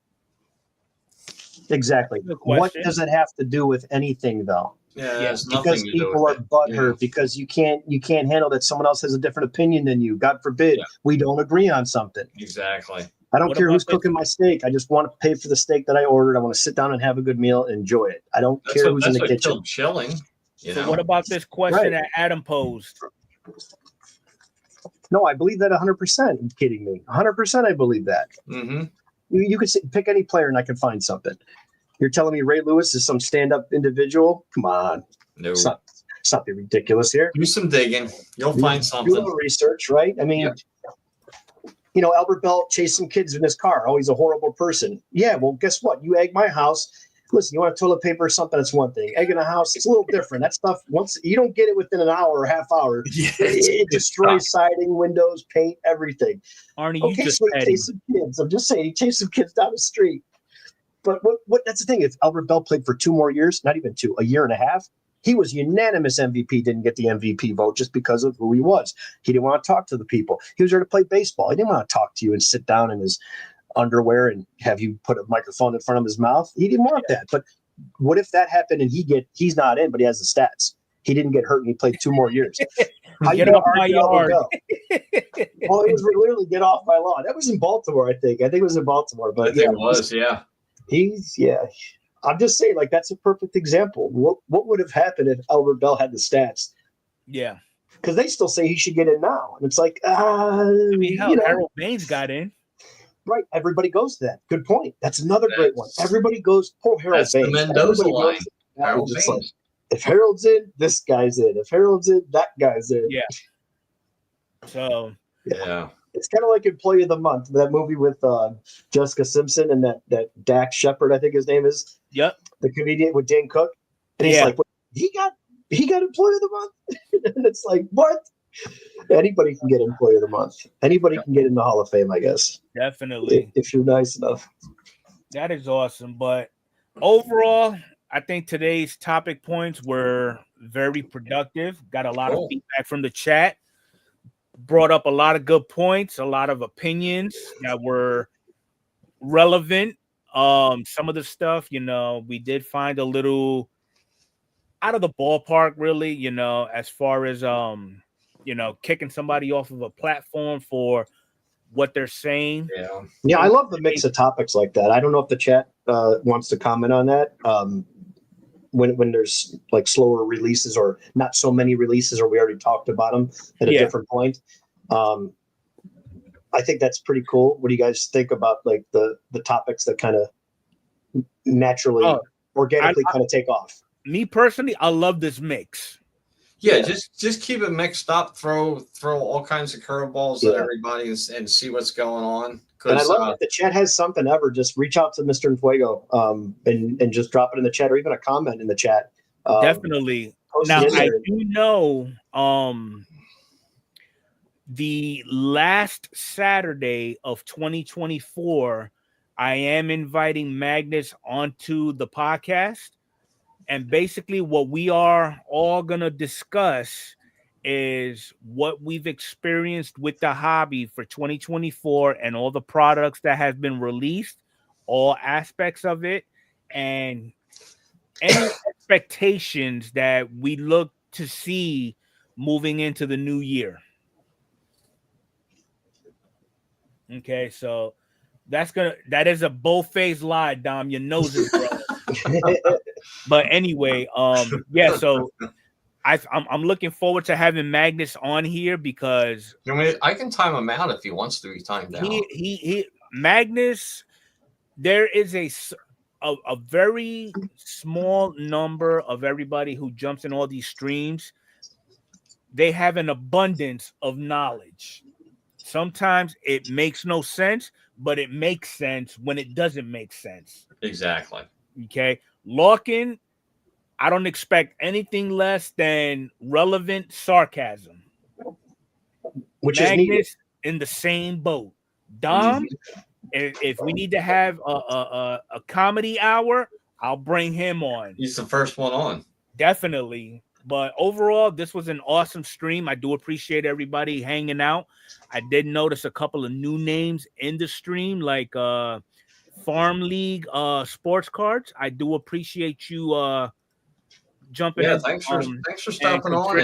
Exactly. What does it have to do with anything, though? Yeah, because people are butthurt because you can't handle that someone else has a different opinion than you. God forbid we don't agree on something. Exactly. I don't care who's cooking my steak. I just want to pay for the steak that I ordered. I want to sit down and have a good meal and enjoy it. I don't care who's in the kitchen. Chilling. So what about this question that Adam posed? No, I believe that 100%. Are you kidding me? 100% I believe that. Mm-hmm. You could pick any player and I can find something. You're telling me Ray Lewis is some stand-up individual? Come on. No. Something ridiculous here. Do some digging. You'll find something. Do a little research, right? I mean, you know, Albert Bell chased some kids in his car. Oh, he's a horrible person. Yeah, well, guess what? You egg my house. Listen, you want toilet paper or something, that's one thing. Egg in a house, it's a little different. That stuff, once you don't get it within an hour or half hour, it destroys siding, windows, paint, everything. Arnie, okay, so he chased some kids. I'm just saying, he chased some kids down the street. But what that's the thing. If Albert Bell played for 2 more years, not even 2, a year and a half, he was unanimous MVP, didn't get the MVP vote just because of who he was. He didn't want to talk to the people. He was there to play baseball. He didn't want to talk to you and sit down in his underwear and have you put a microphone in front of his mouth. He didn't want that. But what if that happened and he's not in, but he has the stats? He didn't get hurt and he played 2 more years. Get off my yard. Well, it was literally get off my lawn. That was in Baltimore, I think. I think it was in Baltimore. But it was. I'm just saying, like, that's a perfect example. What would have happened if Albert Bell had the stats? Yeah. Because they still say he should get in now. And it's like, Harold Baines got in. Right. Everybody goes to that. Good point. That's another great one. Everybody goes, poor Harold Baines. The Mendoza line. Harold Baines. Like, if Harold's in, this guy's in. If Harold's in, that guy's in. Yeah. So, yeah. It's kind of like Employee of the Month, that movie with Jessica Simpson and that Dak Shepard, I think his name is. Yep. The comedian with Dan Cook. And he's like, he got Employee of the Month? And it's like, what? Anybody can get Employee of the Month. Anybody can get in the Hall of Fame, I guess. Definitely. If you're nice enough. That is awesome. But overall, I think today's topic points were very productive. Got a lot of feedback from the chat. Brought up a lot of good points, a lot of opinions that were relevant. Some of the stuff, we did find a little out of the ballpark, really, as far as kicking somebody off of a platform for what they're saying. Yeah, I love the mix of topics like that. I don't know if the chat wants to comment on that. When there's like slower releases or not so many releases, or we already talked about them at a different point. I think that's pretty cool. What do you guys think about like the topics that kind of naturally, organically kind of take off? Me personally, I love this mix. Yeah, just keep it mixed up. Throw all kinds of curveballs at everybody and see what's going on. And I love if the chat has something ever, just reach out to Mr. Enfuego and just drop it in the chat, or even a comment in the chat. Definitely. Now I do know the last Saturday of 2024, I am inviting Magnus onto the podcast. And basically what we are all going to discuss is what we've experienced with the hobby for 2024 and all the products that have been released, all aspects of it, and any expectations that we look to see moving into the new year. Okay, so that is a bold-faced lie, Dom. Your nose is broke. But anyway, so I'm looking forward to having Magnus on here because I can time him out if he wants to be timed out. Magnus, there is a very small number of everybody who jumps in all these streams. They have an abundance of knowledge. Sometimes it makes no sense, but it makes sense when it doesn't make sense. Exactly. Okay. Larkin, I don't expect anything less than relevant sarcasm. Which Magnus is needed. In the same boat. Dom, if we need to have a comedy hour, I'll bring him on. He's the first one on. Definitely. But overall, this was an awesome stream. I do appreciate everybody hanging out. I did notice a couple of new names in the stream, like Farm League sports cards. I do appreciate you jumping in. Thanks for stopping on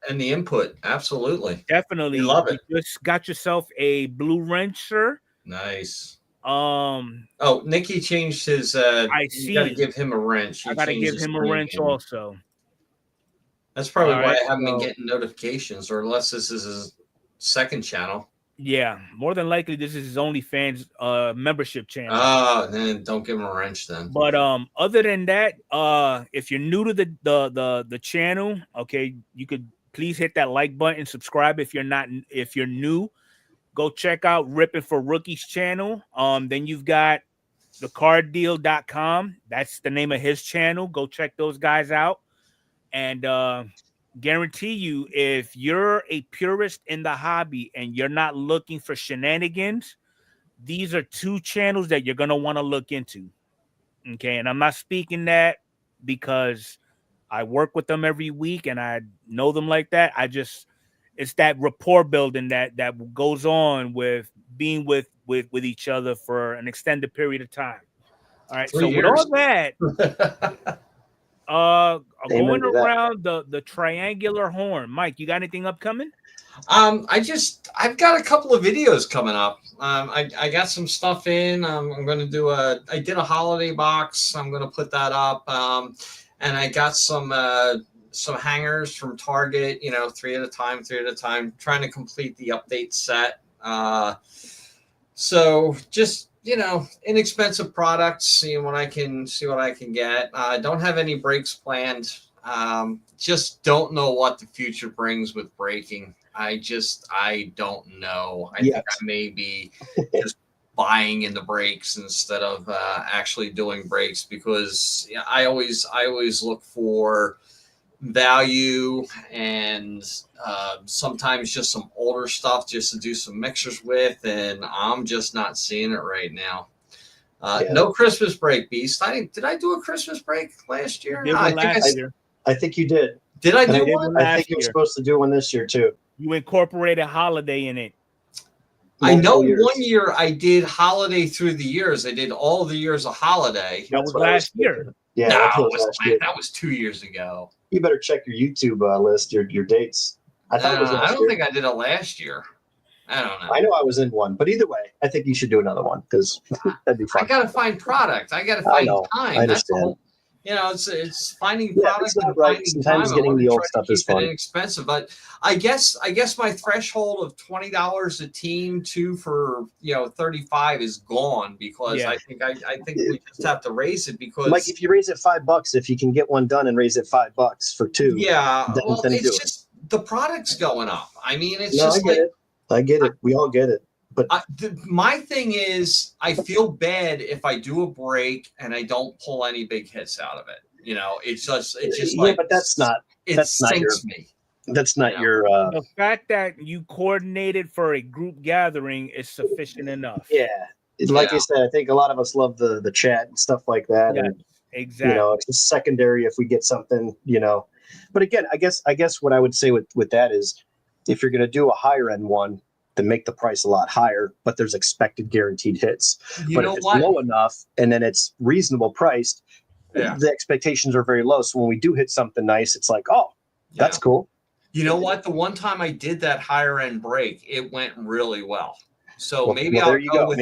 and the input. Absolutely. Definitely. We love it. You just got yourself a blue wrench, sir. Nice. Nicky changed his you gotta give him a wrench. I gotta give him a wrench also. That's probably why I haven't been getting notifications, or unless this is his second channel. Yeah, more than likely this is his OnlyFans membership channel. Then don't give him a wrench then. But other than that, if you're new to the channel, okay, you could please hit that like button, subscribe if you're new. Go check out Rippin' for Rookies channel. Then you've got thecarddeal.com. That's the name of his channel. Go check those guys out. And guarantee you, if you're a purist in the hobby and you're not looking for shenanigans, these are two channels that you're going to want to look into. Okay. And I'm not speaking that because I work with them every week and I know them like that. It's that rapport building that goes on with being with each other for an extended period of time. All right. So with all that, going around the triangular horn, Mike, you got anything upcoming? I've got a couple of videos coming up. I got some stuff in. I'm going to do I did a holiday box. I'm going to put that up. And I got some hangers from Target, 3 at a time, trying to complete the update set. So just, inexpensive products, seeing what I can get. I don't have any breaks planned. Just don't know what the future brings with breaking. I don't know. I think I may be just buying in the breaks instead of actually doing breaks, because I always look for value and sometimes just some older stuff just to do some mixers with, and I'm just not seeing it right now. No Christmas break, Beast. Did I do a Christmas break last year? I think you did. Did I do one? I think you were supposed to do one this year too. You incorporated holiday in it. I know multiple years. 1 year I did holiday through the years. I did all the years of holiday. That was last year. Yeah, No, that was 2 years ago. You better check your YouTube list, your dates. I thought it was last I don't year. think I did it last year. I don't know. I know I was in one, but either way, I think you should do another one because that'd be fun. I got to find product. I got to I find know. time. I That's the understand. whole, it's finding Yeah, product it's not and right. finding Sometimes time. getting I wanna the old try to stuff is keep it fun. inexpensive, but I guess my threshold of $20 a team, two for 35 is gone because Yeah. I think we just have to raise it because Like if you raise it $5, if you can get one done and raise it $5 for two, yeah, well, then do it's it. just the product's going up. I mean, it's No, just I get it. I get it. We all get it. But my thing is, I feel bad if I do a break and I don't pull any big hits out of it. It's just yeah, but that's not sinks me. That's not your. The fact that you coordinated for a group gathering is sufficient enough. Yeah, like Yeah. I said, I think a lot of us love the chat and stuff like that. Yeah, and exactly. it's just secondary if we get something. But again, I guess what I would say with that is, if you're going to do a higher end one, then make the price a lot higher, but there's expected guaranteed hits. You But know if it's what? low enough and then it's reasonable priced, the expectations are very low. So when we do hit something nice, it's like, oh, that's cool. You know what? The one time I did that higher end break, it went really well. So maybe I'll go with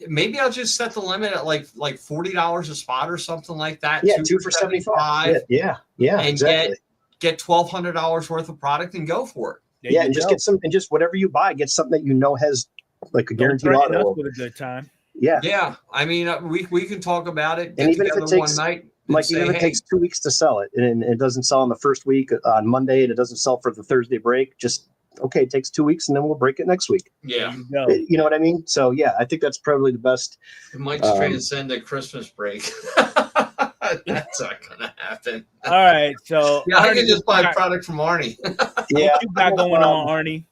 maybe I'll just set the limit at like $40 a spot or something like that. Yeah, two for 75. Yeah, and exactly. Get $1,200 worth of product and go for it. There and just go. get some, and just whatever you buy, get something that has like a guaranteed Don't threaten auto. us with a good time. Yeah, yeah. I mean, we can talk about it. And even if it takes one night, even if it takes 2 weeks to sell it, and it doesn't sell on the first week on Monday, and it doesn't sell for the Thursday break, just okay, it takes 2 wees, and then we'll break it next week. Yeah, you know what I mean. So yeah, I think that's probably the best. It might transcend the Christmas break. That's not gonna happen. All right, so yeah, I can just buy product from Arnie. Yeah, what you got going on, Arnie?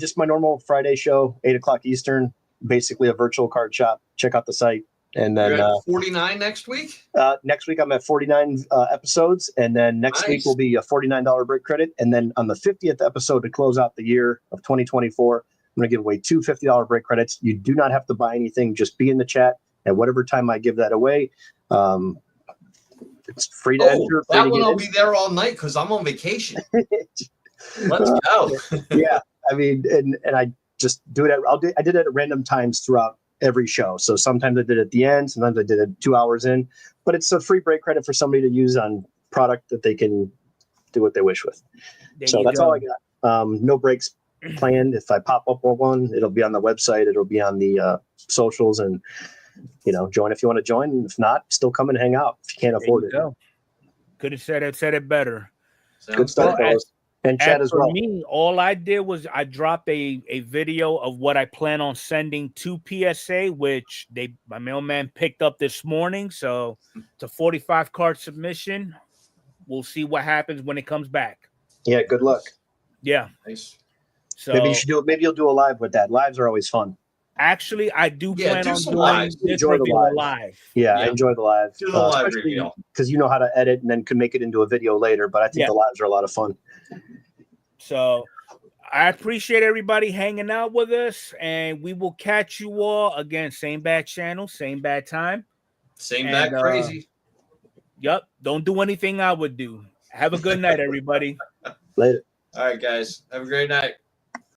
Just my normal Friday show, 8:00 Eastern. Basically a virtual card shop. Check out the site, and then 49 next week. Next week I'm at 49 episodes, and then next week will be a $49 break credit, and then on the 50th episode to close out the year of 2024, I'm going to give away two $50 break credits. You do not have to buy anything; just be in the chat at whatever time I give that away. It's free to enter. That one I'll be there all night because I'm on vacation. Let's go. Yeah, I mean, and I just do it. I did it at random times throughout every show. So sometimes I did it at the end, sometimes I did it 2 hours in. But it's a free break credit for somebody to use on product that they can do what they wish with. So that's all I got. No breaks planned. If I pop up on one, it'll be on the website. It'll be on the socials, and join if you want to join. And if not, still come and hang out if you can't afford it. Could have said it better. Good stuff, fellas. And chat as well. For me, all I did was I dropped a video of what I plan on sending to PSA, which my mailman picked up this morning. So it's a 45 card submission. We'll see what happens when it comes back. Yeah, good luck. Yeah. Nice. So maybe you should do it. Maybe you'll do a live with that. Lives are always fun. Actually, I do plan on doing lives. this review live. Yeah, I enjoy the live. Do the live review. Because you know how to edit and then can make it into a video later. But I think the lives are a lot of fun. So I appreciate everybody hanging out with us, and we will catch you all again. Same bad channel, same bad time. Same bad crazy. Yep. Don't do anything I would do. Have a good night, everybody. Later. All right, guys. Have a great night.